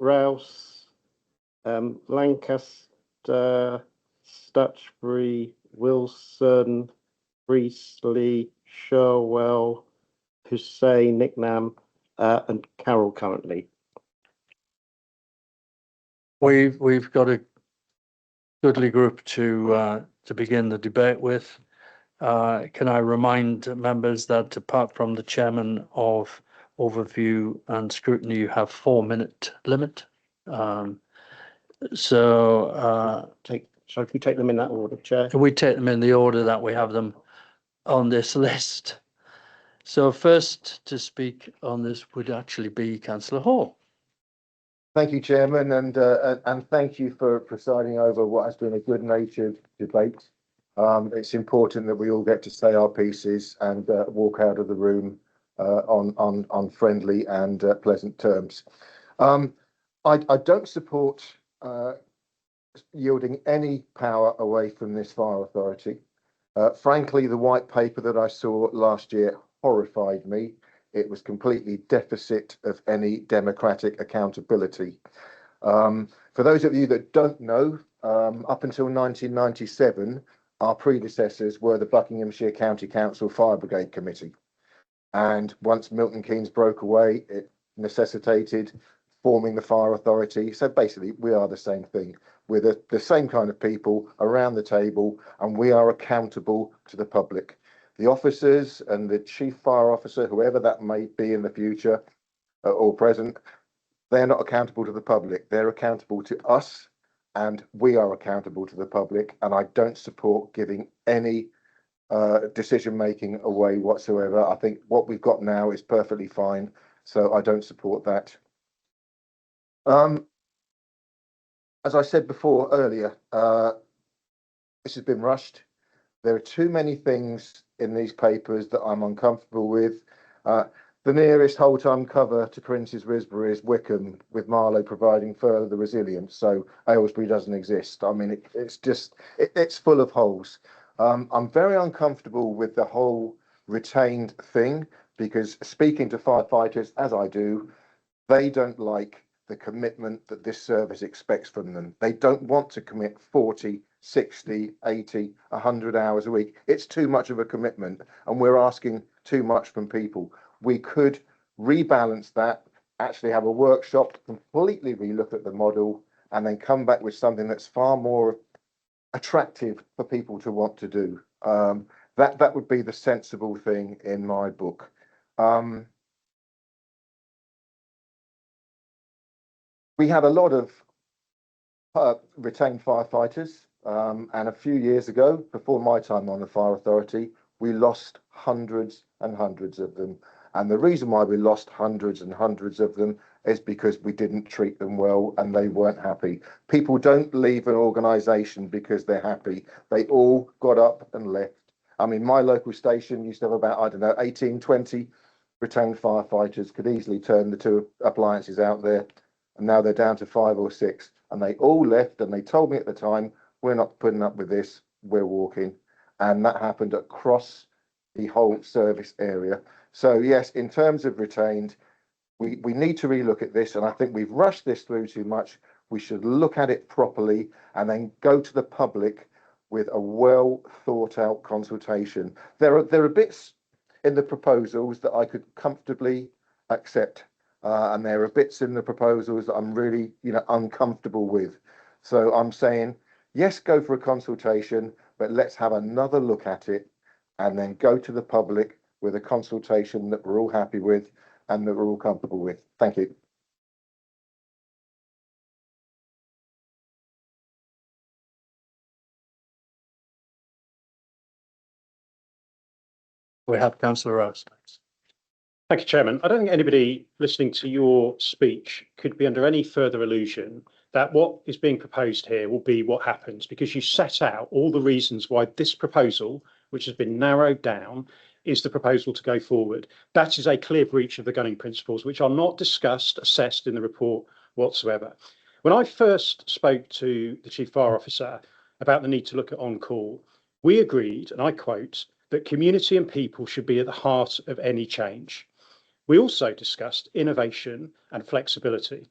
Rouse, Lancaster, Stutchbury, Wilson, Priestley, Sherwell, Hussein, Nicknam, and Carroll currently. We've got a goodly group to begin the debate with. Can I remind members that apart from the chairman of overview and scrutiny, you have 4-minute limit. So if we take them in that order, Chair? we take them in the order that we have them on this list. So first to speak on this would actually be Councillor Hall. Thank you, Chairman, and thank you for presiding over what has been a good-natured debate. It's important that we all get to say our pieces and walk out of the room on friendly and pleasant terms. I don't support yielding any power away from this fire authority. Frankly, the white paper that I saw last year horrified me. It was completely deficit of any democratic accountability. For those of you that don't know, up until 1997, our predecessors were the Buckinghamshire County Council Fire Brigade Committee. And once Milton Keynes broke away, it necessitated forming the fire authority. So basically, we are the same thing. We're the same kind of people around the table, and we are accountable to the public. The officers and the chief fire officer, whoever that may be in the future or present, they're not accountable to the public. They're accountable to us, and we are accountable to the public. And I don't support giving any decision making away whatsoever. I think what we've got now is perfectly fine, so I don't support that. As I said before earlier, this has been rushed. There are too many things in these papers that I'm uncomfortable with. The nearest whole-time cover to Prince's Risbury is Wickham, with Marlow providing further resilience. So Aylesbury doesn't exist. I mean, it's full of holes. I'm very uncomfortable with the whole retained thing, because speaking to firefighters, as I do, they don't like the commitment that this service expects from them. They don't want to commit 40, 60, 80, 100 hours a week. It's too much of a commitment, and we're asking too much from people. We could rebalance that, actually have a workshop, completely relook at the model, and then come back with something that's far more attractive for people to want to do. That would be the sensible thing in my book. We had a lot of retained firefighters, and a few years ago, before my time on the fire authority, we lost hundreds and hundreds of them. And the reason why we lost hundreds and hundreds of them is because we didn't treat them well and they weren't happy. People don't leave an organisation because they're happy. They all got up and left. I mean, my local station used to have about, I don't know, 18, 20 retained firefighters could easily turn the two appliances out there, and now they're down to 5 or 6. And they all left, and they told me at the time, we're not putting up with this, we're walking. And that happened across the whole service area. So yes, in terms of retained, we need to relook at this, and I think we've rushed this through too much. We should look at it properly and then go to the public with a well thought out consultation. There are bits in the proposals that I could comfortably accept, and there are bits in the proposals that I'm really, uncomfortable with. So I'm saying, yes, go for a consultation, but let's have another look at it and then go to the public with a consultation that we're all happy with and that we're all comfortable with. Thank you. We have Councillor Rose. Thank you, Chairman. I don't think anybody listening to your speech could be under any further illusion that what is being proposed here will be what happens, because you set out all the reasons why this proposal, which has been narrowed down, is the proposal to go forward. That is a clear breach of the gunning principles, which are not discussed, assessed in the report whatsoever. When I first spoke to the Chief Fire Officer about the need to look at on-call, we agreed, and I quote, that community and people should be at the heart of any change. We also discussed innovation and flexibility.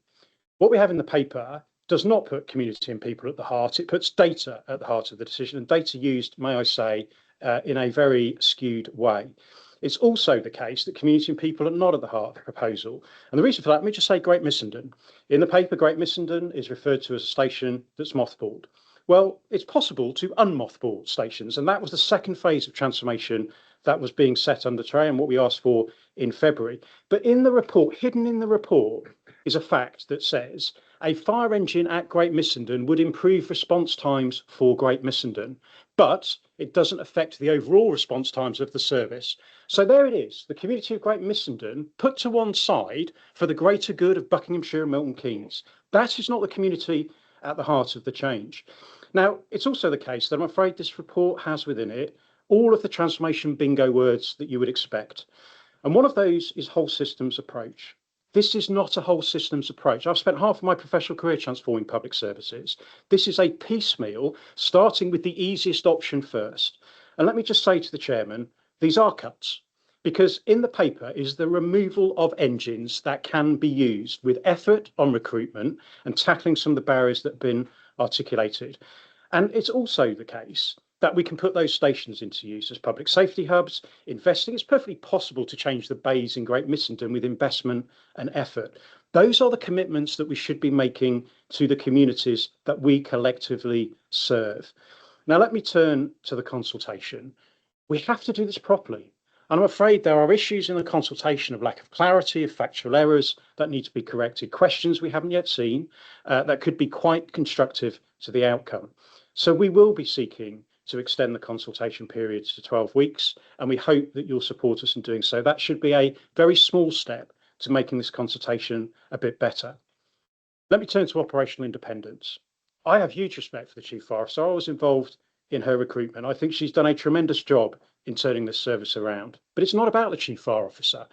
What we have in the paper does not put community and people at the heart, it puts data at the heart of the decision, and data used, may I say, in a very skewed way. It's also the case that community and people are not at the heart of the proposal. And the reason for that, let me just say Great Missenden. In the paper, Great Missenden is referred to as a station that's mothballed. Well, it's possible to unmothball stations, and that was the second phase of transformation that was being set under Trey and what we asked for in February. But in the report, hidden in the report, is a fact that says a fire engine at Great Missenden would improve response times for Great Missenden, but it doesn't affect the overall response times of the service. So there it is, the community of Great Missenden put to one side for the greater good of Buckinghamshire and Milton Keynes. That is not the community at the heart of the change. Now, it's also the case that I'm afraid this report has within it all of the transformation bingo words that you would expect. And one of those is whole systems approach. This is not a whole systems approach. I've spent half of my professional career transforming public services. This is a piecemeal, starting with the easiest option first. And let me just say to the chairman, these are cuts, because in the paper is the removal of engines that can be used with effort on recruitment and tackling some of the barriers that have been articulated. And it's also the case that we can put those stations into use as public safety hubs, investing. It's perfectly possible to change the bays in Great Missenden with investment and effort. Those are the commitments that we should be making to the communities that we collectively serve. Now, let me turn to the consultation. We have to do this properly. And I'm afraid there are issues in the consultation of lack of clarity, of factual errors that need to be corrected, questions we haven't yet seen that could be quite constructive to the outcome. So we will be seeking to extend the consultation period to 12 weeks, and we hope that you'll support us in doing so. That should be a very small step to making this consultation a bit better. Let me turn to operational independence. I have huge respect for the Chief Fire Officer. I was involved in her recruitment. I think she's done a tremendous job in turning this service around. But it's not about the Chief Fire Officer.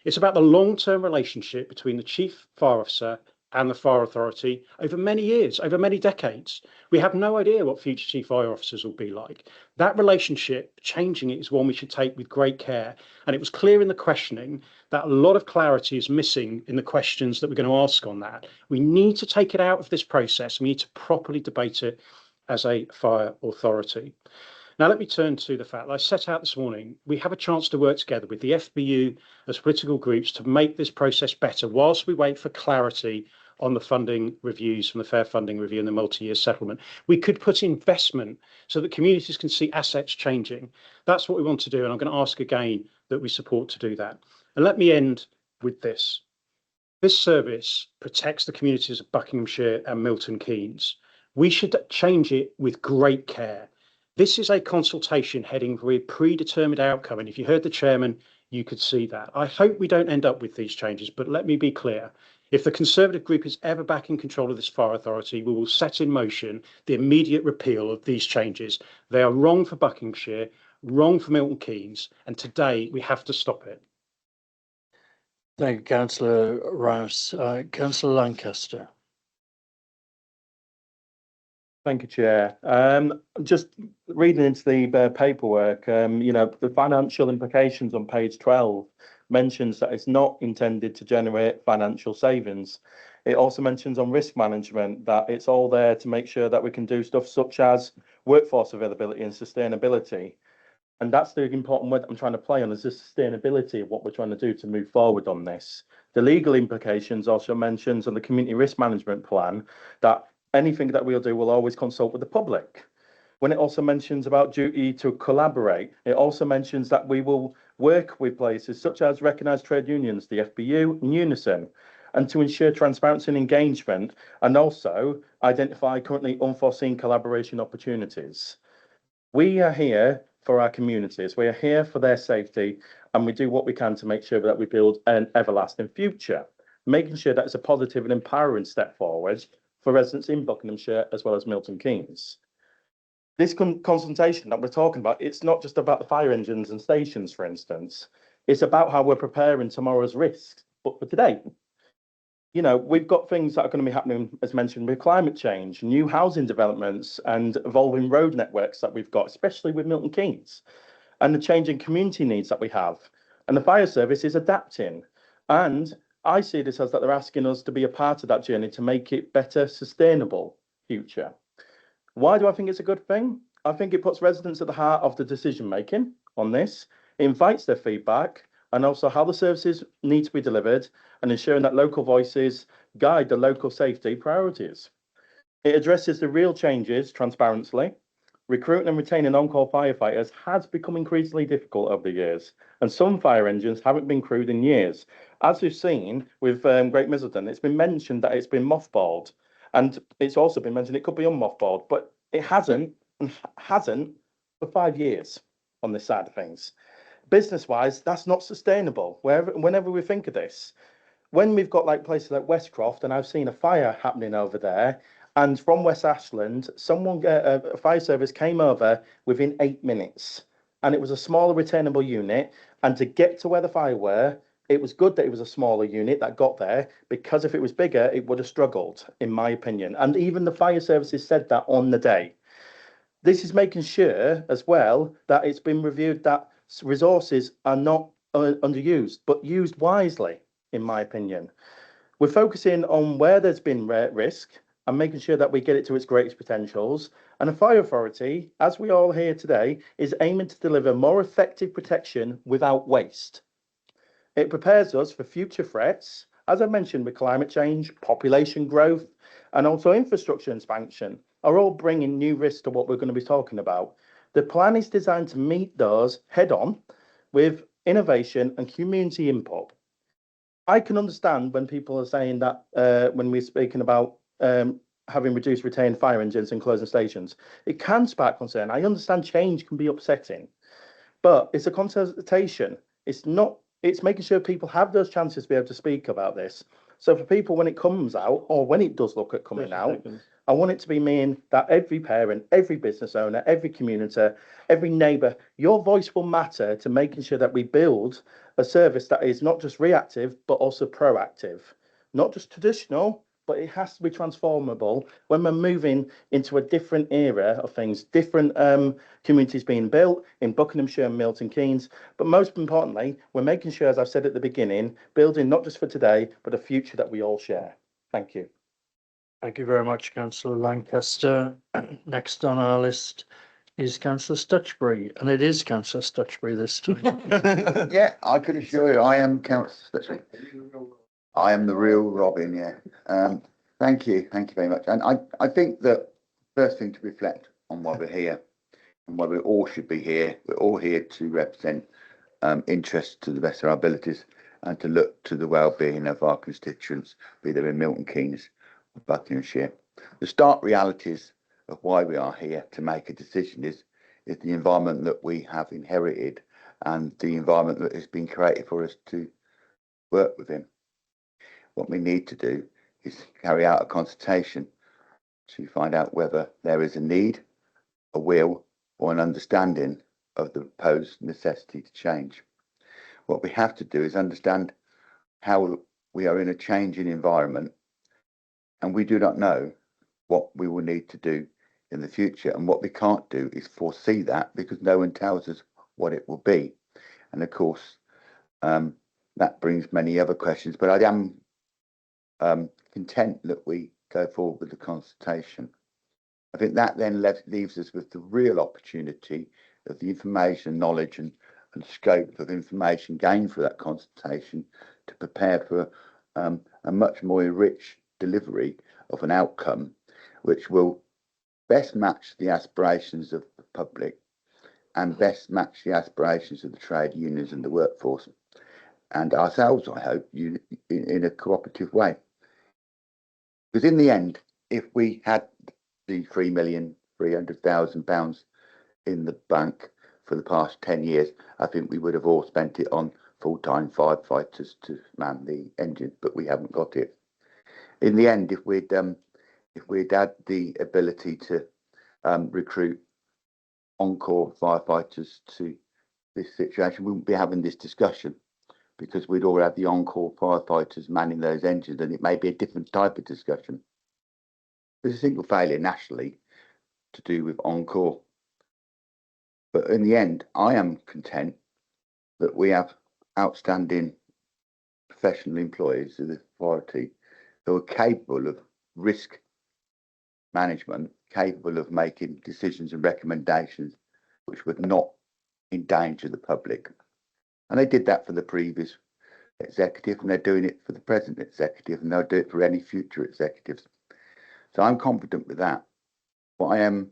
It's about the long-term relationship between the Chief Fire Officer and the Fire Authority over many years, over many decades. We have no idea what future Chief Fire Officers will be like. That relationship, changing it, is one we should take with great care. And it was clear in the questioning that a lot of clarity is missing in the questions that we're going to ask on that. We need to take it out of this process. We need to properly debate it as a fire authority. Now, let me turn to the fact that I set out this morning, we have a chance to work together with the FBU as political groups to make this process better whilst we wait for clarity on the funding reviews from the Fair Funding Review and the multi-year settlement. We could put investment so that communities can see assets changing. That's what we want to do, and I'm going to ask again that we support to do that. And let me end with this. This service protects the communities of Buckinghamshire and Milton Keynes. We should change it with great care. This is a consultation heading for a predetermined outcome, and if you heard the chairman, you could see that. I hope we don't end up with these changes, but let me be clear. If the Conservative group is ever back in control of this fire authority, we will set in motion the immediate repeal of these changes. They are wrong for Buckinghamshire, wrong for Milton Keynes, and today we have to stop it. Thank you, Councillor Rouse. Councillor Lancaster. Thank you, Chair. Just reading into the paperwork, the financial implications on page 12 mentions that it's not intended to generate financial savings. It also mentions on risk management that it's all there to make sure that we can do stuff such as workforce availability and sustainability. And that's the important word I'm trying to play on, is the sustainability of what we're trying to do to move forward on this. The legal implications also mentions on the community risk management plan that anything that we'll do will always consult with the public. When it also mentions about duty to collaborate, it also mentions that we will work with places such as recognised trade unions, the FBU and Unison, and to ensure transparency and engagement, and also identify currently unforeseen collaboration opportunities. We are here for our communities, we are here for their safety, and we do what we can to make sure that we build an everlasting future, making sure that it's a positive and empowering step forward for residents in Buckinghamshire as well as Milton Keynes. This consultation that we're talking about, it's not just about the fire engines and stations, for instance. It's about how we're preparing tomorrow's risks, but for today. We've got things that are going to be happening, as mentioned, with climate change, new housing developments and evolving road networks that we've got, especially with Milton Keynes, and the changing community needs that we have. And the fire service is adapting. And I see this as that they're asking us to be a part of that journey to make it better, sustainable future. Why do I think it's a good thing? I think it puts residents at the heart of the decision making on this. It invites their feedback and also how the services need to be delivered and ensuring that local voices guide the local safety priorities. It addresses the real changes transparently. Recruiting and retaining on-call firefighters has become increasingly difficult over the years, and some fire engines haven't been crewed in years. As we've seen with Great Misselton, it's been mentioned that it's been mothballed, and it's also been mentioned it could be unmothballed, but it hasn't for 5 years on this side of things. Business-wise, that's not sustainable. Whenever we think of this, when we've got like places like Westcroft, and I've seen a fire happening over there, and from West Ashland, a fire service came over within 8 minutes, and it was a smaller retainable unit. And to get to where the fire were, it was good that it was a smaller unit that got there, because if it was bigger, it would have struggled, in my opinion. And even the fire services said that on the day. This is making sure as well that it's been reviewed that resources are not underused, but used wisely, in my opinion. We're focusing on where there's been risk and making sure that we get it to its greatest potentials. And the fire authority, as we all hear today, is aiming to deliver more effective protection without waste. It prepares us for future threats, as I mentioned, with climate change, population growth, and also infrastructure expansion, are all bringing new risks to what we're going to be talking about. The plan is designed to meet those head on with innovation and community input. I can understand when people are saying that when we're speaking about having reduced retained fire engines and closing stations, it can spark concern. I understand change can be upsetting, but it's a consultation. It's making sure people have those chances to be able to speak about this. So for people, when it comes out, or when it does look at coming out, I want it to be mean that every parent, every business owner, every community, every neighbour, your voice will matter to making sure that we build a service that is not just reactive, but also proactive. Not just traditional, but it has to be transformable when we're moving into a different era of things, different communities being built in Buckinghamshire and Milton Keynes. But most importantly, we're making sure, as I've said at the beginning, building not just for today, but a future that we all share. Thank you. Thank you very much, Councillor Lancaster. Next on our list is Councillor Stutchbury, and it is Councillor Stutchbury this time. Yeah, I can assure you, I am Councillor Stutchbury. I am the real Robin, yeah. Thank you very much. And I think that first thing to reflect on why we're here and why we all should be here. We're all here to represent interests to the best of our abilities and to look to the well-being of our constituents, be they in Milton Keynes or Buckinghamshire. The stark realities of why we are here to make a decision is the environment that we have inherited and the environment that has been created for us to work within. What we need to do is carry out a consultation to find out whether there is a need, a will, or an understanding of the proposed necessity to change. What we have to do is understand how we are in a changing environment, and we do not know what we will need to do in the future. And what we can't do is foresee that, because no one tells us what it will be. And of course, that brings many other questions, but I am content that we go forward with the consultation. I think that then leaves us with the real opportunity of the information, knowledge and scope of information gained for that consultation to prepare for a much more enriched delivery of an outcome which will best match the aspirations of the public and best match the aspirations of the trade unions and the workforce and ourselves, I hope, in a cooperative way. Because in the end, if we had the £3,300,000 in the bank for the past 10 years, I think we would have all spent it on full-time firefighters to man the engine, but we haven't got it. In the end, if we'd had the ability to recruit on-call firefighters to this situation, we wouldn't be having this discussion, because we'd all have the on-call firefighters manning those engines, and it may be a different type of discussion. There's a single failure nationally to do with on-call. But in the end, I am content that we have outstanding professional employees of the authority who are capable of risk management, capable of making decisions and recommendations which would not endanger the public. And they did that for the previous executive, and they're doing it for the present executive, and they'll do it for any future executives. So I'm confident with that. What I am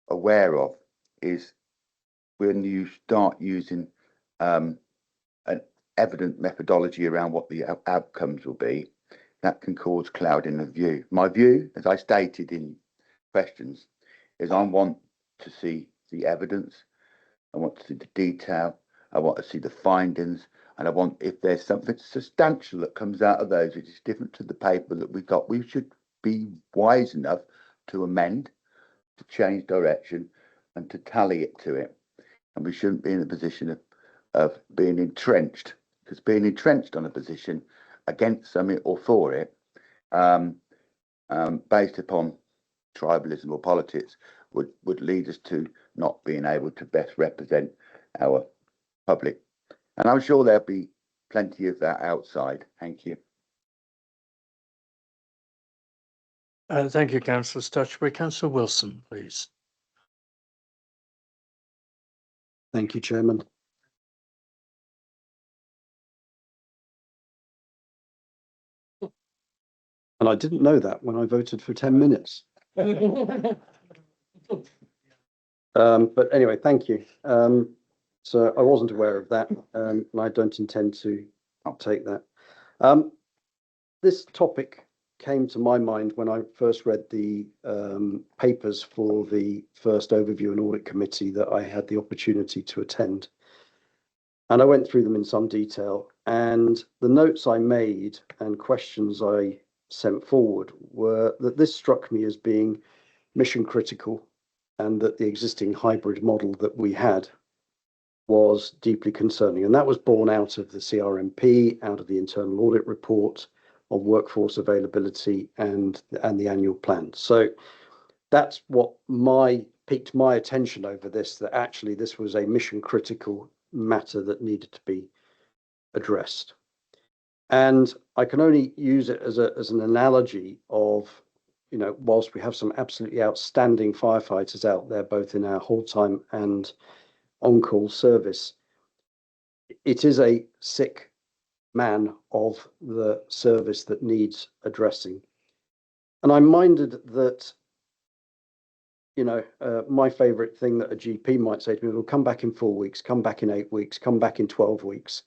aware of is when you start using an evident methodology around what the outcomes will be, that can cause clouding of view. My view, as I stated in questions, is I want to see the evidence, I want to see the detail, I want to see the findings, and I want, if there's something substantial that comes out of those which is different to the paper that we've got, we should be wise enough to amend, to change direction, and to tally it to it. And we shouldn't be in a position of being entrenched, because being entrenched on a position against something or for it, based upon tribalism or politics, would lead us to not being able to best represent our public. And I'm sure there'll be plenty of that outside. Thank you. Thank you, Councillor Stutchbury. Councillor Wilson, please. Thank you, Chairman. And I didn't know that when I voted for 10 minutes. But anyway, thank you. So I wasn't aware of that, and I don't intend to uptake that. This topic came to my mind when I first read the papers for the first overview and audit committee that I had the opportunity to attend. And I went through them in some detail, and the notes I made and questions I sent forward were that this struck me as being mission critical, and that the existing hybrid model that we had was deeply concerning. And that was born out of the CRMP, out of the internal audit report on workforce availability and the annual plan. So that's what piqued my attention over this, that actually this was a mission critical matter that needed to be addressed. And I can only use it as an analogy of, you know, whilst we have some absolutely outstanding firefighters out there, both in our whole time and on-call service, it is a sick man of the service that needs addressing. And I'm minded that, you know, my favourite thing that a GP might say to me, well, come back in 4 weeks, come back in 8 weeks, come back in 12 weeks,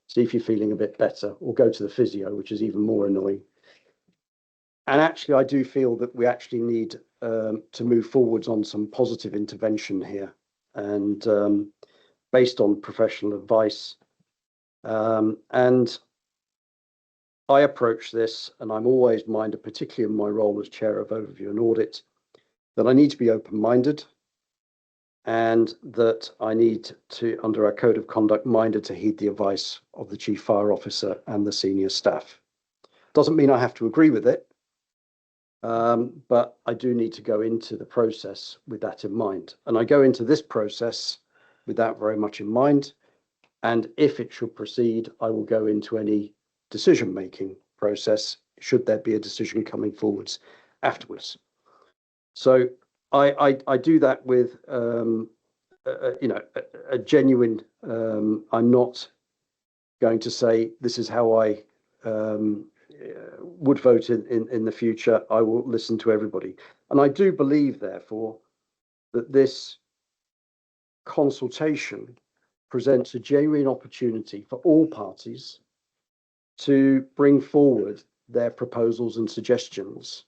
see if you're feeling a bit better, or go to the physio, which is even more annoying. And actually, I do feel that we actually need to move forwards on some positive intervention here, and based on professional advice. And I approach this, and I'm always minded, particularly in my role as chair of overview and audit, that I need to be open-minded. and that I need to, under our code of conduct, minded to heed the advice of the Chief Fire Officer and the senior staff. Doesn't mean I have to agree with it, but I do need to go into the process with that in mind. And I go into this process with that very much in mind. And if it should proceed, I will go into any decision-making process, should there be a decision coming forwards afterwards. So I do that with, a genuine, I'm not going to say this is how I would vote in the future. I will listen to everybody. And I do believe, therefore, that this consultation presents a genuine opportunity for all parties to bring forward their proposals and suggestions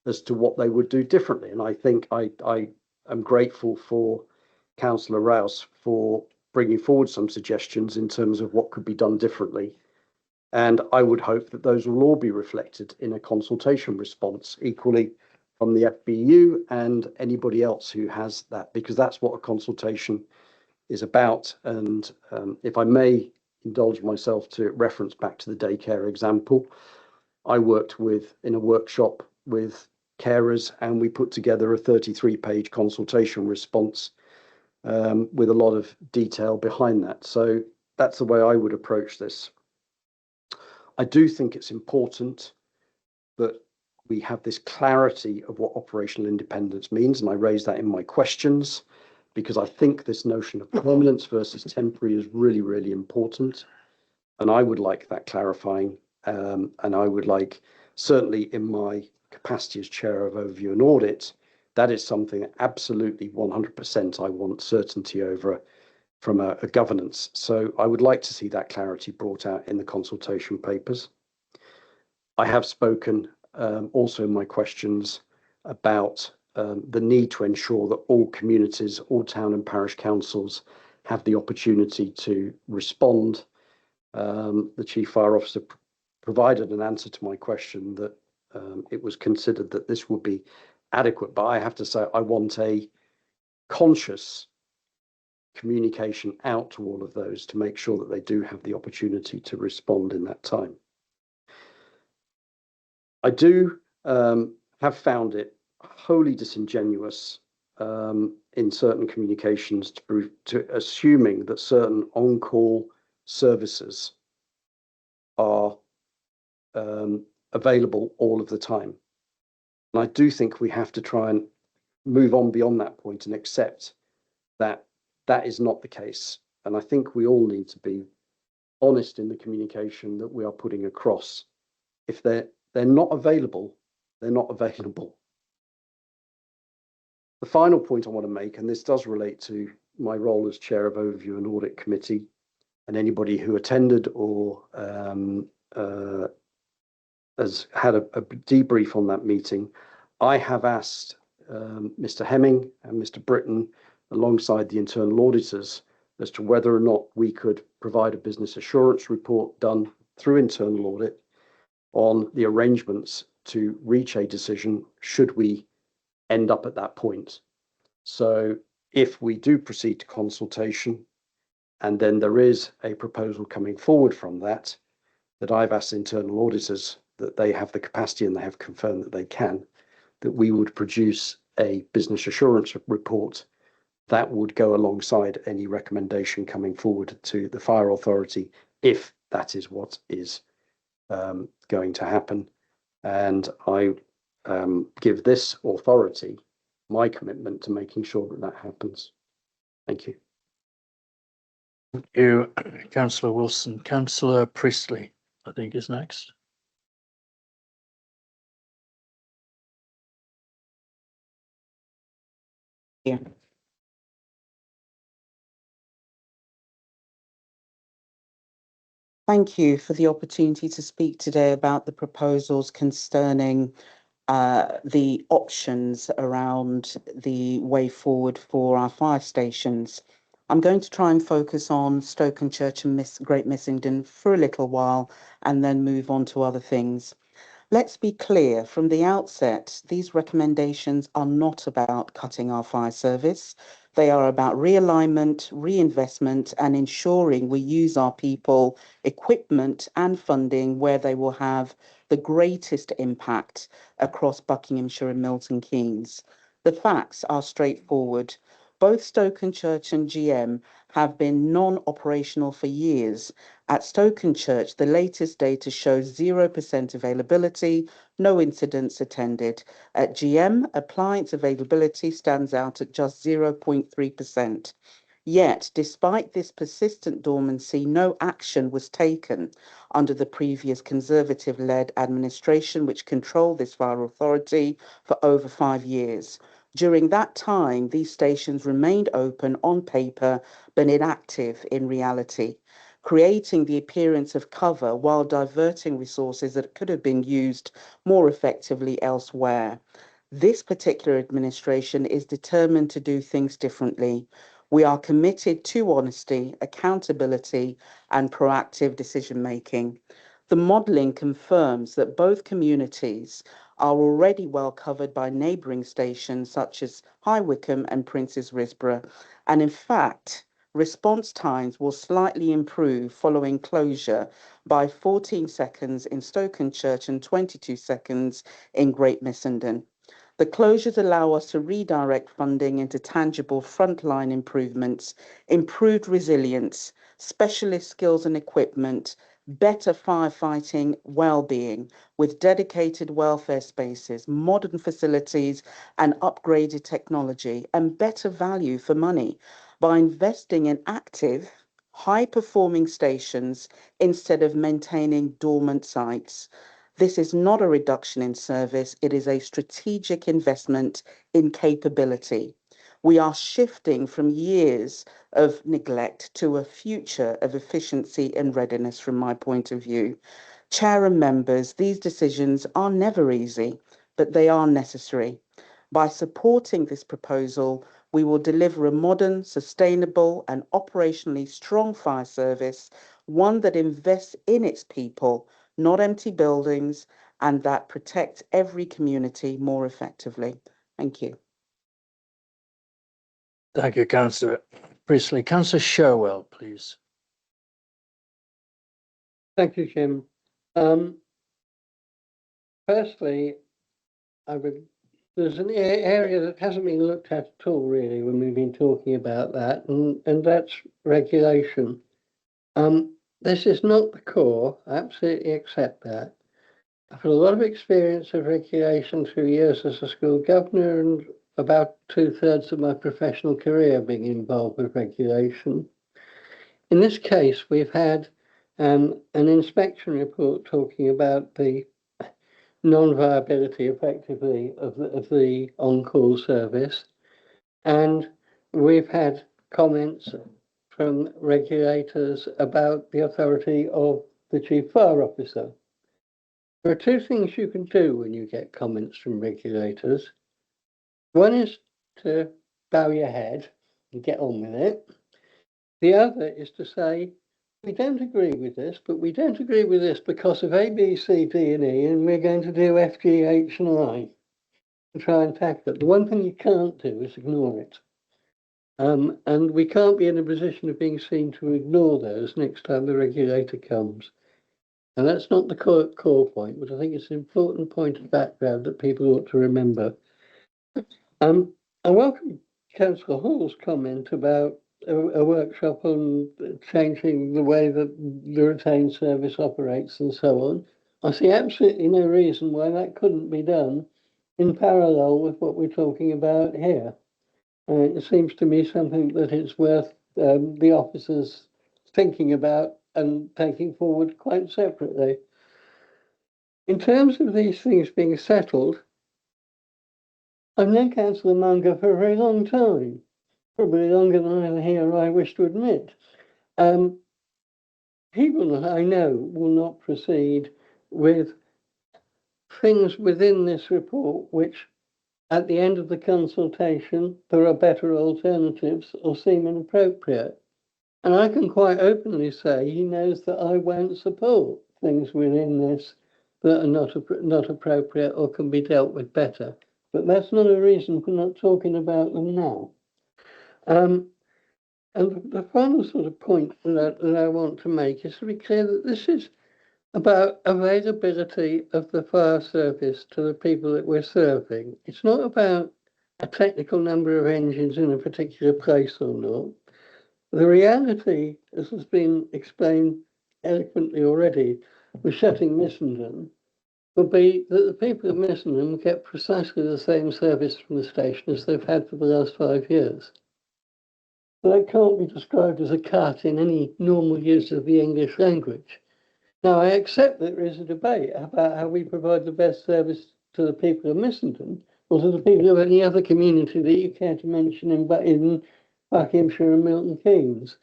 as to what they would do differently. And I think I am grateful for Councillor Rouse for bringing forward some suggestions in terms of what could be done differently. And I would hope that those will all be reflected in a consultation response, equally from the FBU and anybody else who has that, because that's what a consultation is about. And if I may indulge myself to reference back to the daycare example, I worked in a workshop with carers, and we put together a 33-page consultation response with a lot of detail behind that. So that's the way I would approach this. I do think it's important that we have this clarity of what operational independence means, and I raise that in my questions, because I think this notion of permanence versus temporary is really, really important. And I would like that clarifying, and I would like, certainly in my capacity as Chair of Overview and Audit, that is something absolutely 100% I want certainty over from a governance. So I would like to see that clarity brought out in the consultation papers. I have spoken also in my questions about the need to ensure that all communities, all town and parish councils have the opportunity to respond. The Chief Fire Officer provided an answer to my question that it was considered that this would be adequate, but I have to say I want a conscious communication out to all of those to make sure that they do have the opportunity to respond in that time. I do have found it wholly disingenuous in certain communications to assuming that certain on-call services are available all of the time. And I do think we have to try and move on beyond that point and accept that that is not the case. And I think we all need to be honest in the communication that we are putting across. If they're not available, they're not available. The final point I want to make, and this does relate to my role as Chair of Overview and Audit Committee, and anybody who attended or has had a debrief on that meeting, I have asked Mr. Hemming and Mr. Britton, alongside the internal auditors, as to whether or not we could provide a business assurance report done through internal audit on the arrangements to reach a decision should we end up at that point. So if we do proceed to consultation and then there is a proposal coming forward from that I've asked internal auditors that they have the capacity, and they have confirmed that they can, that we would produce a business assurance report that would go alongside any recommendation coming forward to the fire authority, if that is what is going to happen. And I give this authority my commitment to making sure that that happens. Thank you. Thank you, Councillor Wilson. Councillor Priestley, I think, is next. Yeah. Thank you for the opportunity to speak today about the proposals concerning the options around the way forward for our fire stations. I'm going to try and focus on Stoke and Church and Great Missington for a little while and then move on to other things. Let's be clear from the outset, these recommendations are not about cutting our fire service. They are about realignment, reinvestment, and ensuring we use our people, equipment, and funding where they will have the greatest impact across Buckinghamshire and Milton Keynes. The facts are straightforward. Both Stokenchurch and GM have been non-operational for years. At Stokenchurch, the latest data shows 0% availability, no incidents attended. At GM, appliance availability stands out at just 0.3%. Yet, despite this persistent dormancy, no action was taken under the previous Conservative-led administration, which controlled this fire authority for over 5 years. During that time, these stations remained open on paper, but inactive in reality, creating the appearance of cover while diverting resources that could have been used more effectively elsewhere. This particular administration is determined to do things differently. We are committed to honesty, accountability, and proactive decision-making. The modelling confirms that both communities are already well covered by neighbouring stations such as High Wycombe and Princes Risborough, and in fact, response times will slightly improve following closure by 14 seconds in Stokenchurch and 22 seconds in Great Missenden. The closures allow us to redirect funding into tangible frontline improvements, improved resilience, specialist skills and equipment, better firefighting well-being with dedicated welfare spaces, modern facilities and upgraded technology, and better value for money by investing in active, high-performing stations instead of maintaining dormant sites. This is not a reduction in service, it is a strategic investment in capability. We are shifting from years of neglect to a future of efficiency and readiness from my point of view. Chair and members, these decisions are never easy, but they are necessary. By supporting this proposal, we will deliver a modern, sustainable and operationally strong fire service, one that invests in its people, not empty buildings, and that protects every community more effectively. Thank you. Thank you, Councillor Priestley. Councillor Sherwell, please. Thank you, Jim. Firstly, there's an area that hasn't been looked at all really when we've been talking about that, and that's regulation. This is not the core, I absolutely accept that. I've had a lot of experience of regulation through years as a school governor and about 2/3 of my professional career being involved with regulation. In this case, we've had an inspection report talking about the non-viability effectively of the on-call service, and we've had comments from regulators about the authority of the chief fire officer. There are two things you can do when you get comments from regulators. One is to bow your head and get on with it. The other is to say, we don't agree with this, but we don't agree with this because of A, B, C, D, and E, and we're going to do F, G, H, and I and try and tackle it. The one thing you can't do is ignore it. And we can't be in a position of being seen to ignore those next time the regulator comes. And that's not the core point, but I think it's an important point of background that people ought to remember. I welcome Councillor Hall's comment about a workshop on changing the way that the retained service operates and so on. I see absolutely no reason why that couldn't be done in parallel with what we're talking about here. It seems to me something that it's worth the officers thinking about and taking forward quite separately. In terms of these things being settled, I've known Councillor Munger for a very long time, probably longer than either he or I wish to admit. People that I know will not proceed with things within this report which, at the end of the consultation, there are better alternatives or seem inappropriate. And I can quite openly say he knows that I won't support things within this that are not appropriate or can be dealt with better. But that's not a reason for not talking about them now. And the final sort of point that I want to make is to be clear that this is about availability of the fire service to the people that we're serving. It's not about a technical number of engines in a particular place or not. The reality, as has been explained eloquently already, with Shetting Missenden, will be that the people of Missenden will get precisely the same service from the station as they've had for the last 5 years. That can't be described as a cut in any normal use of the English language. Now, I accept that there is a debate about how we provide the best service to the people of Missenden or to the people of any other community that you care to mention in Buckinghamshire and Milton Keynes.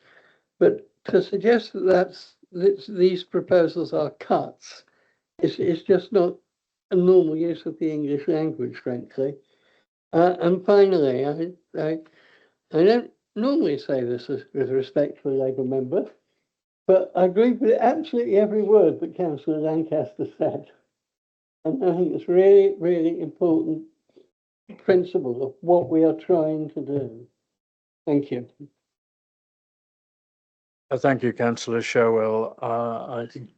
But to suggest that these proposals are cuts is just not a normal use of the English language, frankly. And finally, I don't normally say this with respect for a Labour member, but I agree with absolutely every word that Councillor Lancaster said. And I think it's really, really important principle of what we are trying to do. Thank you. Thank you, Councillor Sherwell. I think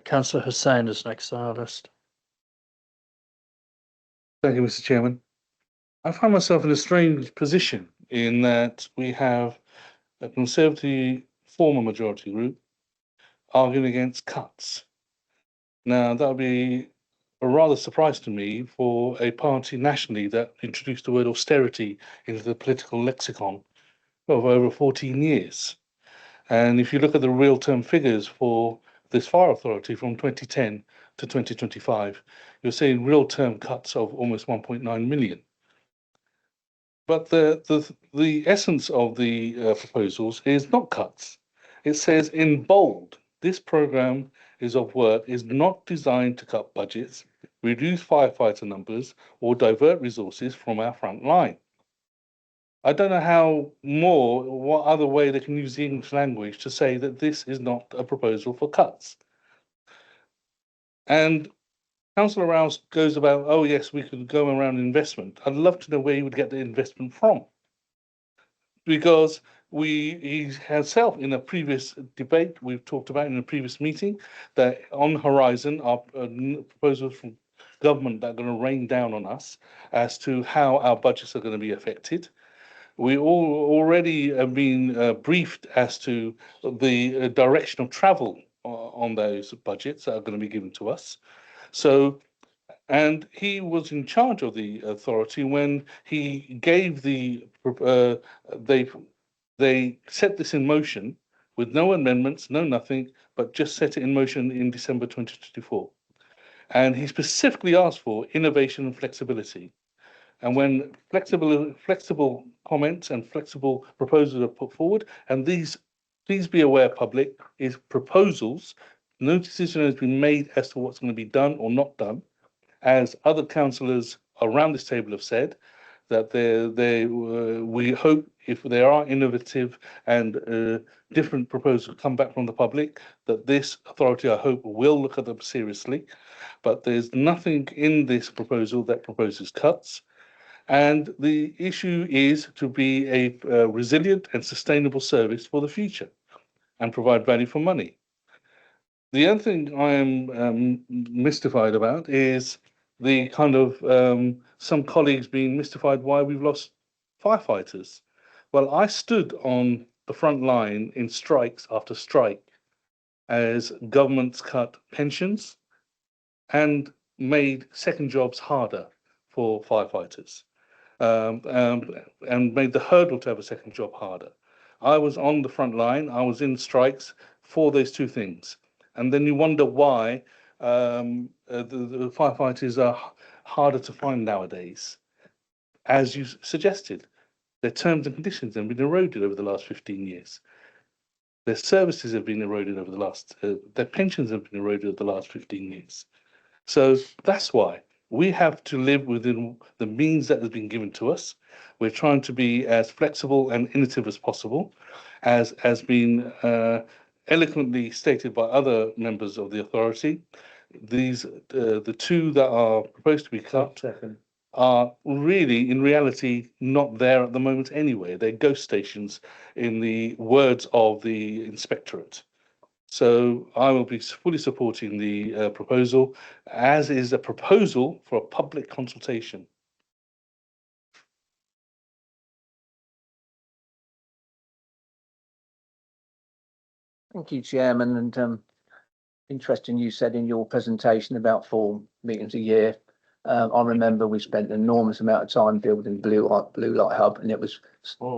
Councillor Hussain is next on our list. Thank you, Mr. Chairman. I find myself in a strange position in that we have a Conservative former majority group arguing against cuts. Now, that would be a rather surprise to me for a party nationally that introduced the word austerity into the political lexicon of over 14 years. And if you look at the real term figures for this fire authority from 2010 to 2025, you're seeing real term cuts of almost 1.9 million. But the essence of the proposals is not cuts. It says in bold, this programme of work is not designed to cut budgets, reduce firefighter numbers, or divert resources from our front line. I don't know what other way they can use the English language to say that this is not a proposal for cuts. And Councillor Rouse goes about, oh yes, we could go around investment. I'd love to know where he would get the investment from. Because he himself in a previous debate we've talked about in a previous meeting that on horizon are proposals from government that are going to rain down on us as to how our budgets are going to be affected. We already have been briefed as to the direction of travel on those budgets that are going to be given to us. So, and he was in charge of the authority when he gave they set this in motion with no amendments, no nothing, but just set it in motion in December 2024. And he specifically asked for innovation and flexibility. And when flexible comments and flexible proposals are put forward, and these, please be aware, public, is proposals, no decision has been made as to what's going to be done or not done, as other councillors around this table have said, that we hope if there are innovative and different proposals come back from the public, that this authority, I hope, will look at them seriously. But there's nothing in this proposal that proposes cuts. And the issue is to be a resilient and sustainable service for the future and provide value for money. The other thing I am mystified about is the kind of some colleagues being mystified why we've lost firefighters. Well, I stood on the front line in strikes after strike as governments cut pensions and made second jobs harder for firefighters. And made the hurdle to have a second job harder. I was on the front line, I was in strikes for those two things. And then you wonder why the firefighters are harder to find nowadays. As you suggested, their terms and conditions have been eroded over the last 15 years. Their services have been eroded over the last, their pensions have been eroded over the last 15 years. So that's why. We have to live within the means that has been given to us. We're trying to be as flexible and innovative as possible, as has been eloquently stated by other members of the authority. These, the two that are proposed to be cut. are really, in reality, not there at the moment anyway. They're ghost stations, in the words of the inspectorate. So I will be fully supporting the proposal, as is a proposal for a public consultation. Thank you, Chairman, and interesting you said in your presentation about 4 meetings a year. I remember we spent an enormous amount of time building Blue Light Hub, and it was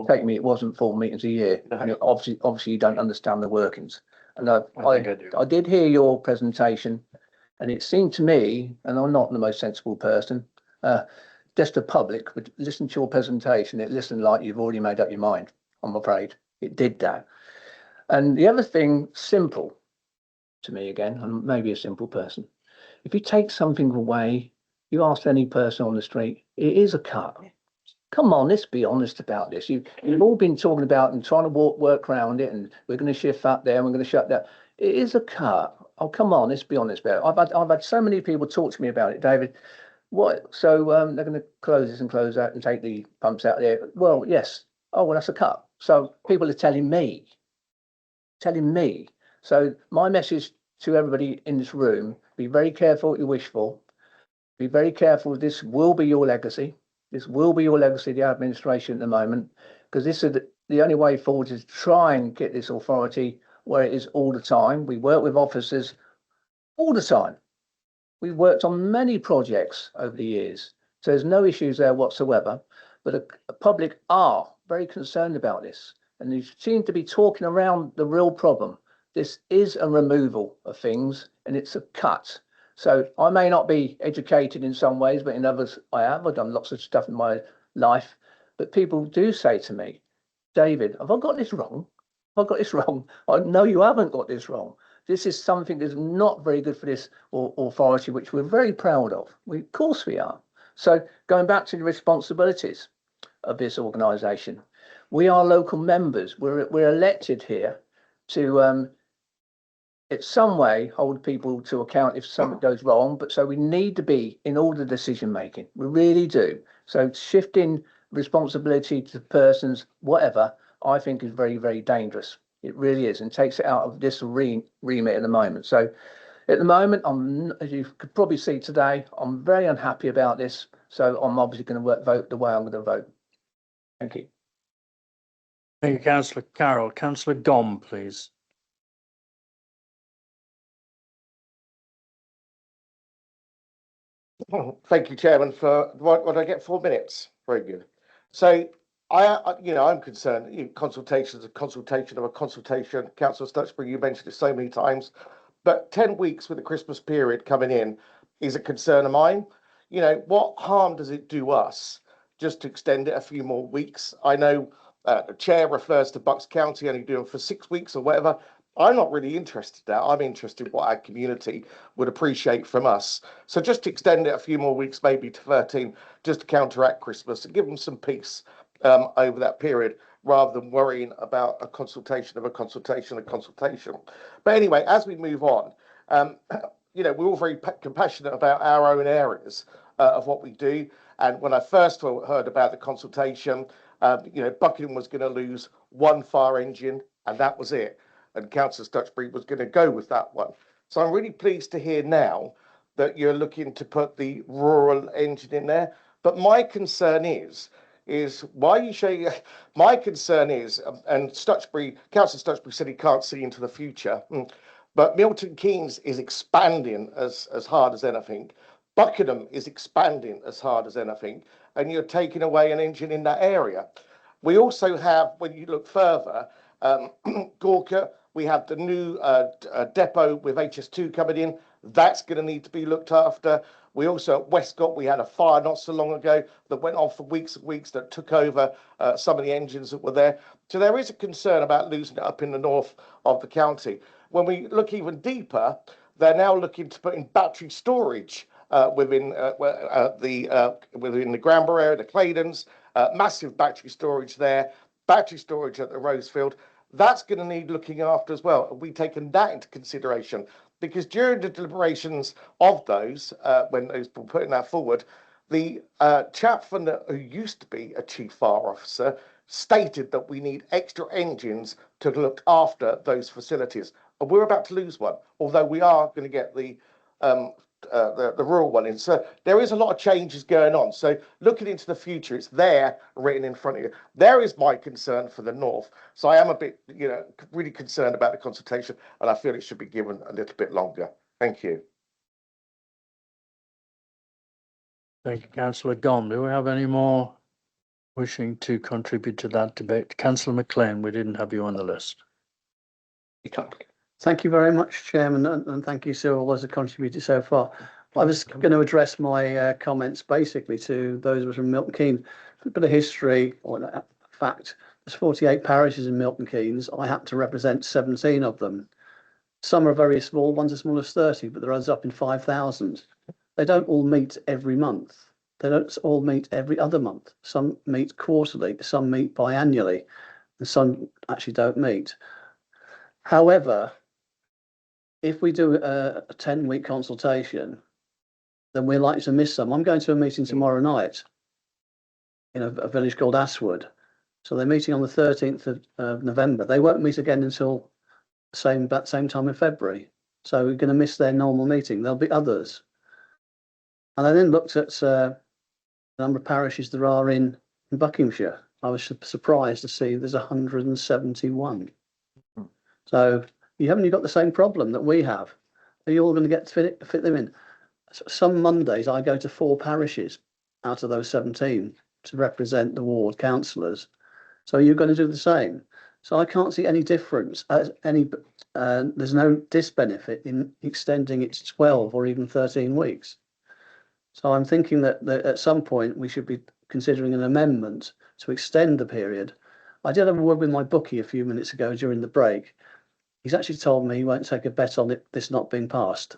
take me, it wasn't 4 meetings a year. And obviously you don't understand the workings. And I did hear your presentation, and it seemed to me, and I'm not the most sensible person, just the public would listen to your presentation. It listened like you've already made up your mind. I'm afraid it did that. And the other thing, simple to me again, I'm maybe a simple person. If you take something away, you ask any person on the street, it is a cut. Come on, let's be honest about this. You've all been talking about and trying to work around it, and we're going to shift up there and we're going to shut that. It is a cut. Oh, come on, let's be honest about it. I've had so many people talk to me about it, David. What? So they're going to close this and close that and take the pumps out there. Well, yes. Oh, well, that's a cut. So people are telling me. So my message to everybody in this room, be very careful what you wish for. Be very careful. This will be your legacy. This will be your legacy, the administration at the moment, because this is the only way forward is to try and get this authority where it is all the time. We work with officers all the time. We've worked on many projects over the years, so there's no issues there whatsoever. But the public are very concerned about this, and you seem to be talking around the real problem. This is a removal of things, and it's a cut. So I may not be educated in some ways, but in others I have. I've done lots of stuff in my life. But people do say to me, David, have I got this wrong? Have I got this wrong? I know you haven't got this wrong. This is something that's not very good for this authority, which we're very proud of. Of course we are. So going back to the responsibilities of this organisation, we are local members. We're elected here to in some way hold people to account if something goes wrong, but so we need to be in all the decision making. We really do. So shifting responsibility to persons, whatever, I think is very, very dangerous. It really is, and takes it out of this remit at the moment. So at the moment, as you could probably see today, I'm very unhappy about this. So I'm obviously going to vote the way I'm going to vote. Thank you. Thank you, Councillor Carroll. Councillor Gom, please. Thank you, Chairman. For what I get, 4 minutes. Very good. So I'm concerned. Consultation is a consultation of a consultation. Councillor Stutchbury, you mentioned it so many times, but 10 weeks with the Christmas period coming in is a concern of mine. What harm does it do us just to extend it a few more weeks? I know the chair refers to Bucks County only doing for 6 weeks or whatever. I'm not really interested in that. I'm interested in what our community would appreciate from us. So just to extend it a few more weeks, maybe to 13, just to counteract Christmas and give them some peace over that period, rather than worrying about a consultation. But anyway, as we move on, we're all very compassionate about our own areas of what we do. And when I first heard about the consultation, Buckingham was going to lose 1 fire engine, and that was it. And Councillor Stutchbury was going to go with that one. So I'm really pleased to hear now that you're looking to put the rural engine in there. But my concern is why you show my concern is, and Councillor Stutchbury said he can't see into the future, but Milton Keynes is expanding as hard as anything. Buckingham is expanding as hard as anything, and you're taking away an engine in that area. We also have, when you look further, Gorka, we have the new depot with HS2 coming in. That's going to need to be looked after. We also at Westcott, we had a fire not so long ago that went on for weeks and weeks that took over some of the engines that were there. So there is a concern about losing it up in the north of the county. When we look even deeper, they're now looking to put in battery storage within the Granborough area, the Claydons, massive battery storage there, battery storage at the Rosefield. That's going to need looking after as well. We've taken that into consideration, because during the deliberations of those, when those were putting that forward, The chap who used to be a chief fire officer stated that we need extra engines to look after those facilities. And we're about to lose one, although we are going to get the rural one in. So there is a lot of changes going on. So looking into the future, it's there written in front of you. There is my concern for the North. So I am a bit, really concerned about the consultation, and I feel it should be given a little bit longer. Thank you. Thank you, Councillor Gom. Do we have any more wishing to contribute to that debate? Councillor McLean, we didn't have you on the list. Thank you very much, Chairman, and thank you to all those who contributed so far. I was going to address my comments basically to those of us from Milton Keynes. A bit of history, or fact, there's 48 parishes in Milton Keynes. I happen to represent 17 of them. Some are very small, one's as small as 30, but there are others up in 5,000. They don't all meet every month. They don't all meet every other month. Some meet quarterly, some meet biannually, and some actually don't meet. However, if we do a 10-week consultation, then we're likely to miss some. I'm going to a meeting tomorrow night in a village called Aswood. So they're meeting on the 13th of November. They won't meet again until same time in February. So we're going to miss their normal meeting. There'll be others. And I then looked at the number of parishes there are in Buckinghamshire. I was surprised to see there's 171. So you haven't got the same problem that we have. Are you all going to get to fit them in? Some Mondays I go to 4 parishes out of those 17 to represent the ward councillors. So you're going to do the same. So I can't see any difference, there's no disbenefit in extending it to 12 or even 13 weeks. So I'm thinking that at some point we should be considering an amendment to extend the period. I did have a word with my bookie a few minutes ago during the break. He's actually told me he won't take a bet on this not being passed.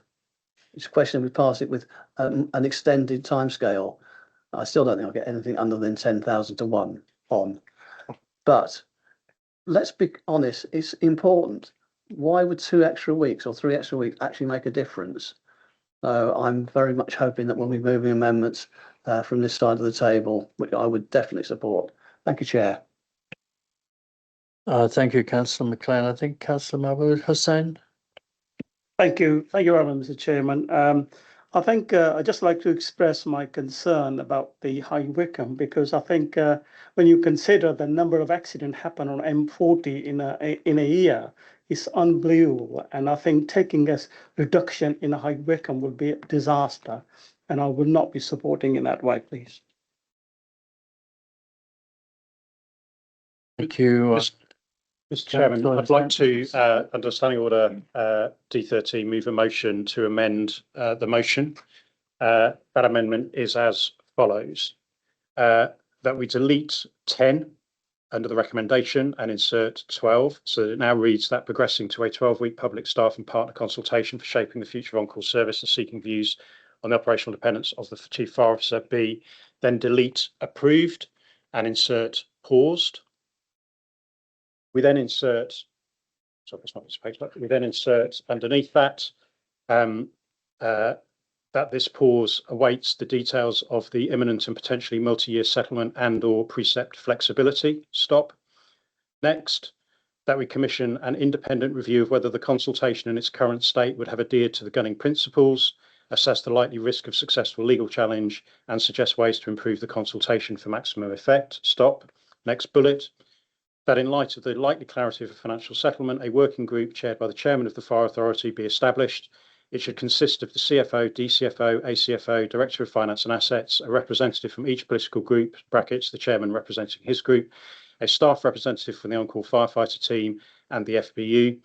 It's a question if we pass it with an extended timescale. I still don't think I'll get anything under than 10,000 to 1 on. But let's be honest, it's important. Why would 2 extra weeks or 3 extra weeks actually make a difference? So I'm very much hoping that we'll be moving amendments from this side of the table, which I would definitely support. Thank you, Chair. Thank you, Councillor McLean. I think Councillor Mahmood Hussain. Thank you very much, Mr. Chairman. I think I'd just like to express my concern about the High Wycombe, because I think when you consider the number of accidents happen on M40 in a year, it's unbelievable. And I think taking a reduction in High Wycombe would be a disaster, and I would not be supporting in that way, please. Thank you. Mr. Chairman, I'd like to, under Standing Order D13, move a motion to amend the motion. That amendment is as follows. That we delete 10 under the recommendation and insert 12. So it now reads that progressing to a 12-week public staff and partner consultation for shaping the future of on-call service and seeking views on the operational dependence of the Chief Fire Officer. B, then delete approved and insert paused. We then insert, sorry, it's not this page, but we then insert underneath that that this pause awaits the details of the imminent and potentially multi-year settlement and/or precept flexibility. Stop. Next, that we commission an independent review of whether the consultation in its current state would have adhered to the gunning principles, assess the likely risk of successful legal challenge, and suggest ways to improve the consultation for maximum effect. Stop. Next bullet. That in light of the likely clarity of a financial settlement, a working group chaired by the Chairman of the Fire Authority be established. It should consist of the CFO, DCFO, ACFO, Director of Finance and Assets, a representative from each political group, brackets, the Chairman representing his group, a staff representative from the on-call firefighter team and the FBU.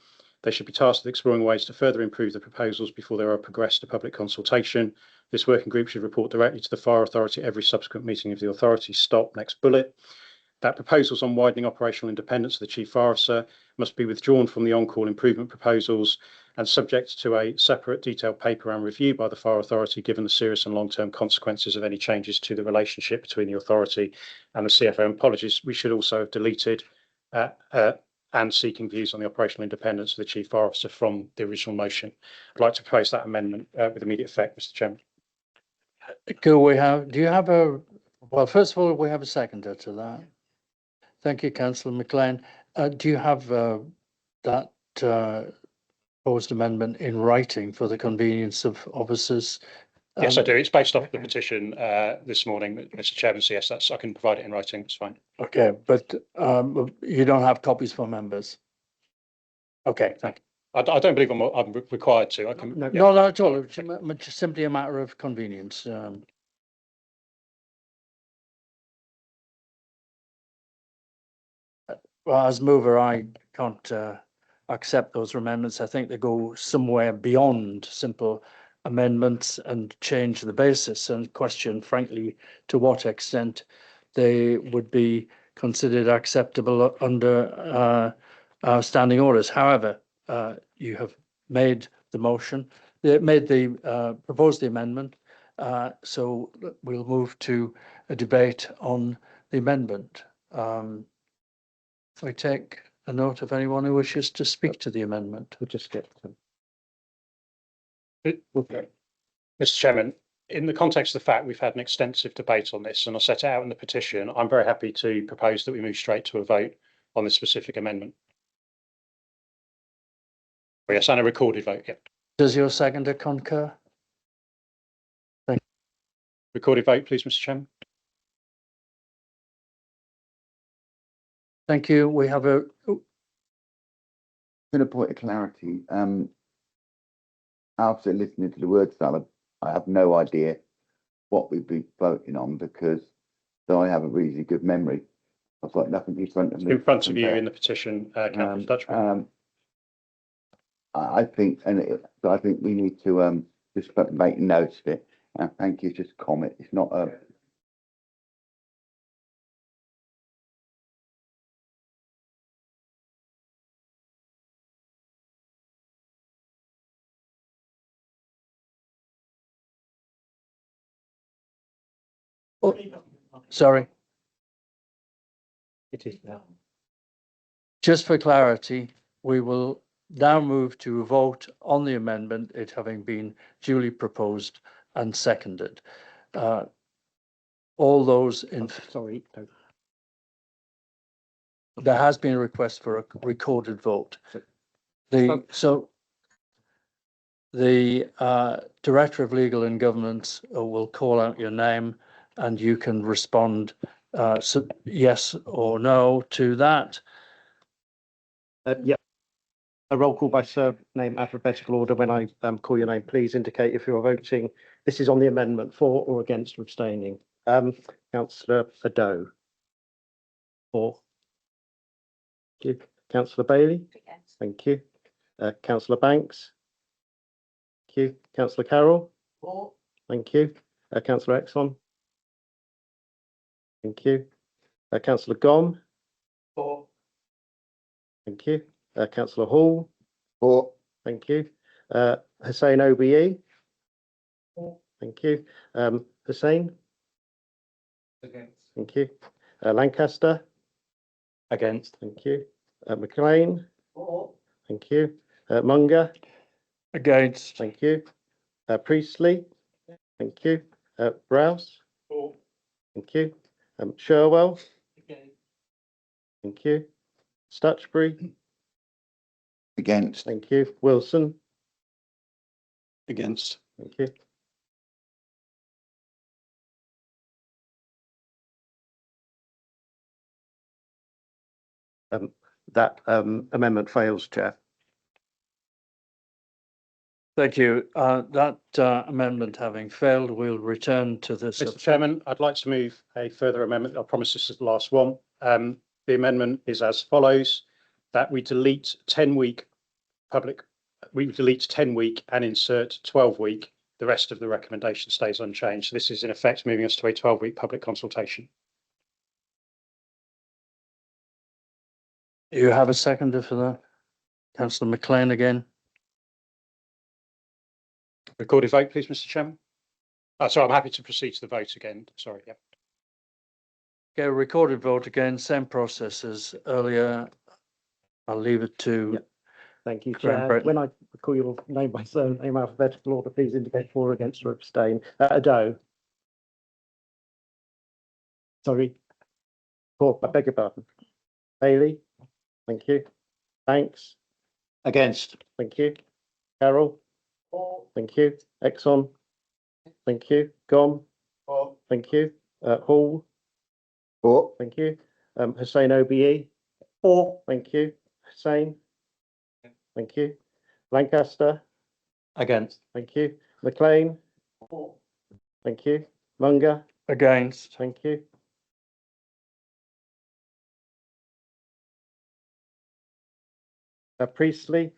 They should be tasked with exploring ways to further improve the proposals before they are progressed to public consultation. This working group should report directly to the Fire Authority at every subsequent meeting of the authority. Stop. Next bullet. That proposals on widening operational independence of the Chief Fire Officer must be withdrawn from the on-call improvement proposals and subject to a separate detailed paper and review by the Fire Authority, given the serious and long-term consequences of any changes to the relationship between the authority and the CFO. And apologies, we should also have deleted and seeking views on the operational independence of the Chief Fire Officer from the original motion. I'd like to propose that amendment with immediate effect, Mr. Chairman. Do you have well, first of all, we have a seconder to that. Thank you, councillor McLean. Do you have that proposed amendment in writing for the convenience of officers? Yes, I do. It's based off the petition this morning, Mr. Chairman. So yes, I can provide it in writing. It's fine. Okay, but you don't have copies for members? Okay, thank you. I don't believe I'm required to. I can. No, not at all. It's just simply a matter of convenience. Well, as mover, I can't accept those amendments. I think they go somewhere beyond simple amendments and change the basis, and question, frankly, to what extent they would be considered acceptable under our standing orders. However, you have made the motion, proposed the amendment, so we'll move to a debate on the amendment. If I take a note of anyone who wishes to speak to the amendment. We'll just get them. Okay. Mr. Chairman, in the context of the fact we've had an extensive debate on this and I set it out in the petition, I'm very happy to propose that we move straight to a vote on this specific amendment. Yes, and a recorded vote. Yep. Does your seconder concur? Thank you. Recorded vote, please, Mr. Chairman. Thank you. We have a. To the point of clarity, after listening to the word salad, I have no idea what we'd be voting on because though I have a really good memory, I've got nothing in front of me. In front of you in the petition, Councillor Dutchman. I think, so I think we need to just make notes of it. Thank you. Just comment. It's not a. Oh, sorry. It is now. Just for clarity, we will now move to a vote on the amendment, it having been duly proposed and seconded. All those in. Sorry. No. There has been a request for a recorded vote. The Director of Legal and Governance will call out your name and you can respond yes or no to that. Yeah. A roll call by surname alphabetical order. When I call your name, please indicate if you're voting. This is on the amendment for or against or abstaining. Councillor Ado. For. Thank you. Councillor Bailey. Against. Thank you. Councillor Banks. Thank you. Councillor Carroll. For. Thank you. Councillor Exxon. Thank you. Councillor Gom. For. Thank you. Councillor Hall. For. Thank you. Hussein OBE. For. Thank you. Hussein. Against. Thank you. Lancaster. Against. Thank you. McLean. For. Thank you. Munger. Against. Thank you. Priestley. Thank you. Browse. For. Thank you. Sherwell. Against. Thank you. Stutchbury. Against. Thank you. Wilson. Against. Thank you. That amendment fails, Chair. Thank you. That amendment having failed, we'll return to this. Mr. Chairman, I'd like to move a further amendment. I promise this is the last one. The amendment is as follows: that we delete 10-week and insert 12-week. The rest of the recommendation stays unchanged. So this is in effect moving us to a 12-week public consultation. You have a seconder for that? Councillor McLean again. Recorded vote, please, Mr. Chairman. Sorry, I'm happy to proceed to the vote again. Sorry. Yeah. Okay, recorded vote again, same process as earlier. I'll leave it to. Yep. Thank you, Graham Chair. Bretton. When I call your name by surname alphabetical order, please indicate for, against, or abstain. Ado. Sorry. Paul, I beg your pardon. Hayley, thank you. Thanks. Against. Thank you. Carol, thank you. Exxon, thank you. Gone, thank you. Hall, thank you. Hussein OBE, thank you. Hussein, thank you. Lancaster, Against. thank you. McLean, thank you. Munger, Against. thank you. Priestley,